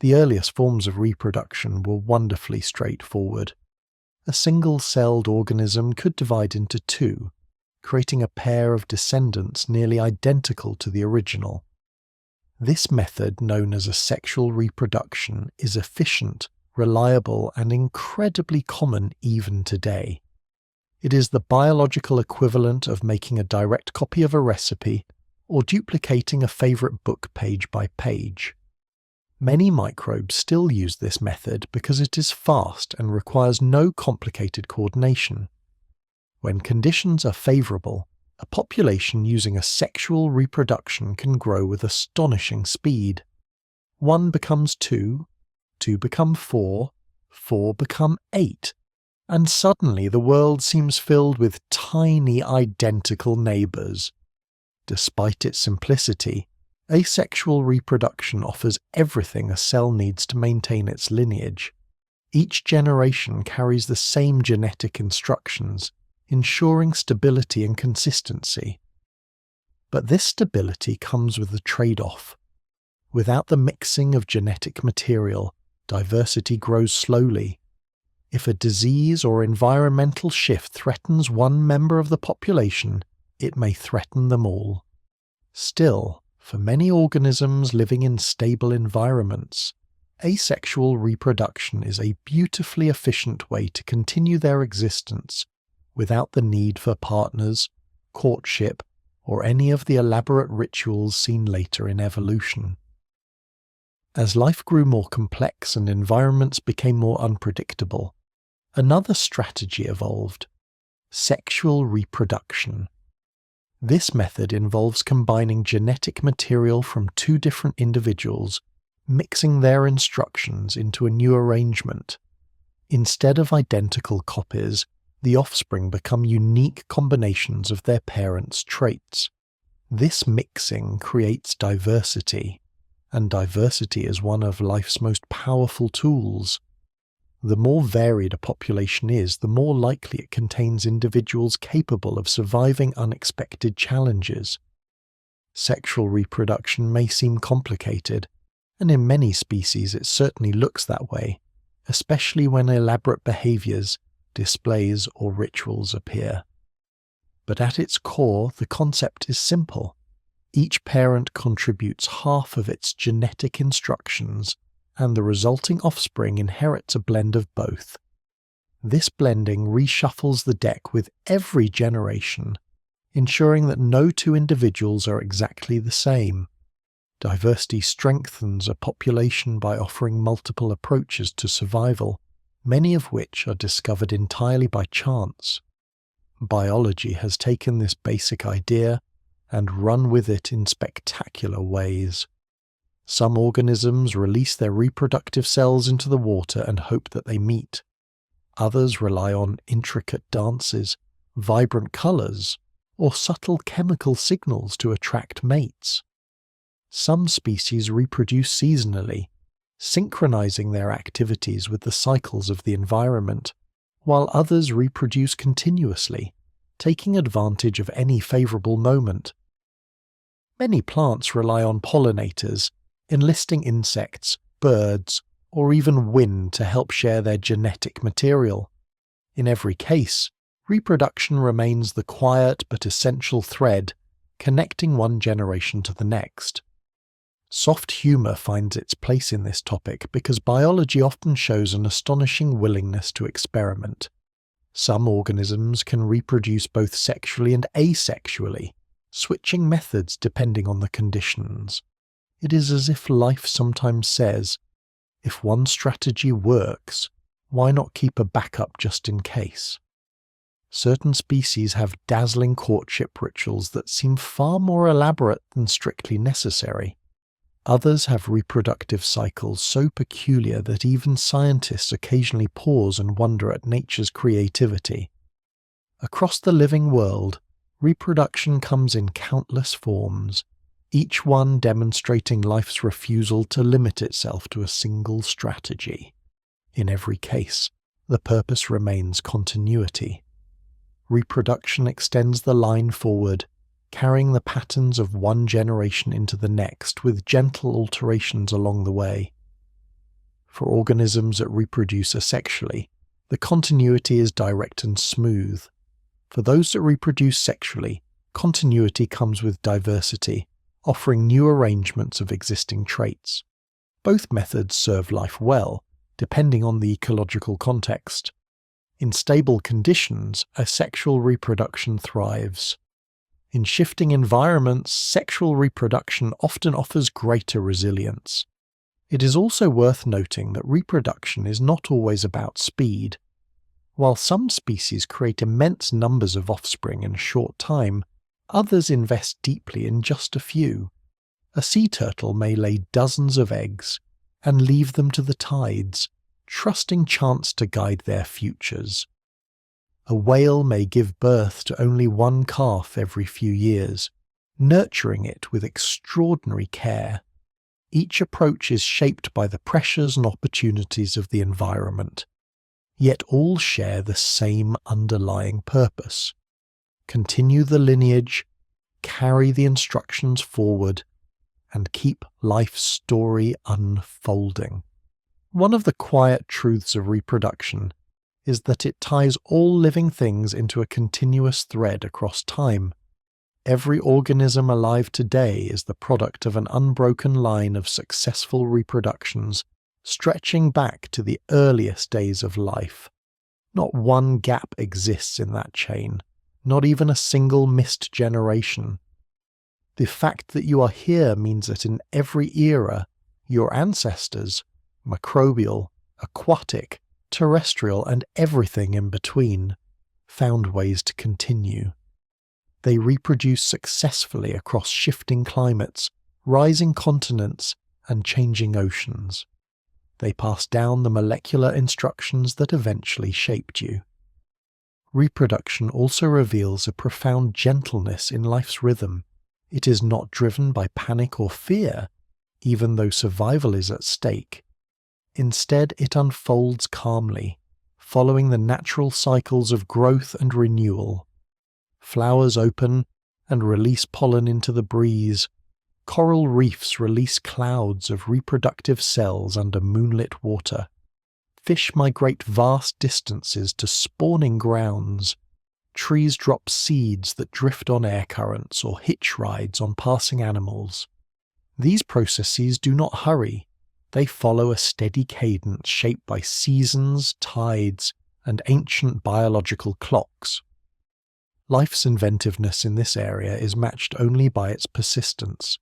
The earliest forms of reproduction were wonderfully straightforward. A single-celled organism could divide into two, creating a pair of descendants nearly identical to the original. This method, known as asexual reproduction, is efficient, reliable, and incredibly common even today. It is the biological equivalent of making a direct copy of a recipe or duplicating a favorite book page by page. Many microbes still use this method because it is fast and requires no complicated coordination. When conditions are favorable, a population using asexual reproduction can grow with astonishing speed. 1 becomes 2, 2 become 4, 4 become 8, and suddenly the world seems filled with tiny identical neighbours. Despite its simplicity, asexual reproduction offers everything a cell needs to maintain its lineage. Each generation carries the same genetic instructions, ensuring stability and consistency. But this stability comes with a trade-off. Without the mixing of genetic material, diversity grows slowly. If a disease or environmental shift threatens one member of the population, it may threaten them all. Still, for many organisms living in stable environments, asexual reproduction is a beautifully efficient way to continue their existence without the need for partners, courtship, or any of the elaborate rituals seen later in evolution. As life grew more complex and environments became more unpredictable, another strategy evolved: sexual reproduction. This method involves combining genetic material from two different individuals, mixing their instructions into a new arrangement. Instead of identical copies, the offspring become unique combinations of their parents' traits. This mixing creates diversity, and diversity is one of life's most powerful tools. The more varied a population is, the more likely it contains individuals capable of surviving unexpected challenges. Sexual reproduction may seem complicated, and in many species it certainly looks that way, especially when elaborate behaviors, displays, or rituals appear. But at its core, the concept is simple. Each parent contributes half of its genetic instructions, and the resulting offspring inherits a blend of both. This blending reshuffles the deck with every generation, ensuring that no two individuals are exactly the same. Diversity strengthens a population by offering multiple approaches to survival, many of which are discovered entirely by chance. Biology has taken this basic idea and run with it in spectacular ways. Some organisms release their reproductive cells into the water and hope that they meet. Others rely on intricate dances, vibrant colours, or subtle chemical signals to attract mates. Some species reproduce seasonally, synchronizing their activities with the cycles of the environment, while others reproduce continuously, taking advantage of any favorable moment. Many plants rely on pollinators, enlisting insects, birds, or even wind to help share their genetic material. In every case, reproduction remains the quiet but essential thread connecting one generation to the next. Soft humour finds its place in this topic because biology often shows an astonishing willingness to experiment. Some organisms can reproduce both sexually and asexually, switching methods depending on the conditions. It is as if life sometimes says, if one strategy works, why not keep a backup just in case? Certain species have dazzling courtship rituals that seem far more elaborate than strictly necessary. Others have reproductive cycles so peculiar that even scientists occasionally pause and wonder at nature's creativity. Across the living world, reproduction comes in countless forms, each one demonstrating life's refusal to limit itself to a single strategy. In every case, the purpose remains continuity. Reproduction extends the line forward, carrying the patterns of one generation into the next with gentle alterations along the way. For organisms that reproduce asexually, the continuity is direct and smooth. For those that reproduce sexually, continuity comes with diversity, offering new arrangements of existing traits. Both methods serve life well, depending on the ecological context. In stable conditions, asexual reproduction thrives. In shifting environments, sexual reproduction often offers greater resilience. It is also worth noting that reproduction is not always about speed. While some species create immense numbers of offspring in a short time, others invest deeply in just a few. A sea turtle may lay dozens of eggs and leave them to the tides, trusting chance to guide their futures. A whale may give birth to only one calf every few years, nurturing it with extraordinary care. Each approach is shaped by the pressures and opportunities of the environment, yet all share the same underlying purpose: continue the lineage, carry the instructions forward, and keep life's story unfolding. One of the quiet truths of reproduction is that it ties all living things into a continuous thread across time. Every organism alive today is the product of an unbroken line of successful reproductions, stretching back to the earliest days of life. Not one gap exists in that chain, not even a single missed generation. The fact that you are here means that in every era, your ancestors, microbial, aquatic, terrestrial, and everything in between, found ways to continue. They reproduce successfully across shifting climates, rising continents, and changing oceans. They pass down the molecular instructions that eventually shaped you. Reproduction also reveals a profound gentleness in life's rhythm. It is not driven by panic or fear, even though survival is at stake. Instead, it unfolds calmly, following the natural cycles of growth and renewal. Flowers open and release pollen into the breeze. Coral reefs release clouds of reproductive cells under moonlit water. Fish migrate vast distances to spawning grounds. Trees drop seeds that drift on air currents or hitch rides on passing animals. These processes do not hurry. They follow a steady cadence shaped by seasons, tides, and ancient biological clocks. Life's inventiveness in this area is matched only by its persistence.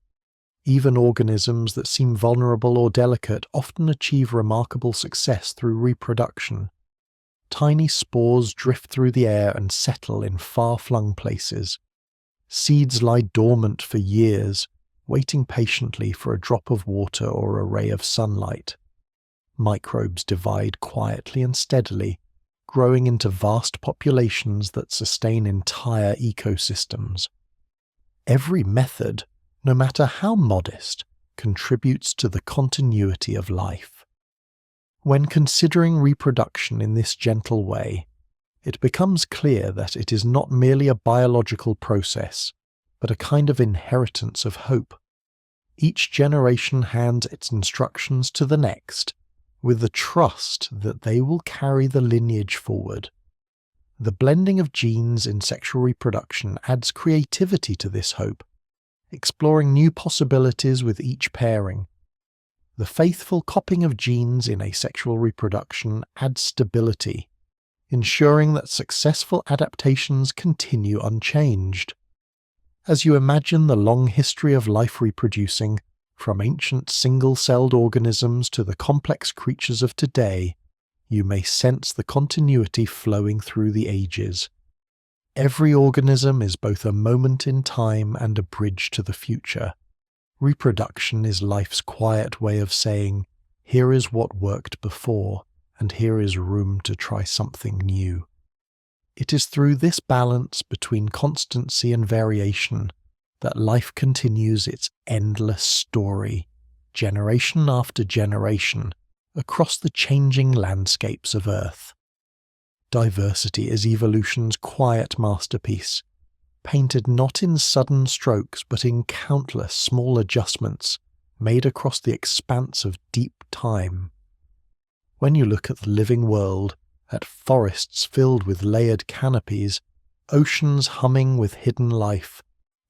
Even organisms that seem vulnerable or delicate often achieve remarkable success through reproduction. Tiny spores drift through the air and settle in far-flung places. Seeds lie dormant for years, waiting patiently for a drop of water or a ray of sunlight. Microbes divide quietly and steadily, growing into vast populations that sustain entire ecosystems. Every method, no matter how modest, contributes to the continuity of life. When considering reproduction in this gentle way, it becomes clear that it is not merely a biological process, but a kind of inheritance of hope. Each generation hands its instructions to the next, with the trust that they will carry the lineage forward. The blending of genes in sexual reproduction adds creativity to this hope, exploring new possibilities with each pairing. The faithful copying of genes in asexual reproduction adds stability, ensuring that successful adaptations continue unchanged. As you imagine the long history of life reproducing, from ancient single-celled organisms to the complex creatures of today, you may sense the continuity flowing through the ages. Every organism is both a moment in time and a bridge to the future. Reproduction is life's quiet way of saying, here is what worked before, and here is room to try something new. It is through this balance between constancy and variation that life continues its endless story, generation after generation, across the changing landscapes of Earth. Diversity is evolution's quiet masterpiece, painted not in sudden strokes but in countless small adjustments made across the expanse of deep time. When you look at the living world, at forests filled with layered canopies, oceans humming with hidden life,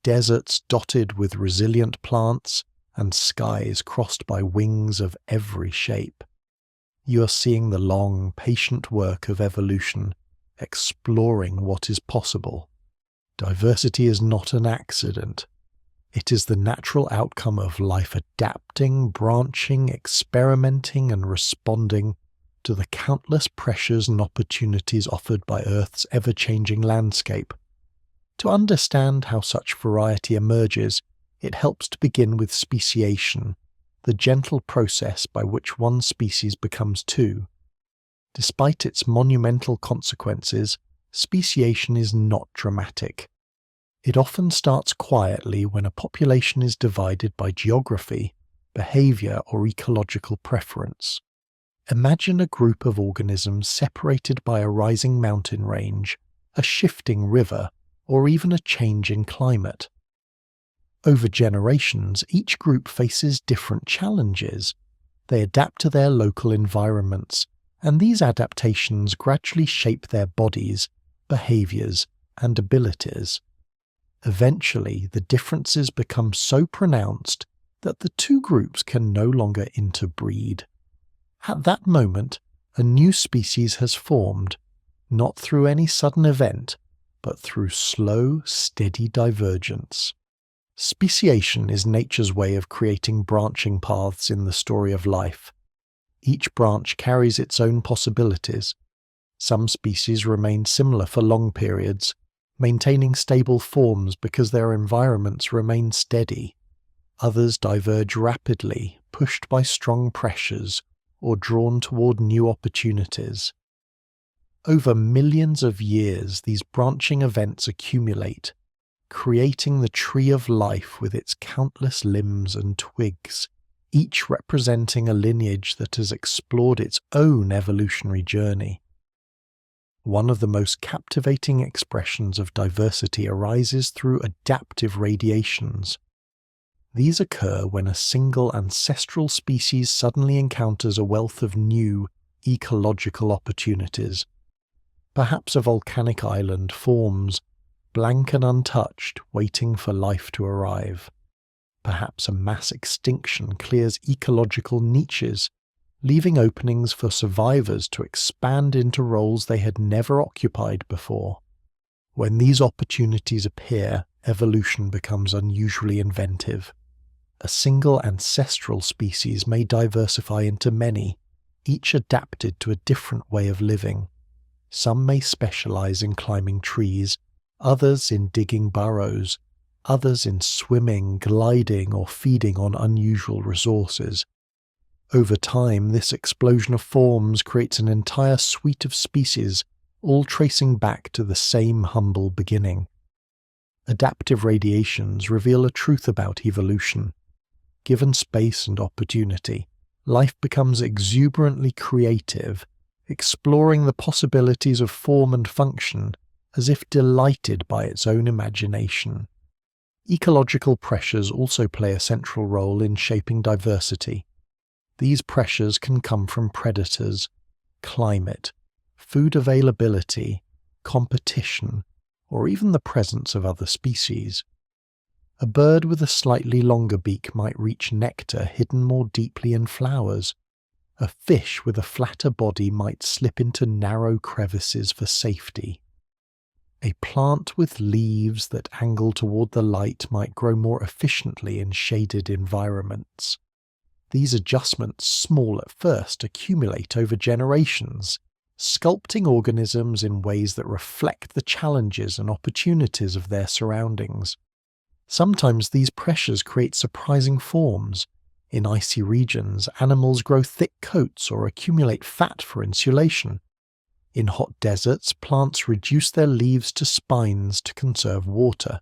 deserts dotted with resilient plants, and skies crossed by wings of every shape, you are seeing the long, patient work of evolution, exploring what is possible. Diversity is not an accident. It is the natural outcome of life adapting, branching, experimenting, and responding to the countless pressures and opportunities offered by Earth's ever-changing landscape. To understand how such variety emerges, it helps to begin with speciation, the gentle process by which one species becomes two. Despite its monumental consequences, speciation is not dramatic. It often starts quietly when a population is divided by geography, behavior, or ecological preference. Imagine a group of organisms separated by a rising mountain range, a shifting river, or even a change in climate. Over generations, each group faces different challenges. They adapt to their local environments, and these adaptations gradually shape their bodies, behaviors, and abilities. Eventually, the differences become so pronounced that the two groups can no longer interbreed. At that moment, a new species has formed, not through any sudden event, but through slow, steady divergence. Speciation is nature's way of creating branching paths in the story of life. Each branch carries its own possibilities. Some species remain similar for long periods, maintaining stable forms because their environments remain steady. Others diverge rapidly, pushed by strong pressures, or drawn toward new opportunities. Over millions of years, these branching events accumulate, creating the tree of life with its countless limbs and twigs, each representing a lineage that has explored its own evolutionary journey. One of the most captivating expressions of diversity arises through adaptive radiations. These occur when a single ancestral species suddenly encounters a wealth of new ecological opportunities. Perhaps a volcanic island forms, blank and untouched, waiting for life to arrive. Perhaps a mass extinction clears ecological niches, leaving openings for survivors to expand into roles they had never occupied before. When these opportunities appear, evolution becomes unusually inventive. A single ancestral species may diversify into many, each adapted to a different way of living. Some may specialize in climbing trees, others in digging burrows, others in swimming, gliding, or feeding on unusual resources. Over time, this explosion of forms creates an entire suite of species, all tracing back to the same humble beginning. Adaptive radiations reveal a truth about evolution. Given space and opportunity, life becomes exuberantly creative, exploring the possibilities of form and function as if delighted by its own imagination. Ecological pressures also play a central role in shaping diversity. These pressures can come from predators, climate, food availability, competition, or even the presence of other species. A bird with a slightly longer beak might reach nectar hidden more deeply in flowers. A fish with a flatter body might slip into narrow crevices for safety. A plant with leaves that angle toward the light might grow more efficiently in shaded environments. These adjustments, small at first, accumulate over generations, sculpting organisms in ways that reflect the challenges and opportunities of their surroundings. Sometimes these pressures create surprising forms. In icy regions, animals grow thick coats or accumulate fat for insulation. In hot deserts, plants reduce their leaves to spines to conserve water.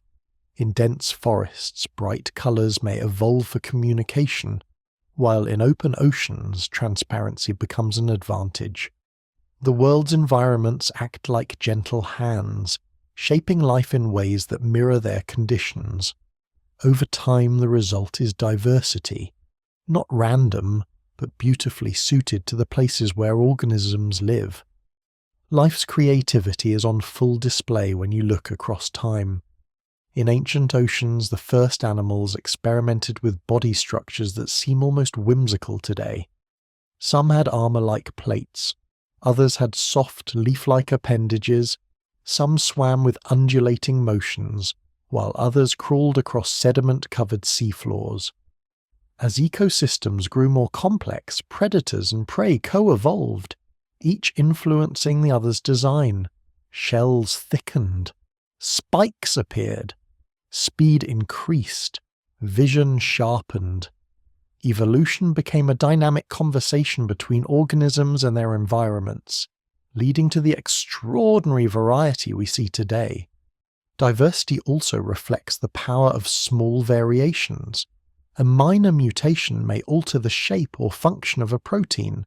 In dense forests, bright colours may evolve for communication, while in open oceans, transparency becomes an advantage. The world's environments act like gentle hands, shaping life in ways that mirror their conditions. Over time, the result is diversity, not random, but beautifully suited to the places where organisms live. Life's creativity is on full display when you look across time. In ancient oceans, the first animals experimented with body structures that seem almost whimsical today. Some had armor-like plates, others had soft, leaf-like appendages, some swam with undulating motions, while others crawled across sediment-covered seafloors. As ecosystems grew more complex, predators and prey co-evolved, each influencing the other's design. Shells thickened, spikes appeared, speed increased, vision sharpened. Evolution became a dynamic conversation between organisms and their environments, leading to the extraordinary variety we see today. Diversity also reflects the power of small variations. A minor mutation may alter the shape or function of a protein.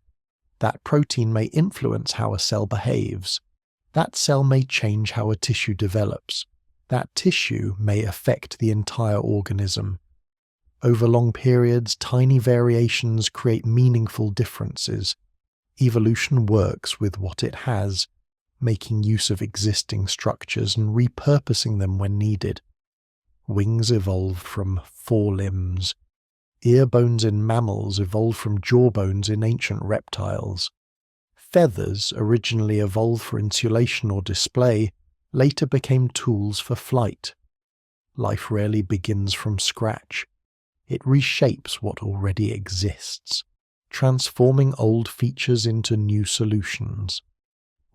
That protein may influence how a cell behaves. That cell may change how a tissue develops. That tissue may affect the entire organism. Over long periods, tiny variations create meaningful differences. Evolution works with what it has, making use of existing structures and repurposing them when needed. Wings evolved from forelimbs. Ear bones in mammals evolved from jawbones in ancient reptiles. Feathers, originally evolved for insulation or display, later became tools for flight. Life rarely begins from scratch. It reshapes what already exists, transforming old features into new solutions.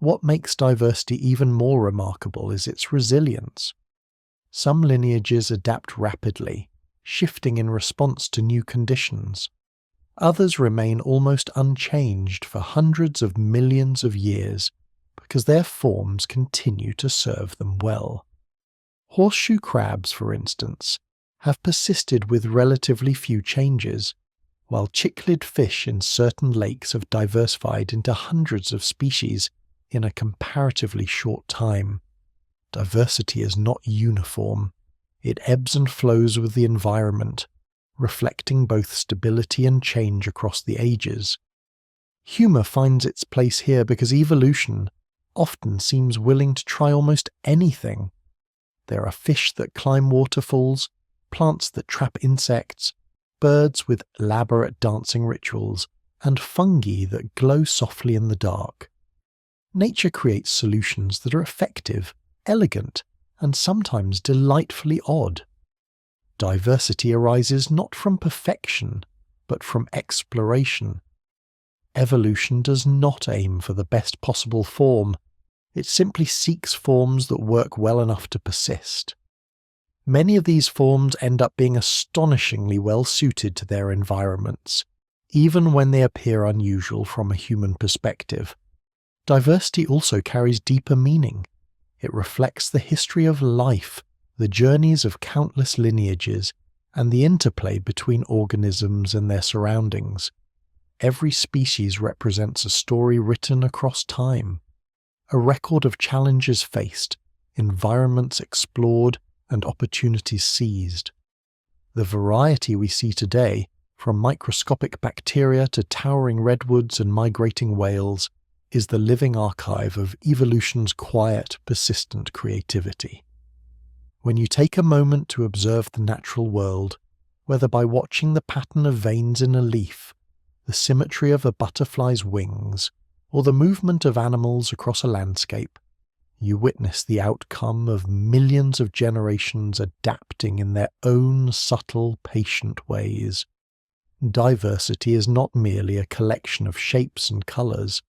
What makes diversity even more remarkable is its resilience. Some lineages adapt rapidly, shifting in response to new conditions. Others remain almost unchanged for hundreds of millions of years because their forms continue to serve them well. Horseshoe crabs, for instance, have persisted with relatively few changes, while cichlid fish in certain lakes have diversified into hundreds of species in a comparatively short time. Diversity is not uniform. It ebbs and flows with the environment, reflecting both stability and change across the ages. Humor finds its place here because evolution often seems willing to try almost anything. There are fish that climb waterfalls, plants that trap insects, birds with elaborate dancing rituals, and fungi that glow softly in the dark. Nature creates solutions that are effective, elegant, and sometimes delightfully odd. Diversity arises not from perfection, but from exploration. Evolution does not aim for the best possible form. It simply seeks forms that work well enough to persist. Many of these forms end up being astonishingly well suited to their environments, even when they appear unusual from a human perspective. Diversity also carries deeper meaning. It reflects the history of life the journeys of countless lineages, and the interplay between organisms and their surroundings. Every species represents a story written across time, a record of challenges faced, environments explored, and opportunities seized. The variety we see today, from microscopic bacteria to towering redwoods and migrating whales, is the living archive of evolution's quiet, persistent creativity. When you take a moment to observe the natural world, whether by watching the pattern of veins in a leaf, the symmetry of a butterfly's wings, or the movement of animals across a landscape, you witness the outcome of millions of generations adapting in their own subtle, patient ways. Diversity is not merely a collection of shapes and colours.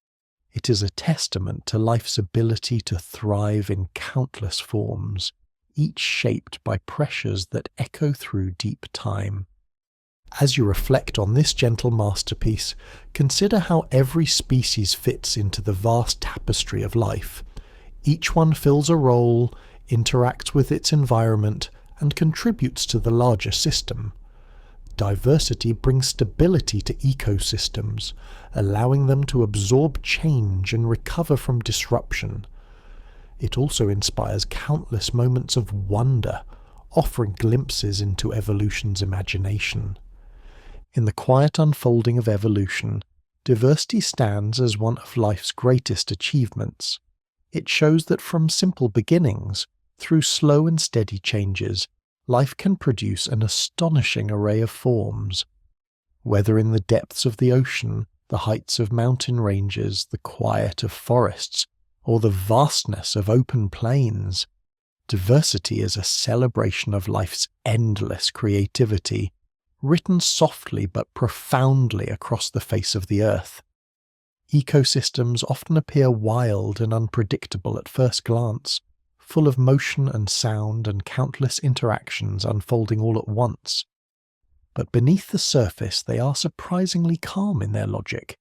It is a testament to life's ability to thrive in countless forms, each shaped by pressures that echo through deep time. As you reflect on this gentle masterpiece, consider how every species fits into the vast tapestry of life. Each one fills a role, interacts with its environment, and contributes to the larger system. Diversity brings stability to ecosystems, allowing them to absorb change and recover from disruption. It also inspires countless moments of wonder, offering glimpses into evolution's imagination. In the quiet unfolding of evolution, diversity stands as one of life's greatest achievements. It shows that from simple beginnings, through slow and steady changes, life can produce an astonishing array of forms. Whether in the depths of the ocean, the heights of mountain ranges, the quiet of forests, or the vastness of open plains, diversity is a celebration of life's endless creativity, written softly but profoundly across the face of the earth. Ecosystems often appear wild and unpredictable at first glance, full of motion and sound and countless interactions unfolding all at once. But beneath the surface they are surprisingly calm in their logic.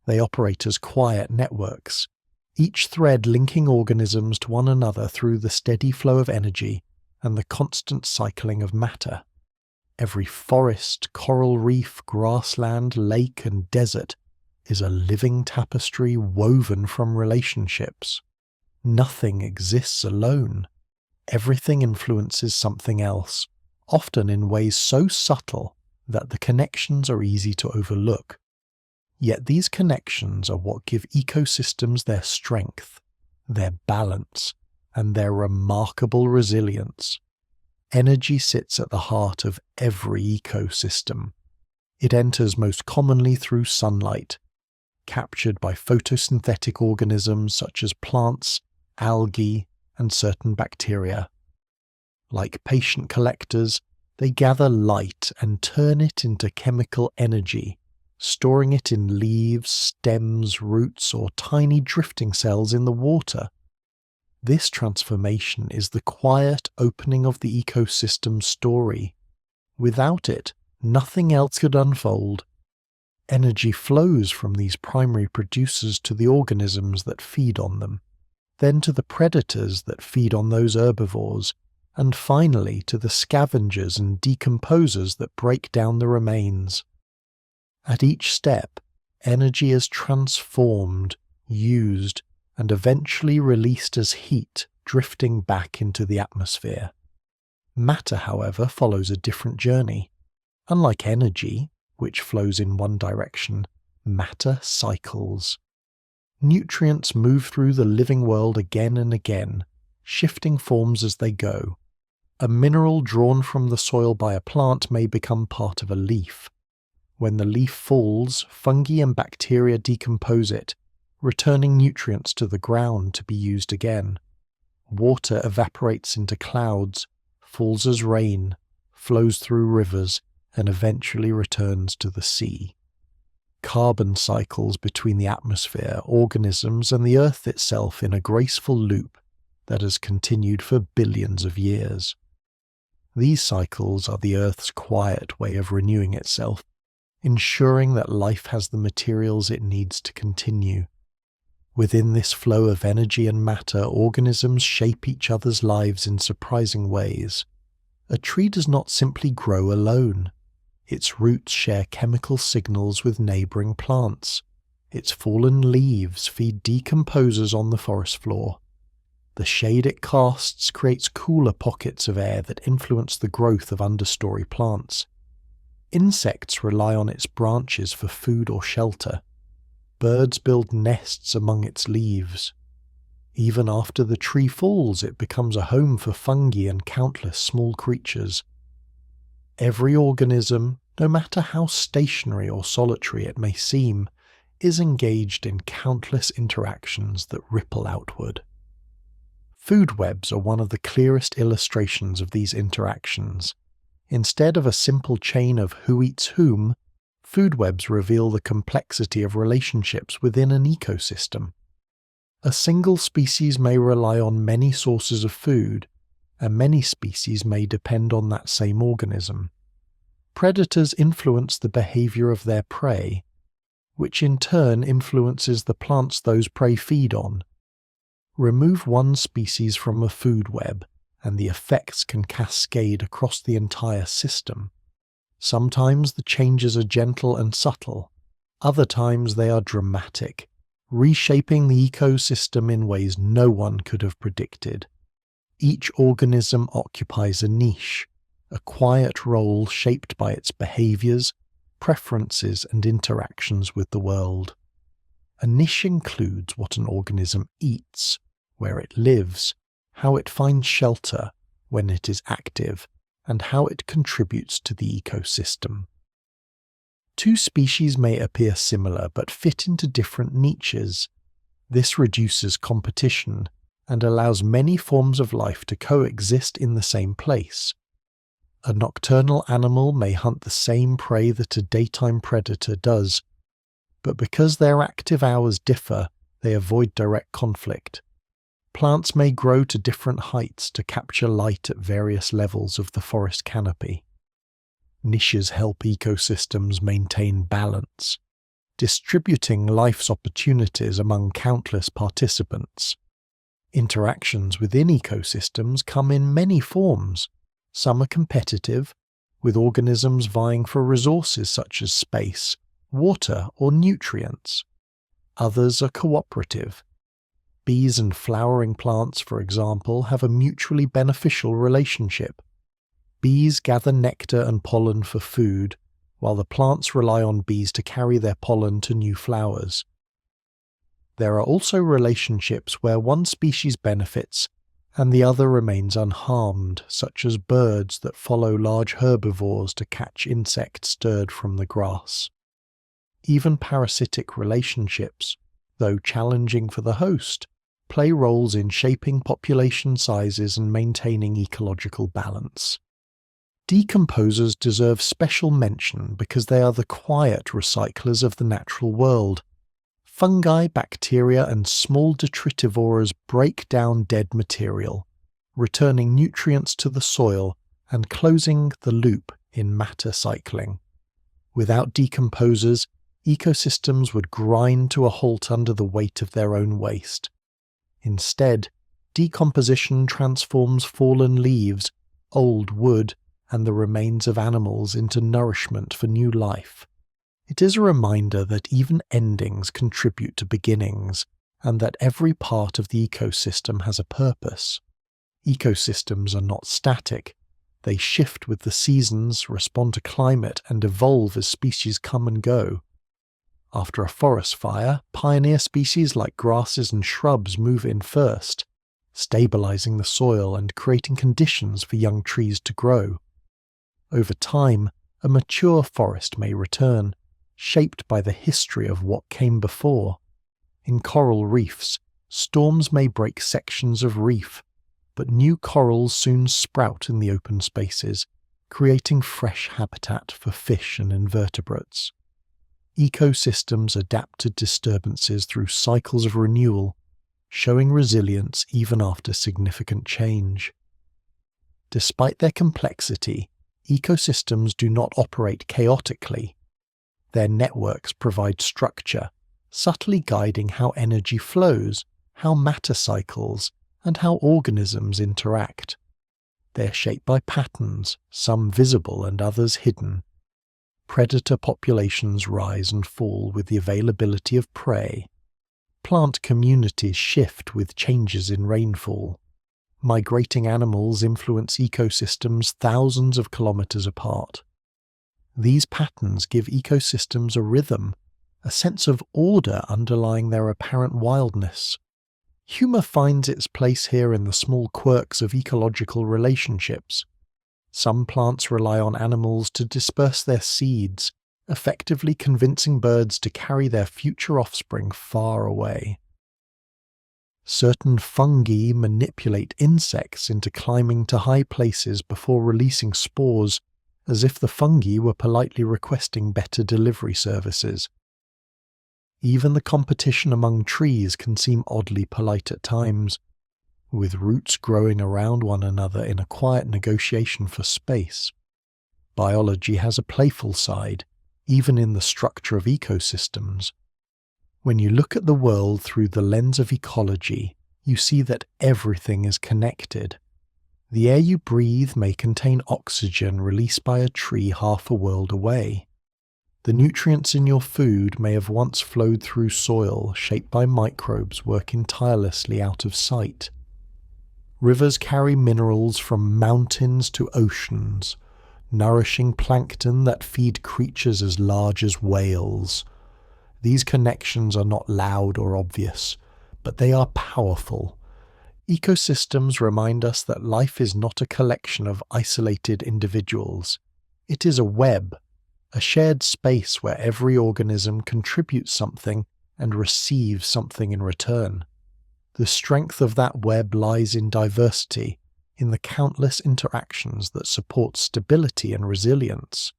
They operate as quiet networks, each thread linking organisms to one another through the steady flow of energy and the constant cycling of matter. Every forest, coral reef, grassland, lake, and desert is a living tapestry woven from relationships. Nothing exists alone. Everything influences something else, often in ways so subtle that the connections are easy to overlook. Yet these connections are what give ecosystems their strength, their balance, and their remarkable resilience. Energy sits at the heart of every ecosystem. It enters most commonly through sunlight, captured by photosynthetic organisms such as plants, algae, and certain bacteria. Like patient collectors, they gather light and turn it into chemical energy, storing it in leaves, stems, roots, or tiny drifting cells in the water. This transformation is the quiet opening of the ecosystem's story. Without it, nothing else could unfold. Energy flows from these primary producers to the organisms that feed on them, then to the predators that feed on those herbivores, and finally to the scavengers and decomposers that break down the remains. At each step, energy is transformed, used, and eventually released as heat drifting back into the atmosphere. Matter, however, follows a different journey. Unlike energy, which flows in one direction, matter cycles. Nutrients move through the living world again and again, shifting forms as they go. A mineral drawn from the soil by a plant may become part of a leaf. When the leaf falls, fungi and bacteria decompose it, returning nutrients to the ground to be used again. Water evaporates into clouds, falls as rain, flows through rivers, and eventually returns to the sea. Carbon cycles between the atmosphere, organisms, and the earth itself in a graceful loop that has continued for billions of years. These cycles are the earth's quiet way of renewing itself, ensuring that life has the materials it needs to continue. Within this flow of energy and matter, organisms shape each other's lives in surprising ways. A tree does not simply grow alone. Its roots share chemical signals with neighbouring plants. Its fallen leaves feed decomposers on the forest floor. The shade it casts creates cooler pockets of air that influence the growth of understory plants. Insects rely on its branches for food or shelter. Birds build nests among its leaves. Even after the tree falls, it becomes a home for fungi and countless small creatures. Every organism, no matter how stationary or solitary it may seem, is engaged in countless interactions that ripple outward. Food webs are one of the clearest illustrations of these interactions. Instead of a simple chain of who eats whom, food webs reveal the complexity of relationships within an ecosystem. A single species may rely on many sources of food, and many species may depend on that same organism. Predators influence the behavior of their prey, which in turn influences the plants those prey feed on. Remove one species from a food web, and the effects can cascade across the entire system. Sometimes the changes are gentle and subtle, other times they are dramatic, reshaping the ecosystem in ways no one could have predicted. Each organism occupies a niche, a quiet role shaped by its behaviors, preferences, and interactions with the world. A niche includes what an organism eats, where it lives, how it finds shelter when it is active, and how it contributes to the ecosystem. Two species may appear similar but fit into different niches. This reduces competition and allows many forms of life to coexist in the same place. A nocturnal animal may hunt the same prey that a daytime predator does, but because their active hours differ, they avoid direct conflict. Plants may grow to different heights to capture light at various levels of the forest canopy. Niches help ecosystems maintain balance, distributing life's opportunities among countless participants. Interactions within ecosystems come in many forms. Some are competitive, with organisms vying for resources such as space, water, or nutrients. Others are cooperative. Bees and flowering plants, for example, have a mutually beneficial relationship. Bees gather nectar and pollen for food, while the plants rely on bees to carry their pollen to new flowers. There are also relationships where one species benefits and the other remains unharmed, such as birds that follow large herbivores to catch insects stirred from the grass. Even parasitic relationships, though challenging for the host, play roles in shaping population sizes and maintaining ecological balance. Decomposers deserve special mention because they are the quiet recyclers of the natural world. Fungi, bacteria, and small detritivores break down dead material, returning nutrients to the soil and closing the loop in matter cycling. Without decomposers, ecosystems would grind to a halt under the weight of their own waste. Instead, decomposition transforms fallen leaves, old wood, and the remains of animals into nourishment for new life. It is a reminder that even endings contribute to beginnings, and that every part of the ecosystem has a purpose. Ecosystems are not static. They shift with the seasons, respond to climate, and evolve as species come and go. After a forest fire, pioneer species like grasses and shrubs move in first, stabilizing the soil and creating conditions for young trees to grow. Over time, a mature forest may return, shaped by the history of what came before. In coral reefs, storms may break sections of reef, but new corals soon sprout in the open spaces, creating fresh habitat for fish and invertebrates. Ecosystems adapt to disturbances through cycles of renewal, showing resilience even after significant change. Despite their complexity, ecosystems do not operate chaotically. Their networks provide structure, subtly guiding how energy flows, how matter cycles, and how organisms interact. They are shaped by patterns, some visible and others hidden. Predator populations rise and fall with the availability of prey. Plant communities shift with changes in rainfall. Migrating animals influence ecosystems thousands of kilometers apart. These patterns give ecosystems a rhythm, a sense of order underlying their apparent wildness. Humour finds its place here in the small quirks of ecological relationships. Some plants rely on animals to disperse their seeds, effectively convincing birds to carry their future offspring far away. Certain fungi manipulate insects into climbing to high places before releasing spores, as if the fungi were politely requesting better delivery services. Even the competition among trees can seem oddly polite at times, with roots growing around one another in a quiet negotiation for space. Biology has a playful side, even in the structure of ecosystems. When you look at the world through the lens of ecology, you see that everything is connected. The air you breathe may contain oxygen released by a tree half a world away. The nutrients in your food may have once flowed through soil shaped by microbes working tirelessly out of sight. Rivers carry minerals from mountains to oceans, nourishing plankton that feed creatures as large as whales. These connections are not loud or obvious, but they are powerful. Ecosystems remind us that life is not a collection of isolated individuals. It is a web, a shared space where every organism contributes something and receives something in return. The strength of that web lies in diversity, in the countless interactions that support stability and resilience.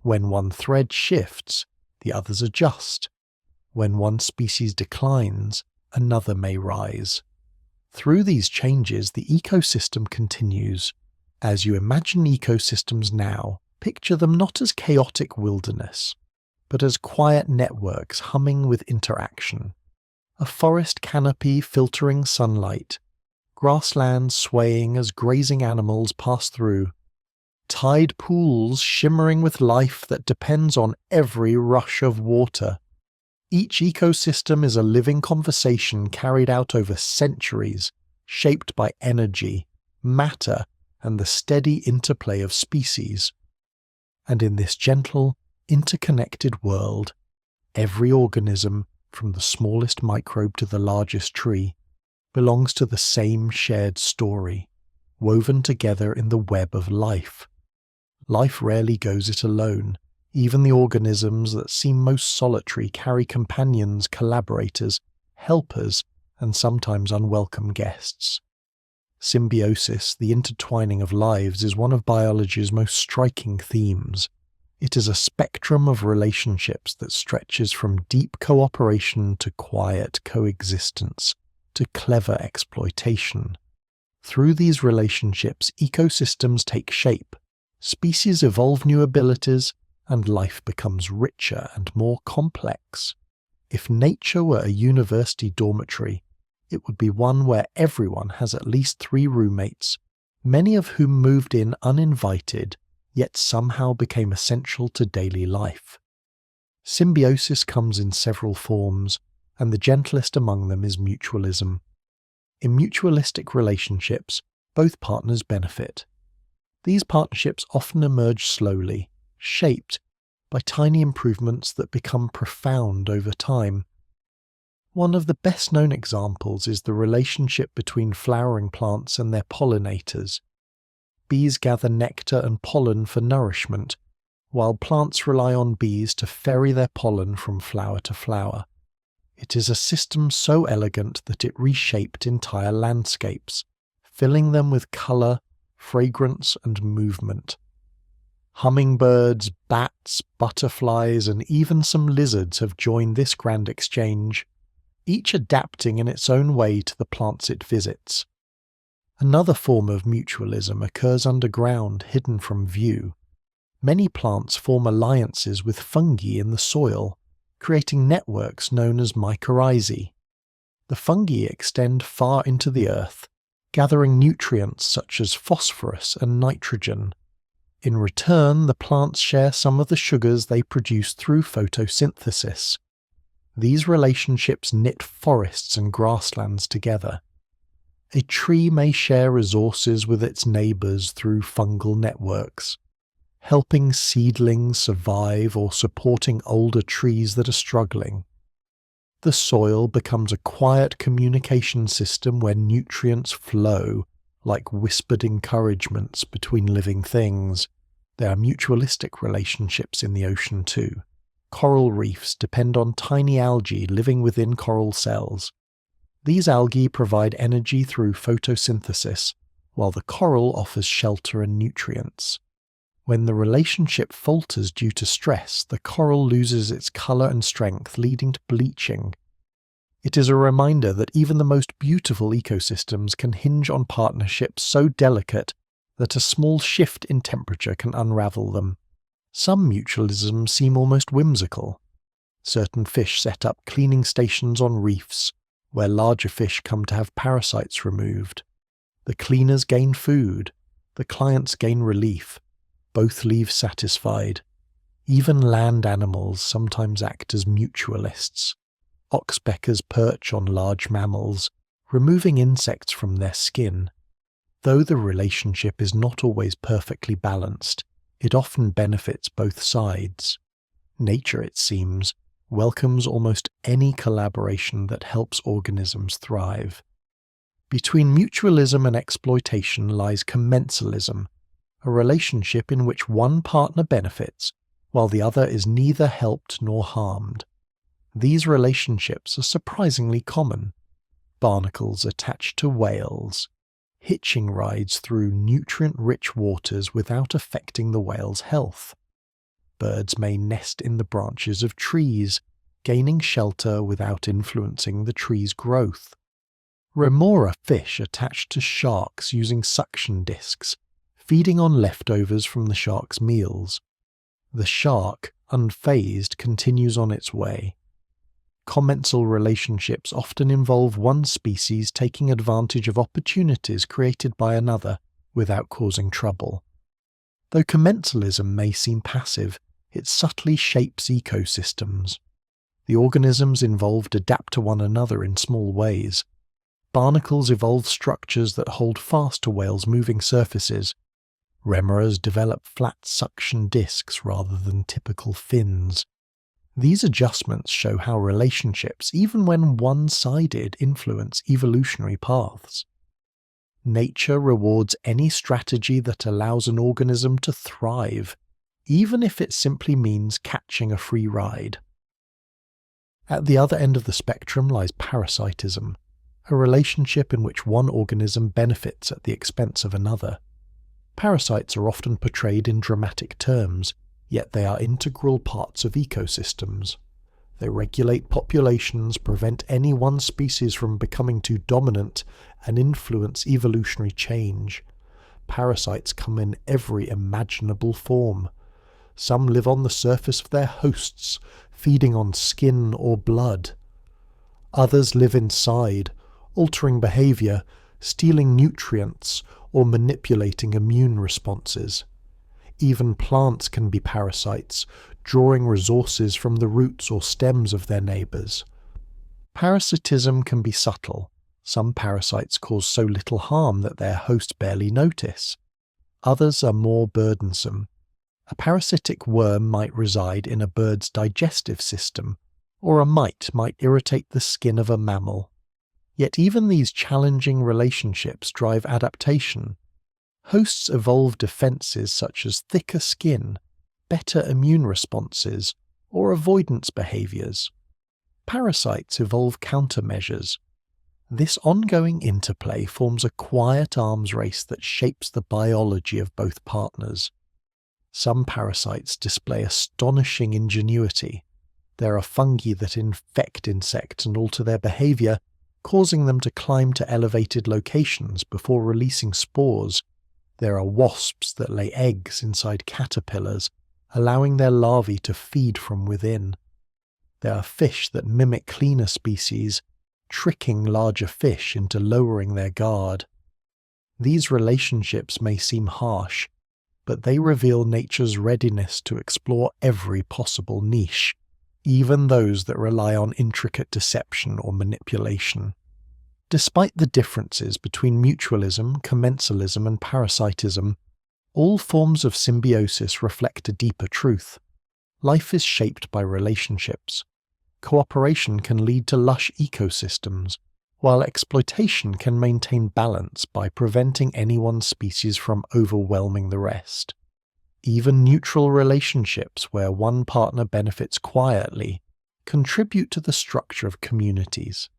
When one thread shifts, the others adjust. When one species declines, another may rise. Through these changes, the ecosystem continues. As you imagine ecosystems now, picture them not as chaotic wilderness, but as quiet networks humming with interaction. A forest canopy filtering sunlight, grasslands swaying as grazing animals pass through, tide pools shimmering with life that depends on every rush of water. Each ecosystem is a living conversation carried out over centuries, shaped by energy, matter, and the steady interplay of species. And in this gentle, interconnected world, every organism, from the smallest microbe to the largest tree, belongs to the same shared story, woven together in the web of life. Life rarely goes it alone. Even the organisms that seem most solitary carry companions, collaborators, helpers, and sometimes unwelcome guests. Symbiosis, the intertwining of lives, is one of biology's most striking themes. It is a spectrum of relationships that stretches from deep cooperation to quiet coexistence, to clever exploitation. Through these relationships, ecosystems take shape, species evolve new abilities, and life becomes richer and more complex. If nature were a university dormitory, it would be one where everyone has at least 3 roommates, many of whom moved in uninvited, yet somehow became essential to daily life. Symbiosis comes in several forms, and the gentlest among them is mutualism. In mutualistic relationships, both partners benefit. These partnerships often emerge slowly, shaped by tiny improvements that become profound over time. One of the best-known examples is the relationship between flowering plants and their pollinators. Bees gather nectar and pollen for nourishment, while plants rely on bees to ferry their pollen from flower to flower. It is a system so elegant that it reshaped entire landscapes, filling them with colour, fragrance, and movement. Hummingbirds, bats, butterflies, and even some lizards have joined this grand exchange, each adapting in its own way to the plants it visits. Another form of mutualism occurs underground, hidden from view. Many plants form alliances with fungi in the soil, creating networks known as mycorrhizae. The fungi extend far into the earth, gathering nutrients such as phosphorus and nitrogen. In return, the plants share some of the sugars they produce through photosynthesis. These relationships knit forests and grasslands together. A tree may share resources with its neighbours through fungal networks, helping seedlings survive or supporting older trees that are struggling. The soil becomes a quiet communication system where nutrients flow like whispered encouragements between living things. There are mutualistic relationships in the ocean too. Coral reefs depend on tiny algae living within coral cells. These algae provide energy through photosynthesis, while the coral offers shelter and nutrients. When the relationship falters due to stress, the coral loses its colour and strength, leading to bleaching. It is a reminder that even the most beautiful ecosystems can hinge on partnerships so delicate that a small shift in temperature can unravel them. Some mutualisms seem almost whimsical. Certain fish set up cleaning stations on reefs, where larger fish come to have parasites removed. The cleaners gain food, the clients gain relief. Both leave satisfied. Even land animals sometimes act as mutualists. Oxpeckers perch on large mammals, removing insects from their skin. Though the relationship is not always perfectly balanced, it often benefits both sides. Nature, it seems, welcomes almost any collaboration that helps organisms thrive. Between mutualism and exploitation lies commensalism, a relationship in which one partner benefits, while the other is neither helped nor harmed. These relationships are surprisingly common. Barnacles attached to whales, hitching rides through nutrient-rich waters without affecting the whale's health. Birds may nest in the branches of trees, gaining shelter without influencing the tree's growth. Remora fish attached to sharks using suction discs, feeding on leftovers from the shark's meals. The shark, unfazed, continues on its way. Commensal relationships often involve one species taking advantage of opportunities created by another without causing trouble. Though commensalism may seem passive, it subtly shapes ecosystems. The organisms involved adapt to one another in small ways. Barnacles evolve structures that hold fast to whales' moving surfaces. Remoras develop flat suction discs rather than typical fins. These adjustments show how relationships, even when one-sided, influence evolutionary paths. Nature rewards any strategy that allows an organism to thrive, even if it simply means catching a free ride. At the other end of the spectrum lies parasitism, a relationship in which one organism benefits at the expense of another. Parasites are often portrayed in dramatic terms, yet they are integral parts of ecosystems. They regulate populations, prevent any one species from becoming too dominant, and influence evolutionary change. Parasites come in every imaginable form. Some live on the surface of their hosts, feeding on skin or blood. Others live inside, altering behavior, stealing nutrients, or manipulating immune responses. Even plants can be parasites, drawing resources from the roots or stems of their neighbours. Parasitism can be subtle. Some parasites cause so little harm that their hosts barely notice. Others are more burdensome. A parasitic worm might reside in a bird's digestive system, or a mite might irritate the skin of a mammal. Yet even these challenging relationships drive adaptation. Hosts evolve defences such as thicker skin, better immune responses, or avoidance behaviours. Parasites evolve countermeasures. This ongoing interplay forms a quiet arms race that shapes the biology of both partners. Some parasites display astonishing ingenuity. There are fungi that infect insects and alter their behaviour, causing them to climb to elevated locations before releasing spores. There are wasps that lay eggs inside caterpillars, allowing their larvae to feed from within. There are fish that mimic cleaner species, tricking larger fish into lowering their guard. These relationships may seem harsh, but they reveal nature's readiness to explore every possible niche, even those that rely on intricate deception or manipulation. Despite the differences between mutualism, commensalism, and parasitism, all forms of symbiosis reflect a deeper truth. Life is shaped by relationships. Cooperation can lead to lush ecosystems, while exploitation can maintain balance by preventing any one species from overwhelming the rest. Even neutral relationships where one partner benefits quietly contribute to the structure of communities.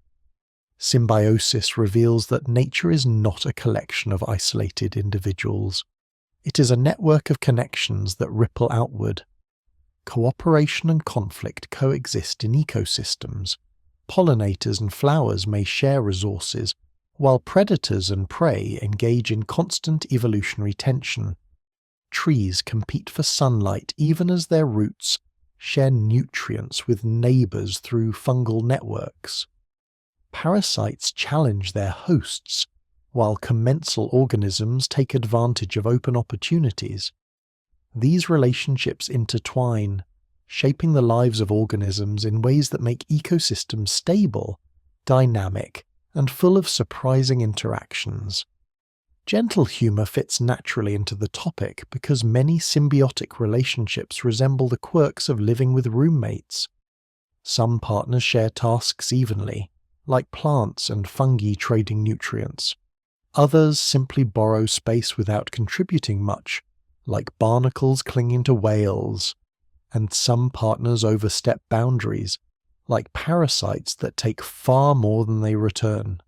Symbiosis reveals that nature is not a collection of isolated individuals. It is a network of connections that ripple outward. Cooperation and conflict coexist in ecosystems. Pollinators and flowers may share resources, while predators and prey engage in constant evolutionary tension. Trees compete for sunlight even as their roots share nutrients with neighbors through fungal networks. Parasites challenge their hosts, while commensal organisms take advantage of open opportunities. These relationships intertwine, shaping the lives of organisms in ways that make ecosystems stable, dynamic, and full of surprising interactions. Gentle humor fits naturally into the topic because many symbiotic relationships resemble the quirks of living with roommates. Some partners share tasks evenly, like plants and fungi trading nutrients. Others simply borrow space without contributing much, like barnacles clinging to whales. And some partners overstep boundaries, like parasites that take far more than they return.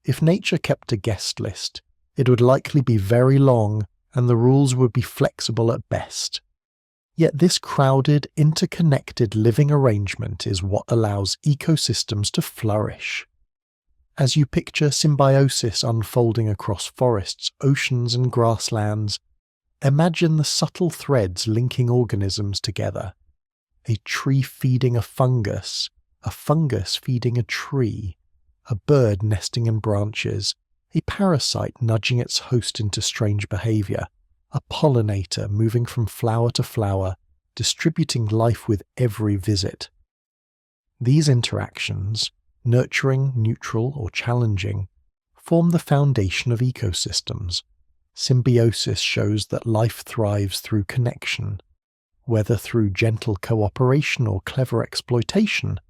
If nature kept a guest list, it would likely be very long and the rules would be flexible at best. Yet this crowded, interconnected living arrangement is what allows ecosystems to flourish. As you picture symbiosis unfolding across forests, oceans, and grasslands, imagine the subtle threads linking organisms together. A tree feeding a fungus feeding a tree, a bird nesting in branches, a parasite nudging its host into strange behavior, a pollinator moving from flower to flower, distributing life with every visit. These interactions, nurturing, neutral, or challenging, form the foundation of ecosystems. Symbiosis shows that life thrives through connection. Whether through gentle cooperation or clever exploitation,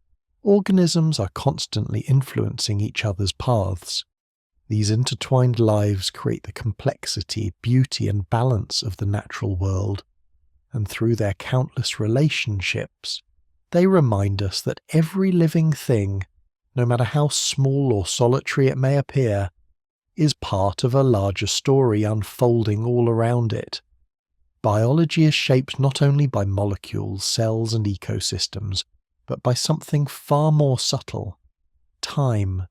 organisms are constantly influencing each other's paths. These intertwined lives create the complexity, beauty, and balance of the natural world, and through their countless relationships, they remind us that every living thing, no matter how small or solitary it may appear, is part of a larger story unfolding all around it. Biology is shaped not only by molecules, cells, and ecosystems, but by something far more subtle: time.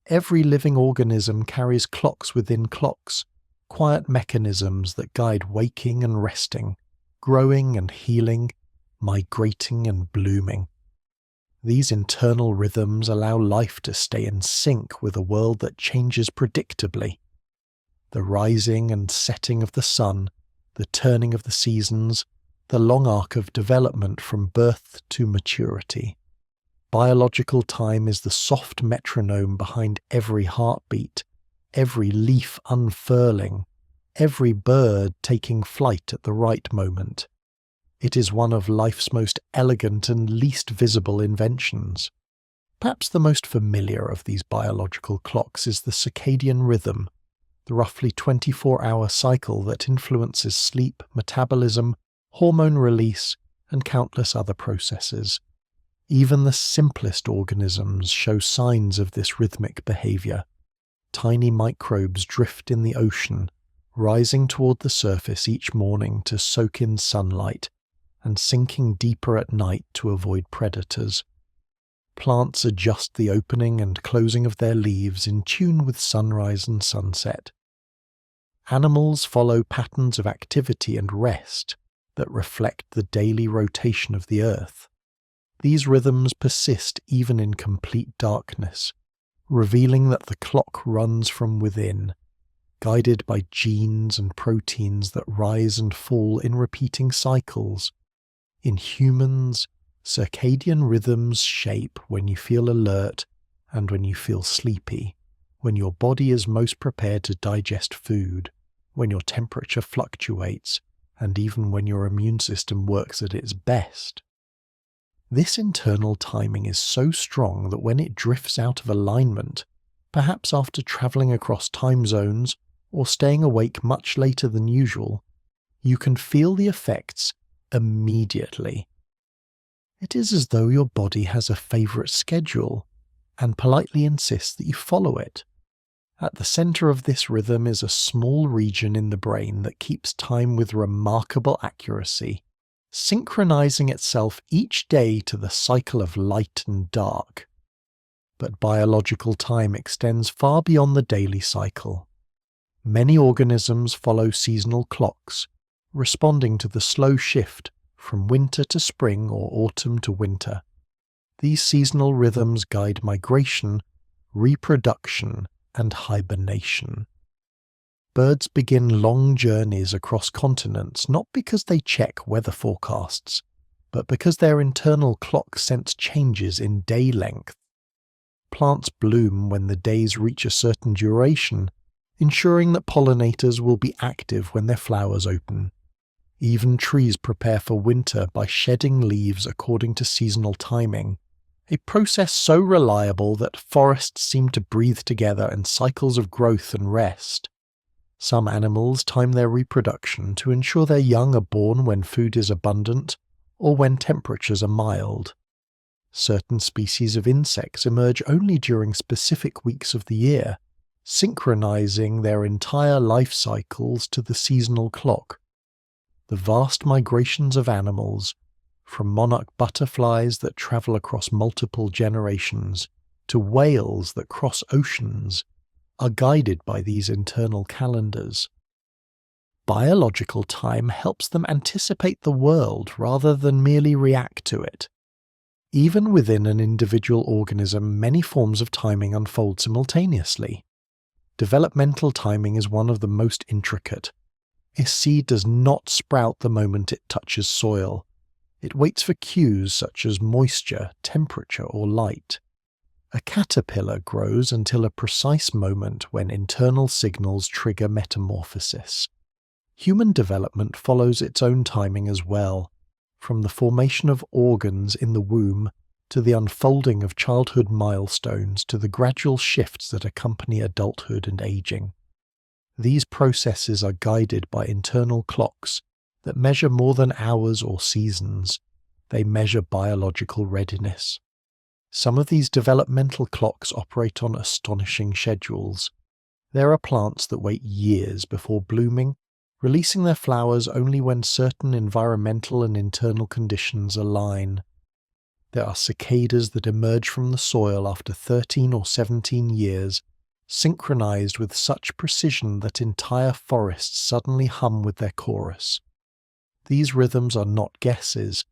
Every living organism carries clocks within clocks, quiet mechanisms that guide waking and resting, growing and healing, migrating and blooming. These internal rhythms allow life to stay in sync with a world that changes predictably. The rising and setting of the sun, the turning of the seasons, the long arc of development from birth to maturity. Biological time is the soft metronome behind every heartbeat, every leaf unfurling, every bird taking flight at the right moment. It is one of life's most elegant and least visible inventions. Perhaps the most familiar of these biological clocks is the circadian rhythm, the roughly 24-hour cycle that influences sleep, metabolism, hormone release, and countless other processes. Even the simplest organisms show signs of this rhythmic behavior. Tiny microbes drift in the ocean, rising toward the surface each morning to soak in sunlight, and sinking deeper at night to avoid predators. Plants adjust the opening and closing of their leaves in tune with sunrise and sunset. Animals follow patterns of activity and rest that reflect the daily rotation of the earth. These rhythms persist even in complete darkness, revealing that the clock runs from within, guided by genes and proteins that rise and fall in repeating cycles. In humans, circadian rhythms shape when you feel alert and when you feel sleepy, when your body is most prepared to digest food, when your temperature fluctuates, and even when your immune system works at its best. This internal timing is so strong that when it drifts out of alignment, perhaps after travelling across time zones or staying awake much later than usual, you can feel the effects immediately. It is as though your body has a favourite schedule and politely insists that you follow it. At the centre of this rhythm is a small region in the brain that keeps time with remarkable accuracy, synchronizing itself each day to the cycle of light and dark. But biological time extends far beyond the daily cycle. Many organisms follow seasonal clocks, responding to the slow shift from winter to spring or autumn to winter. These seasonal rhythms guide migration, reproduction, and hibernation. Birds begin long journeys across continents not because they check weather forecasts, but because their internal clock sense changes in day length. Plants bloom when the days reach a certain duration, ensuring that pollinators will be active when their flowers open. Even trees prepare for winter by shedding leaves according to seasonal timing, a process so reliable that forests seem to breathe together in cycles of growth and rest. Some animals time their reproduction to ensure their young are born when food is abundant or when temperatures are mild. Certain species of insects emerge only during specific weeks of the year, synchronizing their entire life cycles to the seasonal clock. The vast migrations of animals, from monarch butterflies that travel across multiple generations to whales that cross oceans, are guided by these internal calendars. Biological time helps them anticipate the world rather than merely react to it. Even within an individual organism, many forms of timing unfold simultaneously. Developmental timing is one of the most intricate. A seed does not sprout the moment it touches soil. It waits for cues such as moisture, temperature, or light. A caterpillar grows until a precise moment when internal signals trigger metamorphosis. Human development follows its own timing as well, from the formation of organs in the womb to the unfolding of childhood milestones to the gradual shifts that accompany adulthood and aging. These processes are guided by internal clocks that measure more than hours or seasons. They measure biological readiness. Some of these developmental clocks operate on astonishing schedules. There are plants that wait years before blooming, releasing their flowers only when certain environmental and internal conditions align. There are cicadas that emerge from the soil after 13 or 17 years, synchronized with such precision that entire forests suddenly hum with their chorus. These rhythms are not guesses.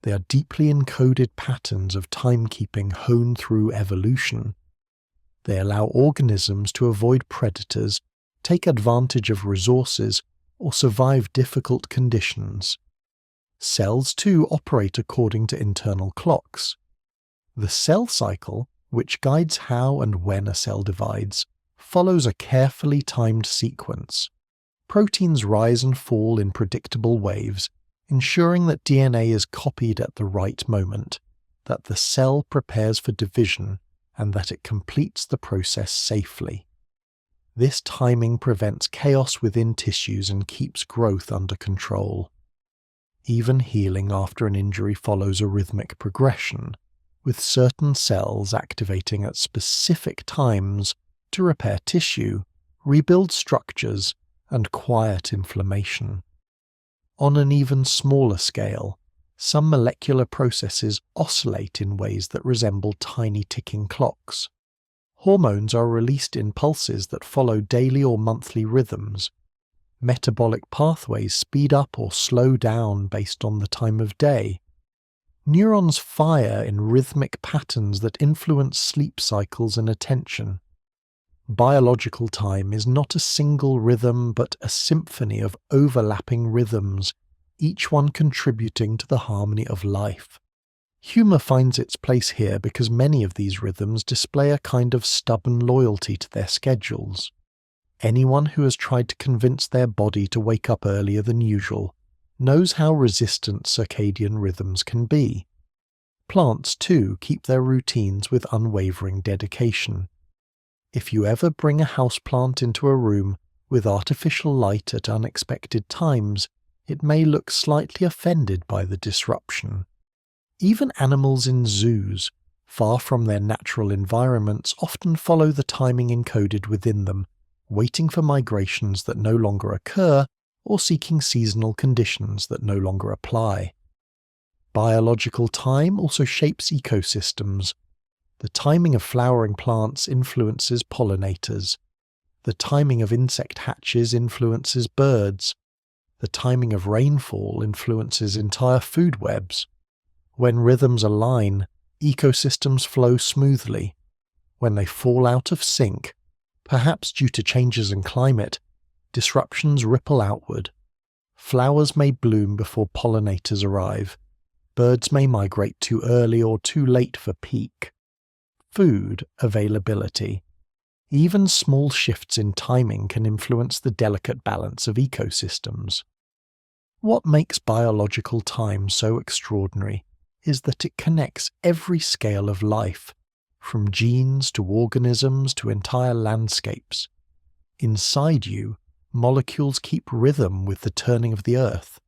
They are deeply encoded patterns of timekeeping honed through evolution. They allow organisms to avoid predators, take advantage of resources, or survive difficult conditions. Cells too operate according to internal clocks. The cell cycle, which guides how and when a cell divides, follows a carefully timed sequence. Proteins rise and fall in predictable waves, ensuring that DNA is copied at the right moment, that the cell prepares for division, and that it completes the process safely. This timing prevents chaos within tissues and keeps growth under control. Even healing after an injury follows a rhythmic progression, with certain cells activating at specific times to repair tissue, rebuild structures, and quiet inflammation. On an even smaller scale, some molecular processes oscillate in ways that resemble tiny ticking clocks. Hormones are released in pulses that follow daily or monthly rhythms. Metabolic pathways speed up or slow down based on the time of day. Neurons fire in rhythmic patterns that influence sleep cycles and attention. Biological time is not a single rhythm but a symphony of overlapping rhythms, each one contributing to the harmony of life. Humour finds its place here because many of these rhythms display a kind of stubborn loyalty to their schedules. Anyone who has tried to convince their body to wake up earlier than usual knows how resistant circadian rhythms can be. Plants, too, keep their routines with unwavering dedication. If you ever bring a houseplant into a room with artificial light at unexpected times, it may look slightly offended by the disruption. Even animals in zoos, far from their natural environments, often follow the timing encoded within them, waiting for migrations that no longer occur or seeking seasonal conditions that no longer apply. Biological time also shapes ecosystems. The timing of flowering plants influences pollinators. The timing of insect hatches influences birds. The timing of rainfall influences entire food webs. When rhythms align, ecosystems flow smoothly. When they fall out of sync, perhaps due to changes in climate, disruptions ripple outward. Flowers may bloom before pollinators arrive. Birds may migrate too early or too late for peak. Food availability. Even small shifts in timing can influence the delicate balance of ecosystems. What makes biological time so extraordinary is that it connects every scale of life, from genes to organisms to entire landscapes. Inside you, molecules keep rhythm with the turning of the earth.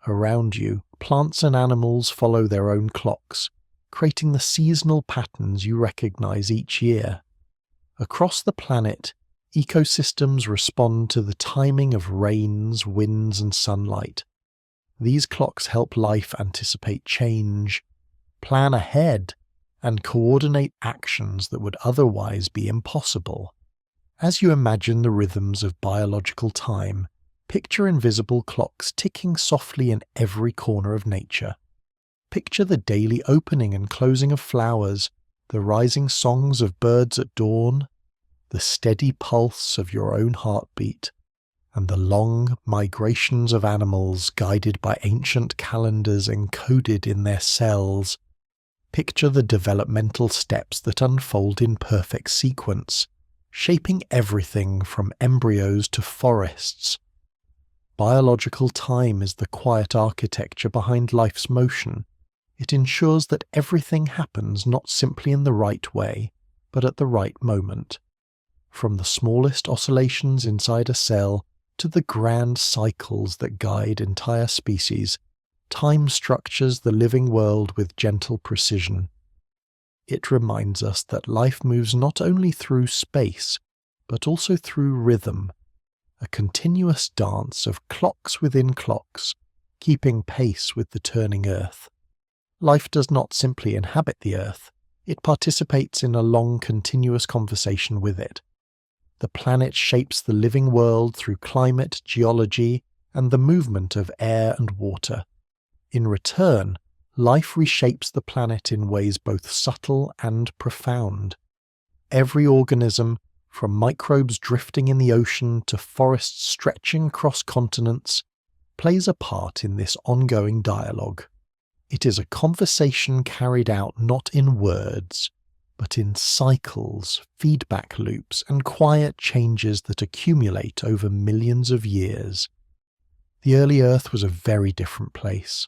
Around you, plants and animals follow their own clocks, creating the seasonal patterns you recognize each year. Across the planet, ecosystems respond to the timing of rains, winds, and sunlight. These clocks help life anticipate change, plan ahead, and coordinate actions that would otherwise be impossible. As you imagine the rhythms of biological time, picture invisible clocks ticking softly in every corner of nature. Picture the daily opening and closing of flowers, the rising songs of birds at dawn, the steady pulse of your own heartbeat, and the long migrations of animals guided by ancient calendars encoded in their cells. Picture the developmental steps that unfold in perfect sequence, shaping everything from embryos to forests. Biological time is the quiet architecture behind life's motion. It ensures that everything happens not simply in the right way, but at the right moment. From the smallest oscillations inside a cell to the grand cycles that guide entire species, time structures the living world with gentle precision. It reminds us that life moves not only through space, but also through rhythm, a continuous dance of clocks within clocks, keeping pace with the turning earth. Life does not simply inhabit the earth, it participates in a long continuous conversation with it. The planet shapes the living world through climate, geology, and the movement of air and water. In return, life reshapes the planet in ways both subtle and profound. Every organism, from microbes drifting in the ocean to forests stretching across continents, plays a part in this ongoing dialogue. It is a conversation carried out not in words, but in cycles, feedback loops, and quiet changes that accumulate over millions of years. The early Earth was a very different place.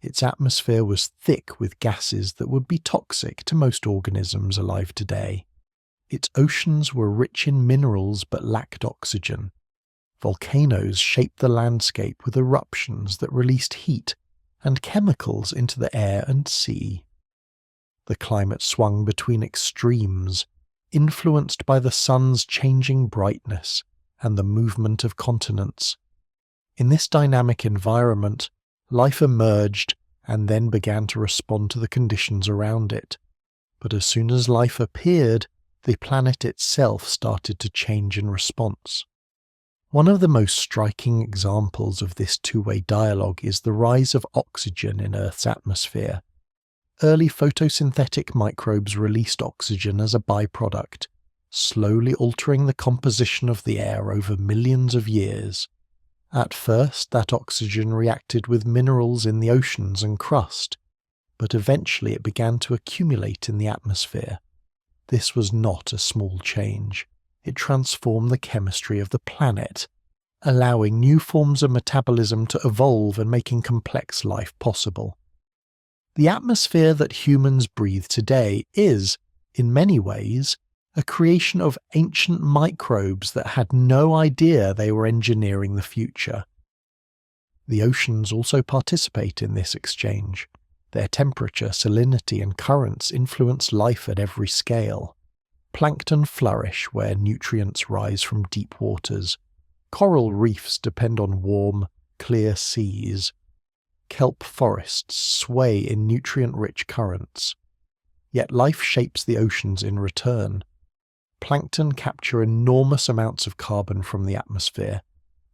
Its atmosphere was thick with gases that would be toxic to most organisms alive today. Its oceans were rich in minerals but lacked oxygen. Volcanoes shaped the landscape with eruptions that released heat and chemicals into the air and sea. The climate swung between extremes, influenced by the sun's changing brightness and the movement of continents. In this dynamic environment, life emerged and then began to respond to the conditions around it. But as soon as life appeared, the planet itself started to change in response. One of the most striking examples of this two-way dialogue is the rise of oxygen in Earth's atmosphere. early photosynthetic microbes released oxygen as a byproduct, slowly altering the composition of the air over millions of years. At first, that oxygen reacted with minerals in the oceans and crust, but eventually it began to accumulate in the atmosphere. This was not a small change. It transformed the chemistry of the planet, allowing new forms of metabolism to evolve and making complex life possible. The atmosphere that humans breathe today is, in many ways, a creation of ancient microbes that had no idea they were engineering the future. The oceans also participate in this exchange. Their temperature, salinity, and currents influence life at every scale. Plankton flourish where nutrients rise from deep waters. Coral reefs depend on warm, clear seas. Kelp forests sway in nutrient-rich currents. Yet life shapes the oceans in return. Plankton capture enormous amounts of carbon from the atmosphere,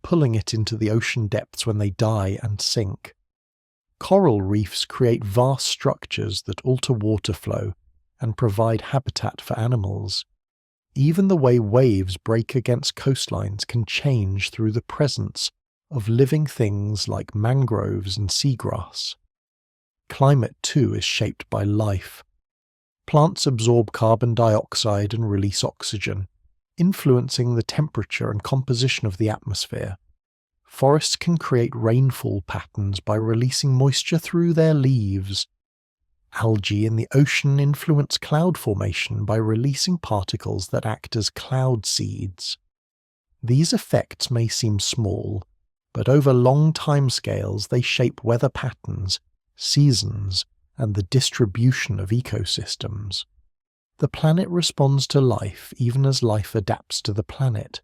pulling it into the ocean depths when they die and sink. Coral reefs create vast structures that alter water flow and provide habitat for animals. Even the way waves break against coastlines can change through the presence of living things like mangroves and seagrass. Climate, too, is shaped by life. Plants absorb carbon dioxide and release oxygen, influencing the temperature and composition of the atmosphere. Forests can create rainfall patterns by releasing moisture through their leaves. Algae in the ocean influence cloud formation by releasing particles that act as cloud seeds. These effects may seem small, but over long timescales they shape weather patterns, seasons, and the distribution of ecosystems. The planet responds to life even as life adapts to the planet.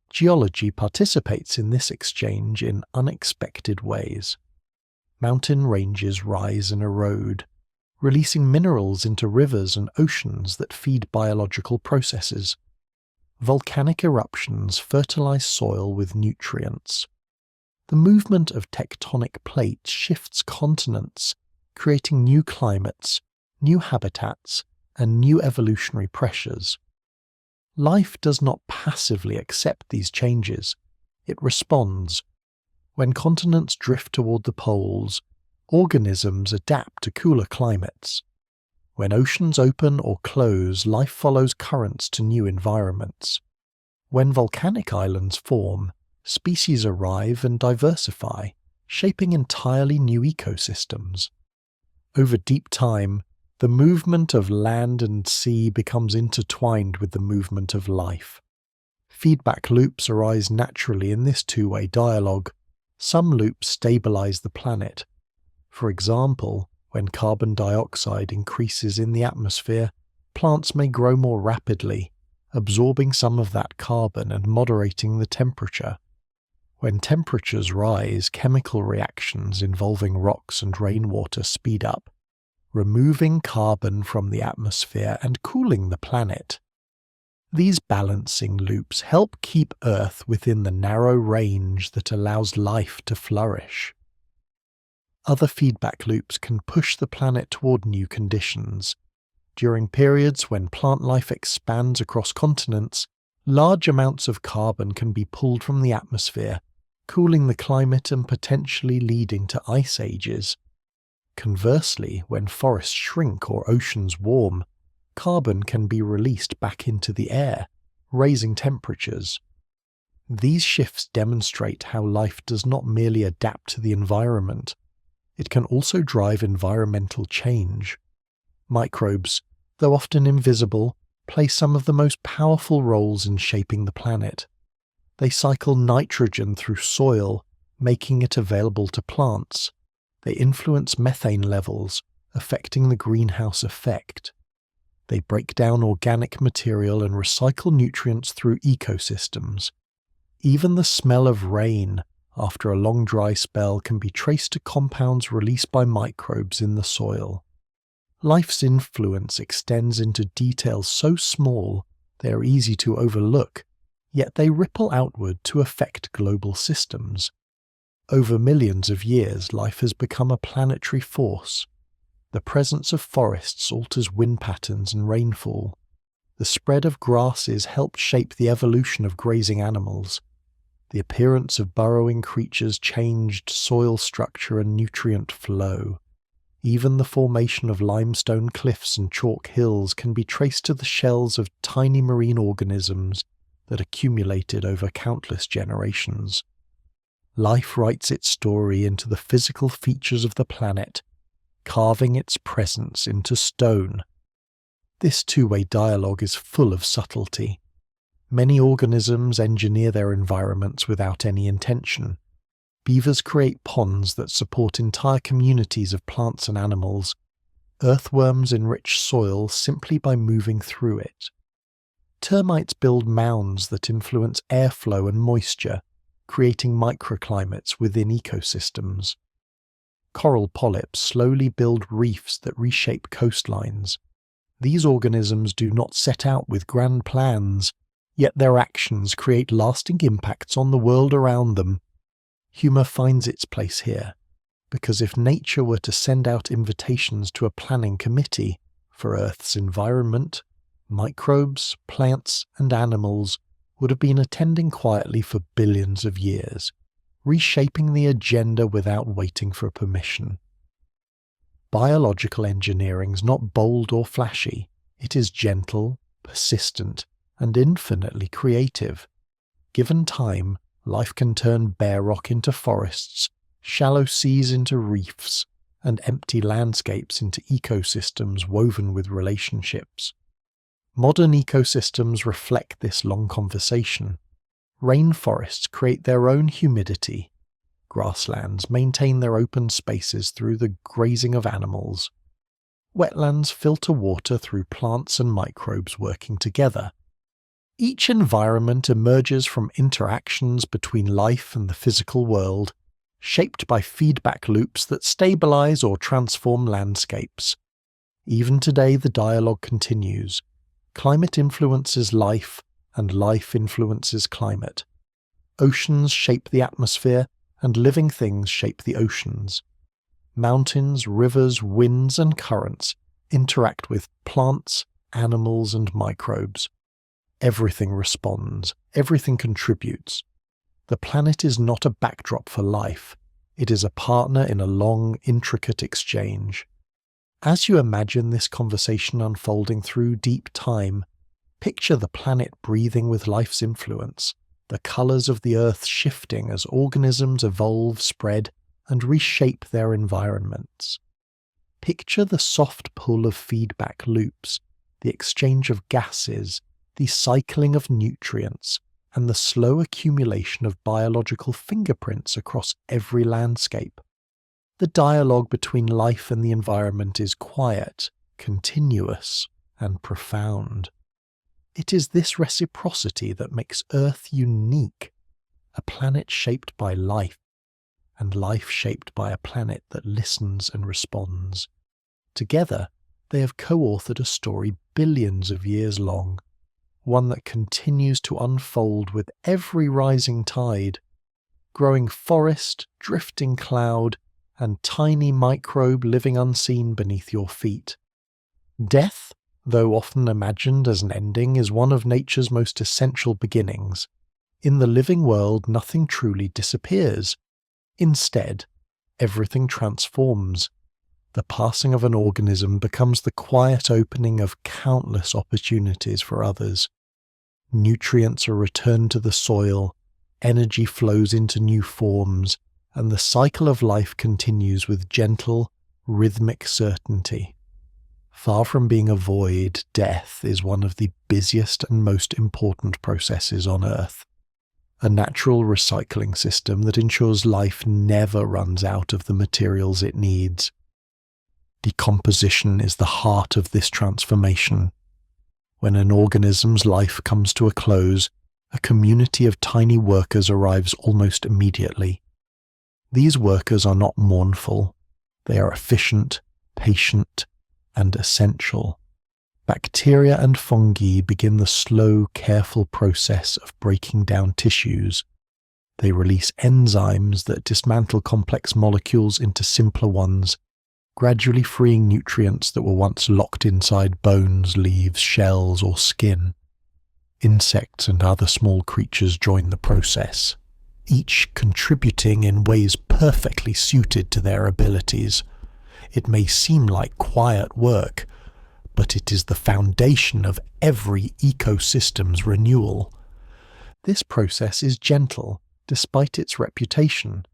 Geology participates in this exchange in unexpected ways. Mountain ranges rise and erode, releasing minerals into rivers and oceans that feed biological processes. Volcanic eruptions fertilize soil with nutrients. The movement of tectonic plates shifts continents, creating new climates, new habitats, and new evolutionary pressures. Life does not passively accept these changes. It responds. When continents drift toward the poles, organisms adapt to cooler climates. When oceans open or close, life follows currents to new environments. When volcanic islands form, species arrive and diversify, shaping entirely new ecosystems. Over deep time, the movement of land and sea becomes intertwined with the movement of life. Feedback loops arise naturally in this two-way dialogue. Some loops stabilize the planet. For example, when carbon dioxide increases in the atmosphere, plants may grow more rapidly, absorbing some of that carbon and moderating the temperature. When temperatures rise, chemical reactions involving rocks and rainwater speed up, removing carbon from the atmosphere and cooling the planet. These balancing loops help keep Earth within the narrow range that allows life to flourish. Other feedback loops can push the planet toward new conditions. During periods when plant life expands across continents, large amounts of carbon can be pulled from the atmosphere, cooling the climate and potentially leading to ice ages. Conversely, when forests shrink or oceans warm, carbon can be released back into the air, raising temperatures. These shifts demonstrate how life does not merely adapt to the environment. It can also drive environmental change. Microbes, though often invisible, play some of the most powerful roles in shaping the planet. They cycle nitrogen through soil, making it available to plants. They influence methane levels, affecting the greenhouse effect. They break down organic material and recycle nutrients through ecosystems. Even the smell of rain, after a long dry spell, can be traced to compounds released by microbes in the soil. Life's influence extends into details so small they are easy to overlook, yet they ripple outward to affect global systems. Over millions of years, life has become a planetary force. The presence of forests alters wind patterns and rainfall. The spread of grasses helped shape the evolution of grazing animals. The appearance of burrowing creatures changed soil structure and nutrient flow. Even the formation of limestone cliffs and chalk hills can be traced to the shells of tiny marine organisms that accumulated over countless generations. Life writes its story into the physical features of the planet, carving its presence into stone. This two-way dialogue is full of subtlety. Many organisms engineer their environments without any intention. Beavers create ponds that support entire communities of plants and animals. Earthworms enrich soil simply by moving through it. Termites build mounds that influence airflow and moisture, creating microclimates within ecosystems. Coral polyps slowly build reefs that reshape coastlines. These organisms do not set out with grand plans, yet their actions create lasting impacts on the world around them. Humour finds its place here, because if nature were to send out invitations to a planning committee for Earth's environment, microbes, plants, and animals would have been attending quietly for billions of years, reshaping the agenda without waiting for permission. Biological engineering's not bold or flashy. It is gentle, persistent, and infinitely creative. Given time, life can turn bare rock into forests, shallow seas into reefs, and empty landscapes into ecosystems woven with relationships. Modern ecosystems reflect this long conversation. Rainforests create their own humidity. Grasslands maintain their open spaces through the grazing of animals. Wetlands filter water through plants and microbes working together. Each environment emerges from interactions between life and the physical world, shaped by feedback loops that stabilize or transform landscapes. Even today, the dialogue continues. Climate influences life, and life influences climate. Oceans shape the atmosphere, and living things shape the oceans. Mountains, rivers, winds, and currents interact with plants, animals, and microbes. Everything responds, everything contributes. The planet is not a backdrop for life, it is a partner in a long, intricate exchange. As you imagine this conversation unfolding through deep time, picture the planet breathing with life's influence, the colours of the earth shifting as organisms evolve, spread, and reshape their environments. Picture the soft pull of feedback loops, the exchange of gases, the cycling of nutrients, and the slow accumulation of biological fingerprints across every landscape. The dialogue between life and the environment is quiet, continuous, and profound. It is this reciprocity that makes Earth unique, a planet shaped by life, and life shaped by a planet that listens and responds. Together, they have co-authored a story billions of years long, one that continues to unfold with every rising tide, growing forest, drifting cloud, and tiny microbe living unseen beneath your feet. Death, though often imagined as an ending, is one of nature's most essential beginnings. In the living world, nothing truly disappears. Instead, everything transforms. The passing of an organism becomes the quiet opening of countless opportunities for others. Nutrients are returned to the soil, energy flows into new forms, and the cycle of life continues with gentle, rhythmic certainty. Far from being a void, death is one of the busiest and most important processes on Earth. A natural recycling system that ensures life never runs out of the materials it needs. Decomposition is the heart of this transformation. When an organism's life comes to a close, a community of tiny workers arrives almost immediately. These workers are not mournful. They are efficient, patient, and essential. Bacteria and fungi begin the slow, careful process of breaking down tissues. They release enzymes that dismantle complex molecules into simpler ones, gradually freeing nutrients that were once locked inside bones, leaves, shells, or skin. Insects and other small creatures join the process, each contributing in ways perfectly suited to their abilities. It may seem like quiet work, but it is the foundation of every ecosystem's renewal. This process is gentle, despite its reputation.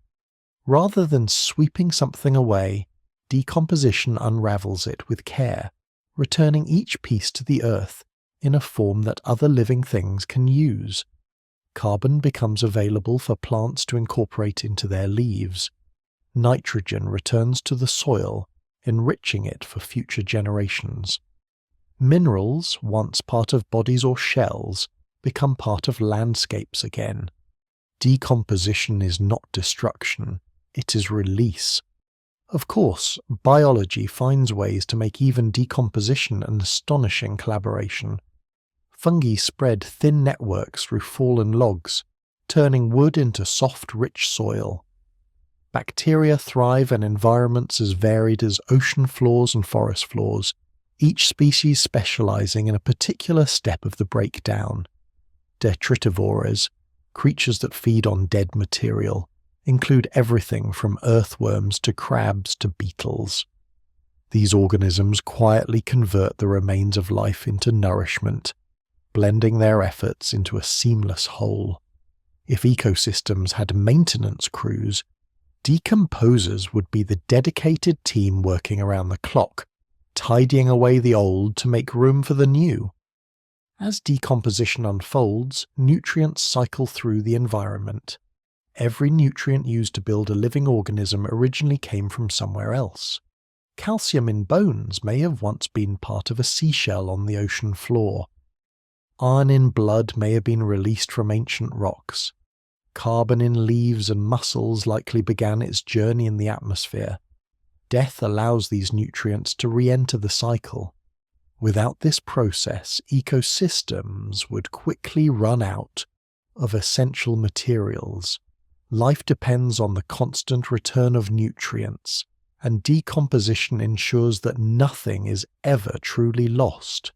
Rather than sweeping something away, decomposition unravels it with care, returning each piece to the earth in a form that other living things can use. Carbon becomes available for plants to incorporate into their leaves. Nitrogen returns to the soil, enriching it for future generations. Minerals, once part of bodies or shells, become part of landscapes again. Decomposition is not destruction, it is release. Of course, biology finds ways to make even decomposition an astonishing collaboration. Fungi spread thin networks through fallen logs, turning wood into soft, rich soil. Bacteria thrive in environments as varied as ocean floors and forest floors, each species specializing in a particular step of the breakdown. Detritivores, creatures that feed on dead material, include everything from earthworms to crabs to beetles. These organisms quietly convert the remains of life into nourishment, blending their efforts into a seamless whole. If ecosystems had maintenance crews, decomposers would be the dedicated team working around the clock, tidying away the old to make room for the new. As decomposition unfolds, nutrients cycle through the environment. Every nutrient used to build a living organism originally came from somewhere else. Calcium in bones may have once been part of a seashell on the ocean floor. Iron in blood may have been released from ancient rocks. Carbon in leaves and muscles likely began its journey in the atmosphere. Death allows these nutrients to re-enter the cycle. Without this process, ecosystems would quickly run out of essential materials. Life depends on the constant return of nutrients, and decomposition ensures that nothing is ever truly lost.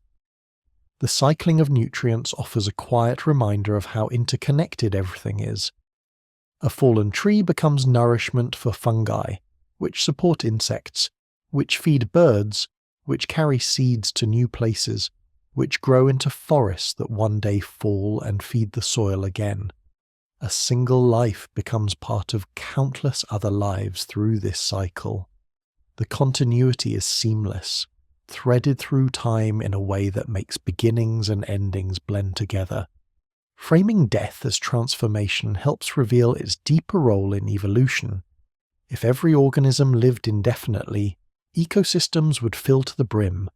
The cycling of nutrients offers a quiet reminder of how interconnected everything is. A fallen tree becomes nourishment for fungi, which support insects, which feed birds, which carry seeds to new places, which grow into forests that one day fall and feed the soil again. A single life becomes part of countless other lives through this cycle. The continuity is seamless, threaded through time in a way that makes beginnings and endings blend together. Framing death as transformation helps reveal its deeper role in evolution. If every organism lived indefinitely, ecosystems would fill to the brim.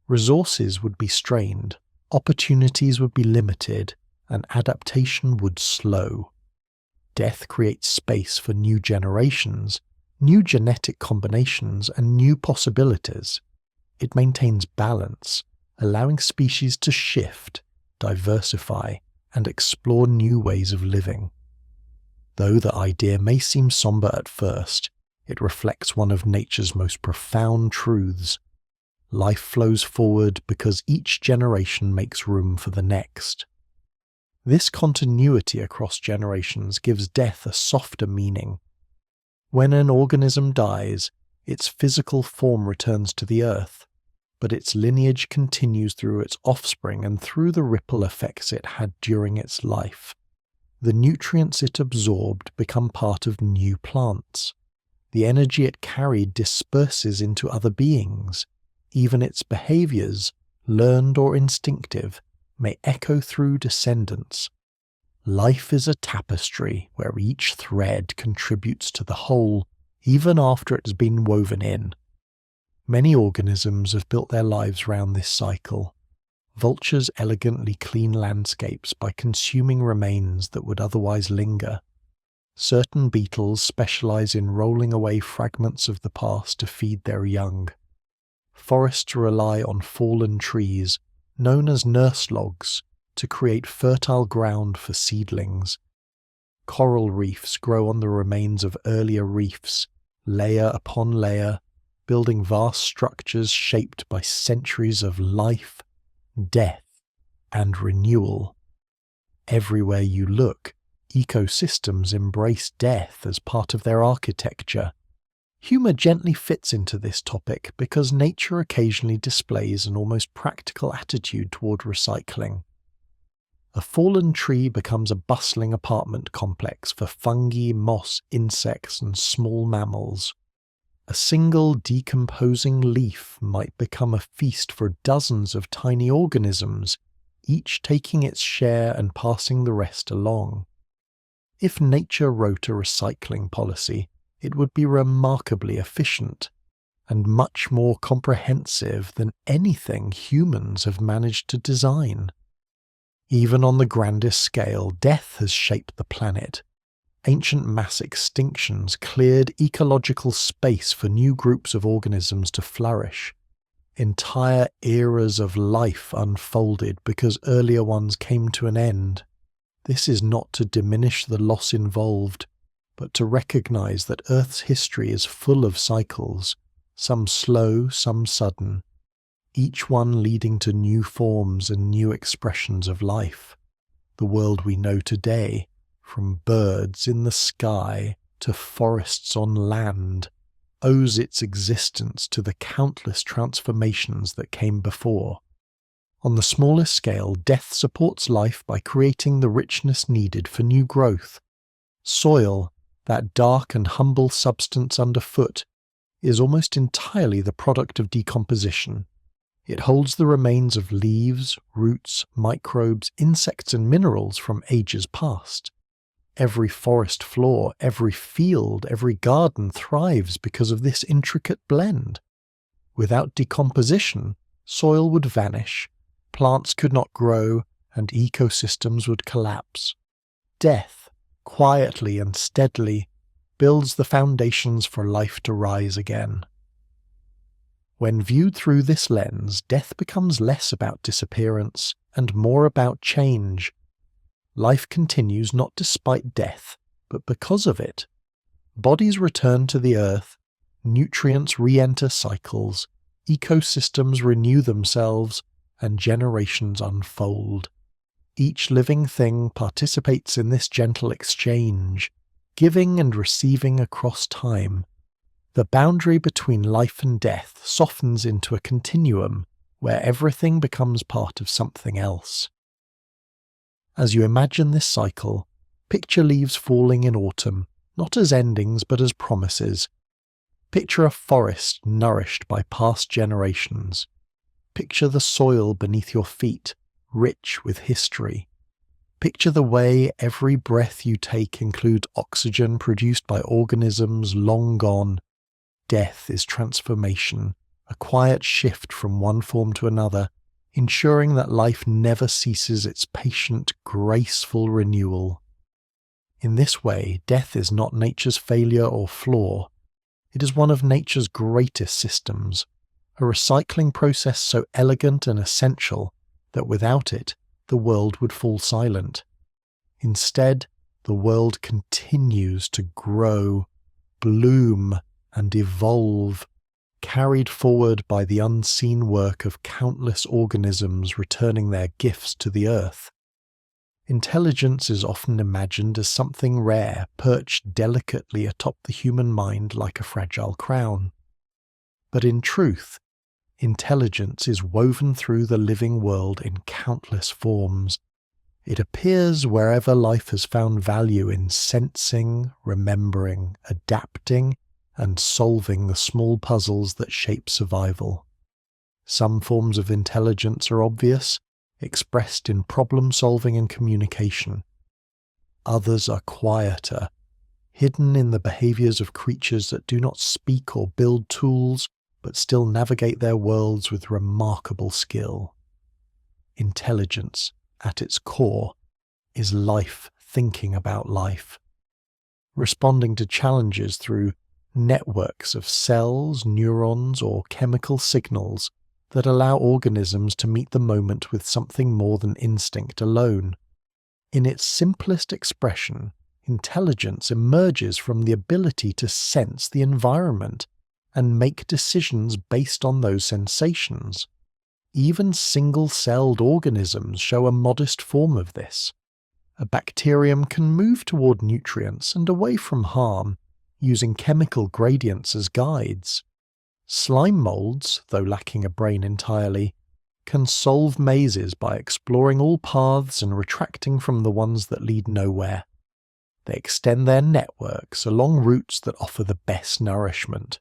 Resources would be strained, opportunities would be limited, and adaptation would slow. Death creates space for new generations, new genetic combinations, and new possibilities. It maintains balance, allowing species to shift, diversify, and explore new ways of living. Though the idea may seem somber at first, it reflects one of nature's most profound truths. Life flows forward because each generation makes room for the next. This continuity across generations gives death a softer meaning. When an organism dies, its physical form returns to the earth, but its lineage continues through its offspring and through the ripple effects it had during its life. The nutrients it absorbed become part of new plants. The energy it carried disperses into other beings. Even its behaviors, learned or instinctive, may echo through descendants. Life is a tapestry where each thread contributes to the whole, even after it has been woven in. Many organisms have built their lives round this cycle. Vultures elegantly clean landscapes by consuming remains that would otherwise linger. Certain beetles specialize in rolling away fragments of the past to feed their young. Forests rely on fallen trees, known as nurse logs, to create fertile ground for seedlings. Coral reefs grow on the remains of earlier reefs, layer upon layer, building vast structures shaped by centuries of life, death, and renewal. Everywhere you look, ecosystems embrace death as part of their architecture. Humour gently fits into this topic because nature occasionally displays an almost practical attitude toward recycling. A fallen tree becomes a bustling apartment complex for fungi, moss, insects, and small mammals. A single decomposing leaf might become a feast for dozens of tiny organisms, each taking its share and passing the rest along. If nature wrote a recycling policy, it would be remarkably efficient, and much more comprehensive than anything humans have managed to design. Even on the grandest scale, death has shaped the planet. Ancient mass extinctions cleared ecological space for new groups of organisms to flourish. Entire eras of life unfolded because earlier ones came to an end. This is not to diminish the loss involved, but to recognize that Earth's history is full of cycles, some slow, some sudden, each one leading to new forms and new expressions of life. The world we know today, from birds in the sky to forests on land, owes its existence to the countless transformations that came before. On the smallest scale, death supports life by creating the richness needed for new growth. Soil, that dark and humble substance underfoot, is almost entirely the product of decomposition. It holds the remains of leaves, roots, microbes, insects and minerals from ages past. Every forest floor, every field, every garden thrives because of this intricate blend. Without decomposition, soil would vanish, plants could not grow, and ecosystems would collapse. Death, quietly and steadily, builds the foundations for life to rise again. When viewed through this lens, death becomes less about disappearance and more about change. Life continues not despite death, but because of it. Bodies return to the earth, nutrients re-enter cycles, ecosystems renew themselves, and generations unfold. Each living thing participates in this gentle exchange, giving and receiving across time. The boundary between life and death softens into a continuum where everything becomes part of something else. As you imagine this cycle, picture leaves falling in autumn, not as endings but as promises. Picture a forest nourished by past generations. Picture the soil beneath your feet, rich with history. Picture the way every breath you take includes oxygen produced by organisms long gone. Death is transformation, a quiet shift from one form to another, ensuring that life never ceases its patient, graceful renewal. In this way, death is not nature's failure or flaw. It is one of nature's greatest systems, a recycling process so elegant and essential that without it, the world would fall silent. Instead, the world continues to grow, bloom, and evolve, carried forward by the unseen work of countless organisms returning their gifts to the earth. Intelligence is often imagined as something rare, perched delicately atop the human mind like a fragile crown. But in truth, intelligence is woven through the living world in countless forms. It appears wherever life has found value in sensing, remembering, adapting, and solving the small puzzles that shape survival. Some forms of intelligence are obvious, expressed in problem-solving and communication. Others are quieter, hidden in the behaviors of creatures that do not speak or build tools, but still navigate their worlds with remarkable skill. Intelligence, at its core, is life thinking about life, responding to challenges through networks of cells, neurons, or chemical signals that allow organisms to meet the moment with something more than instinct alone. In its simplest expression, intelligence emerges from the ability to sense the environment and make decisions based on those sensations. Even single-celled organisms show a modest form of this. A bacterium can move toward nutrients and away from harm, using chemical gradients as guides. Slime molds, though lacking a brain entirely, can solve mazes by exploring all paths and retracting from the ones that lead nowhere. They extend their networks along routes that offer the best nourishment,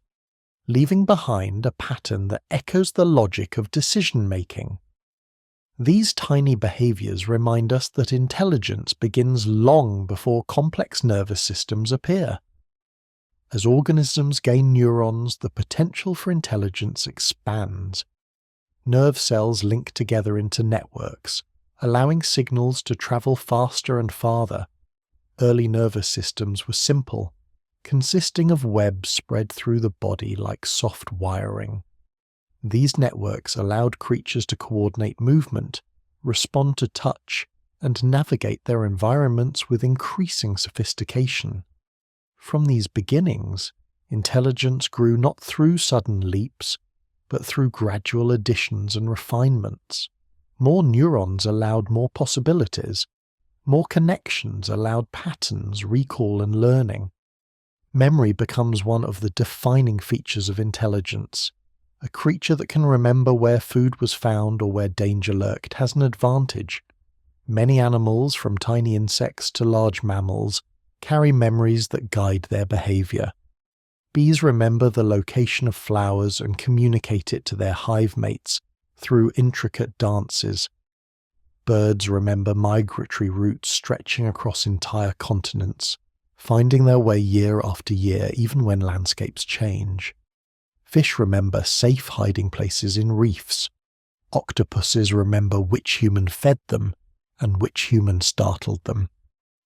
leaving behind a pattern that echoes the logic of decision-making. These tiny behaviors remind us that intelligence begins long before complex nervous systems appear. As organisms gain neurons, the potential for intelligence expands. Nerve cells link together into networks, allowing signals to travel faster and farther. Early nervous systems were simple, consisting of webs spread through the body like soft wiring. These networks allowed creatures to coordinate movement, respond to touch, and navigate their environments with increasing sophistication. From these beginnings, intelligence grew not through sudden leaps, but through gradual additions and refinements. More neurons allowed more possibilities. More connections allowed patterns, recall, and learning. Memory becomes one of the defining features of intelligence. A creature that can remember where food was found or where danger lurked has an advantage. Many animals, from tiny insects to large mammals, carry memories that guide their behavior. Bees remember the location of flowers and communicate it to their hive mates through intricate dances. Birds remember migratory routes stretching across entire continents, finding their way year after year even when landscapes change. Fish remember safe hiding places in reefs. Octopuses remember which human fed them and which human startled them,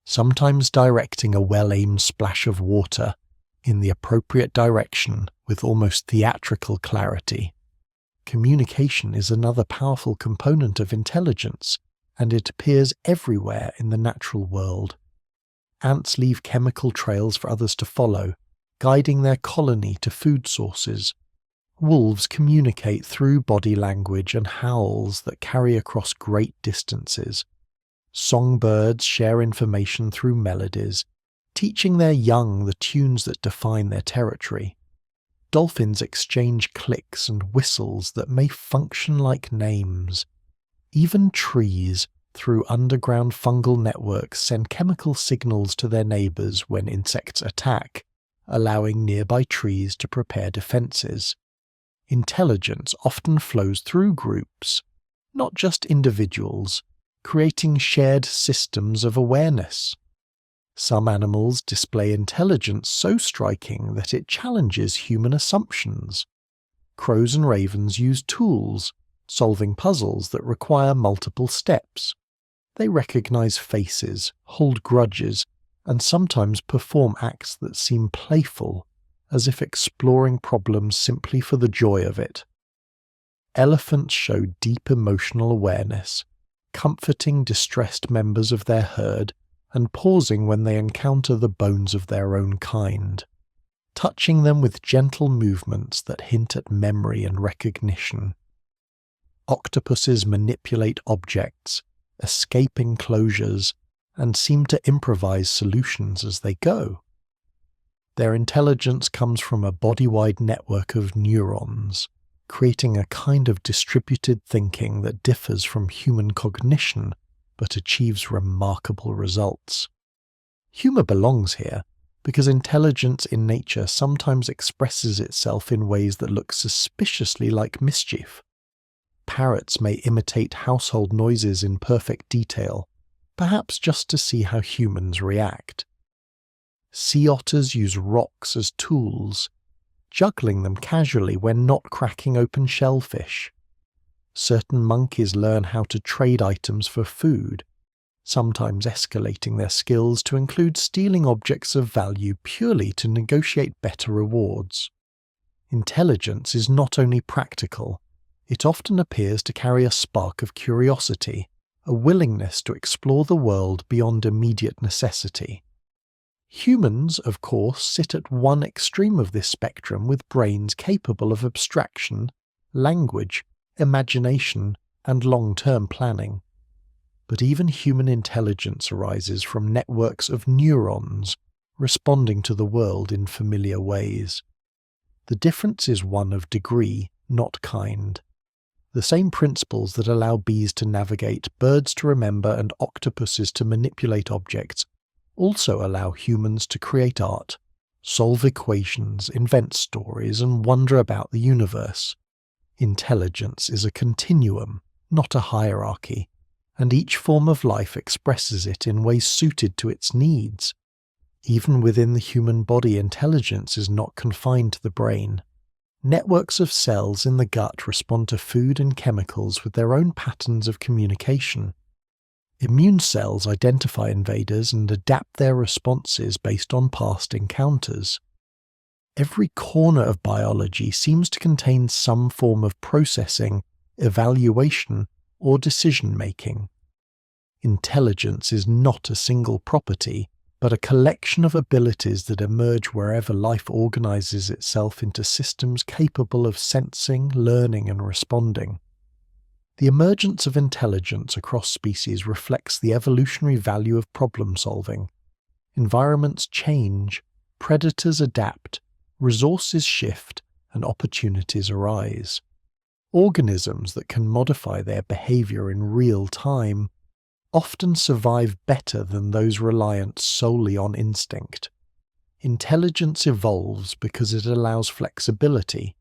sometimes directing a well-aimed splash of water in the appropriate direction with almost theatrical clarity. Communication is another powerful component of intelligence, and it appears everywhere in the natural world. Ants leave chemical trails for others to follow, guiding their colony to food sources. Wolves communicate through body language and howls that carry across great distances. Songbirds share information through melodies, teaching their young the tunes that define their territory. Dolphins exchange clicks and whistles that may function like names. Even trees, through underground fungal networks, send chemical signals to their neighbours when insects attack, allowing nearby trees to prepare defences. Intelligence often flows through groups, not just individuals, creating shared systems of awareness. Some animals display intelligence so striking that it challenges human assumptions. Crows and ravens use tools, solving puzzles that require multiple steps. They recognize faces, hold grudges, and sometimes perform acts that seem playful, as if exploring problems simply for the joy of it. Elephants show deep emotional awareness, comforting distressed members of their herd and pausing when they encounter the bones of their own kind, touching them with gentle movements that hint at memory and recognition. Octopuses manipulate objects, escape enclosures, and seem to improvise solutions as they go. Their intelligence comes from a body-wide network of neurons, creating a kind of distributed thinking that differs from human cognition but achieves remarkable results. Humour belongs here, because intelligence in nature sometimes expresses itself in ways that look suspiciously like mischief. Parrots may imitate household noises in perfect detail, perhaps just to see how humans react. Sea otters use rocks as tools, juggling them casually when not cracking open shellfish. Certain monkeys learn how to trade items for food, sometimes escalating their skills to include stealing objects of value purely to negotiate better rewards. Intelligence is not only practical, it often appears to carry a spark of curiosity, a willingness to explore the world beyond immediate necessity. Humans, of course, sit at one extreme of this spectrum with brains capable of abstraction, language, imagination, and long-term planning. But even human intelligence arises from networks of neurons responding to the world in familiar ways. The difference is one of degree, not kind. The same principles that allow bees to navigate, birds to remember, and octopuses to manipulate objects also allow humans to create art, solve equations, invent stories, and wonder about the universe. Intelligence is a continuum, not a hierarchy, and each form of life expresses it in ways suited to its needs. Even within the human body, intelligence is not confined to the brain. Networks of cells in the gut respond to food and chemicals with their own patterns of communication. Immune cells identify invaders and adapt their responses based on past encounters. Every corner of biology seems to contain some form of processing, evaluation, or decision-making. Intelligence is not a single property, but a collection of abilities that emerge wherever life organizes itself into systems capable of sensing, learning, and responding. The emergence of intelligence across species reflects the evolutionary value of problem-solving. Environments change, predators adapt, resources shift, and opportunities arise. Organisms that can modify their behavior in real time often survive better than those reliant solely on instinct. Intelligence evolves because it allows flexibility.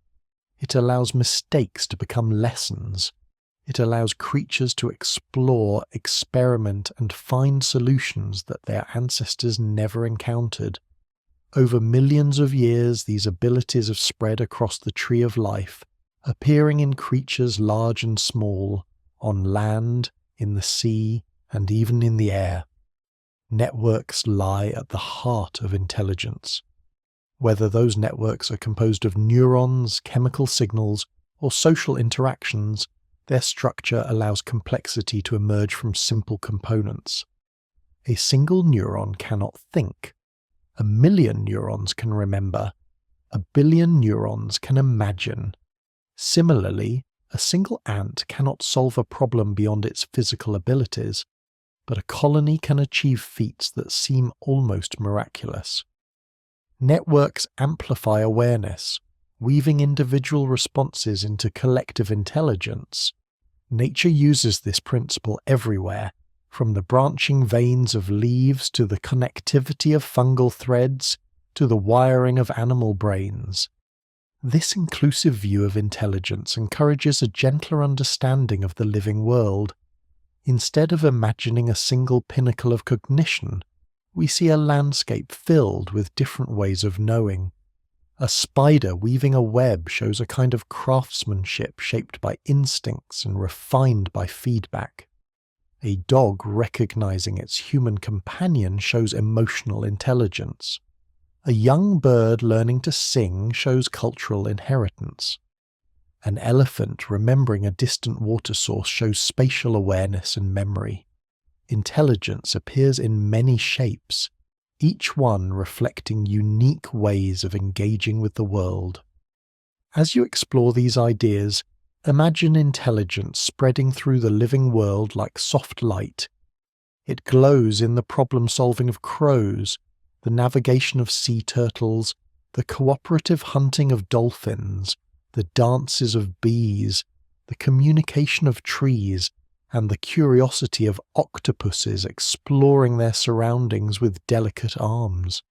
It allows mistakes to become lessons. It allows creatures to explore, experiment, and find solutions that their ancestors never encountered. Over millions of years, these abilities have spread across the tree of life, appearing in creatures large and small, on land, in the sea, and even in the air. Networks lie at the heart of intelligence. Whether those networks are composed of neurons, chemical signals, or social interactions, their structure allows complexity to emerge from simple components. A single neuron cannot think. 1,000,000 neurons can remember. 1,000,000,000 neurons can imagine. Similarly, a single ant cannot solve a problem beyond its physical abilities, but a colony can achieve feats that seem almost miraculous. Networks amplify awareness, weaving individual responses into collective intelligence. Nature uses this principle everywhere, from the branching veins of leaves to the connectivity of fungal threads to the wiring of animal brains. This inclusive view of intelligence encourages a gentler understanding of the living world. Instead of imagining a single pinnacle of cognition, we see a landscape filled with different ways of knowing. A spider weaving a web shows a kind of craftsmanship shaped by instincts and refined by feedback. A dog recognizing its human companion shows emotional intelligence. A young bird learning to sing shows cultural inheritance. An elephant remembering a distant water source shows spatial awareness and memory. Intelligence appears in many shapes, each one reflecting unique ways of engaging with the world. As you explore these ideas, imagine intelligence spreading through the living world like soft light. It glows in the problem-solving of crows, the navigation of sea turtles, the cooperative hunting of dolphins, the dances of bees, the communication of trees, and the curiosity of octopuses exploring their surroundings with delicate arms.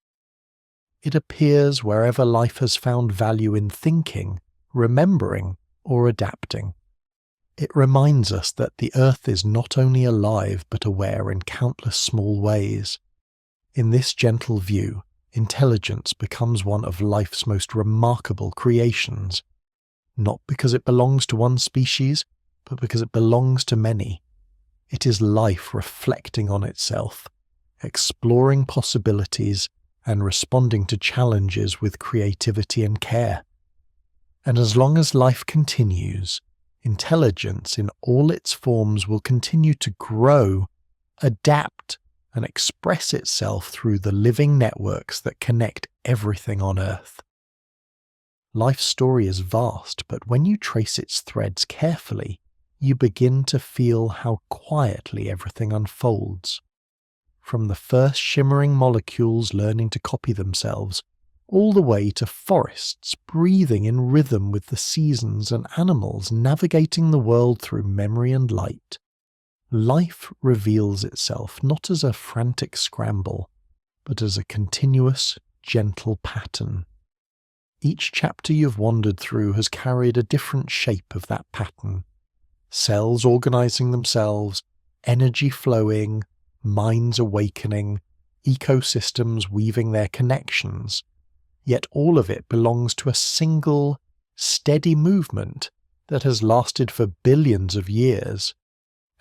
It appears wherever life has found value in thinking, remembering, or adapting. It reminds us that the earth is not only alive but aware in countless small ways. In this gentle view, intelligence becomes one of life's most remarkable creations, not because it belongs to one species, but because it belongs to many. It is life reflecting on itself, exploring possibilities, and responding to challenges with creativity and care. And as long as life continues, intelligence in all its forms will continue to grow, adapt, and express itself through the living networks that connect everything on Earth. Life's story is vast, but when you trace its threads carefully, you begin to feel how quietly everything unfolds. From the first shimmering molecules learning to copy themselves, all the way to forests breathing in rhythm with the seasons and animals navigating the world through memory and light. Life reveals itself not as a frantic scramble, but as a continuous, gentle pattern. Each chapter you've wandered through has carried a different shape of that pattern. Cells organizing themselves, energy flowing, minds awakening, ecosystems weaving their connections. Yet all of it belongs to a single, steady movement that has lasted for billions of years.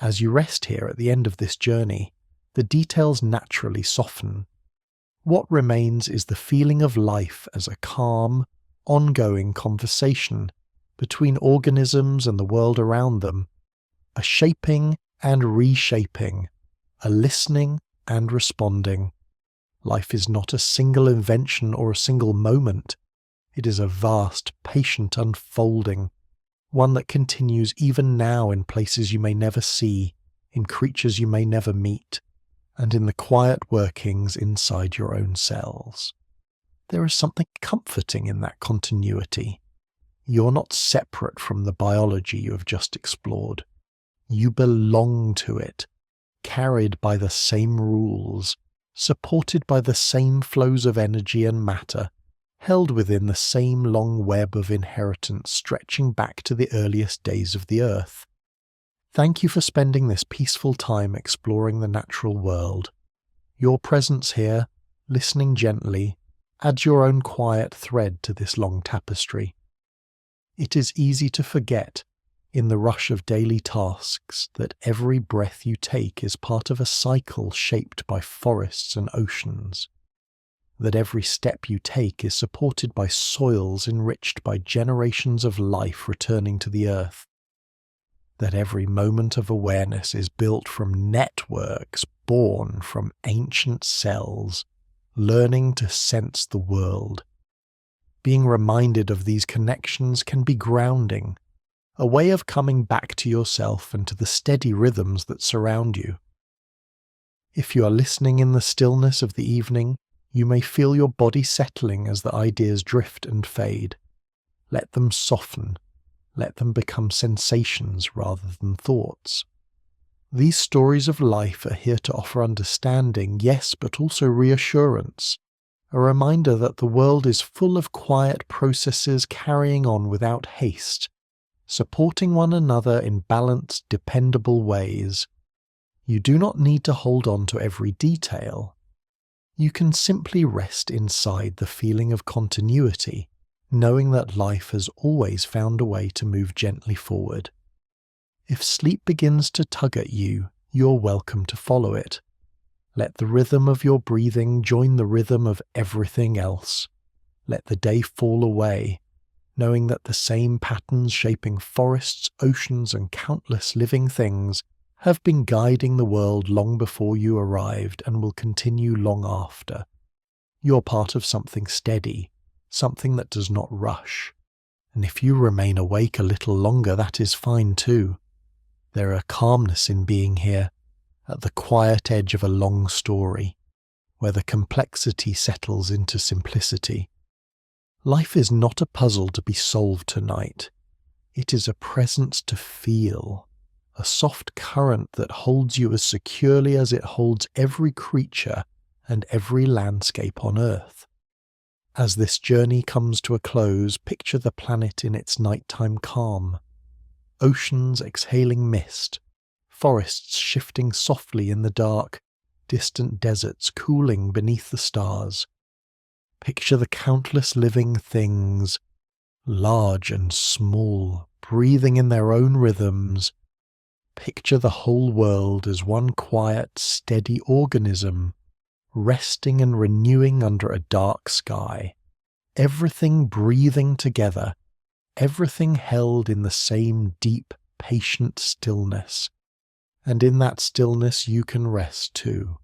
As you rest here at the end of this journey, the details naturally soften. What remains is the feeling of life as a calm, ongoing conversation between organisms and the world around them, a shaping and reshaping, a listening and responding. Life is not a single invention or a single moment. It is a vast, patient unfolding, one that continues even now in places you may never see, in creatures you may never meet, and in the quiet workings inside your own cells. There is something comforting in that continuity. You're not separate from the biology you have just explored. You belong to it, carried by the same rules, supported by the same flows of energy and matter, held within the same long web of inheritance stretching back to the earliest days of the Earth. Thank you for spending this peaceful time exploring the natural world. Your presence here, listening gently, adds your own quiet thread to this long tapestry. It is easy to forget, in the rush of daily tasks, that every breath you take is part of a cycle shaped by forests and oceans, that every step you take is supported by soils enriched by generations of life returning to the earth, that every moment of awareness is built from networks born from ancient cells, learning to sense the world. Being reminded of these connections can be grounding, a way of coming back to yourself and to the steady rhythms that surround you. If you are listening in the stillness of the evening, you may feel your body settling as the ideas drift and fade. Let them soften. Let them become sensations rather than thoughts. These stories of life are here to offer understanding, yes, but also reassurance, a reminder that the world is full of quiet processes carrying on without haste, supporting one another in balanced, dependable ways. You do not need to hold on to every detail. You can simply rest inside the feeling of continuity, knowing that life has always found a way to move gently forward. If sleep begins to tug at you, you're welcome to follow it. Let the rhythm of your breathing join the rhythm of everything else. Let the day fall away, knowing that the same patterns shaping forests, oceans, and countless living things have been guiding the world long before you arrived and will continue long after. You're part of something steady, something that does not rush. And if you remain awake a little longer, that is fine too. There is calmness in being here, at the quiet edge of a long story, where the complexity settles into simplicity. Life is not a puzzle to be solved tonight. It is a presence to feel, a soft current that holds you as securely as it holds every creature and every landscape on Earth. As this journey comes to a close, picture the planet in its nighttime calm. Oceans exhaling mist, forests shifting softly in the dark, distant deserts cooling beneath the stars. Picture the countless living things, large and small, breathing in their own rhythms. Picture the whole world as one quiet, steady organism, resting and renewing under a dark sky. Everything breathing together, everything held in the same deep, patient stillness. And in that stillness you can rest too.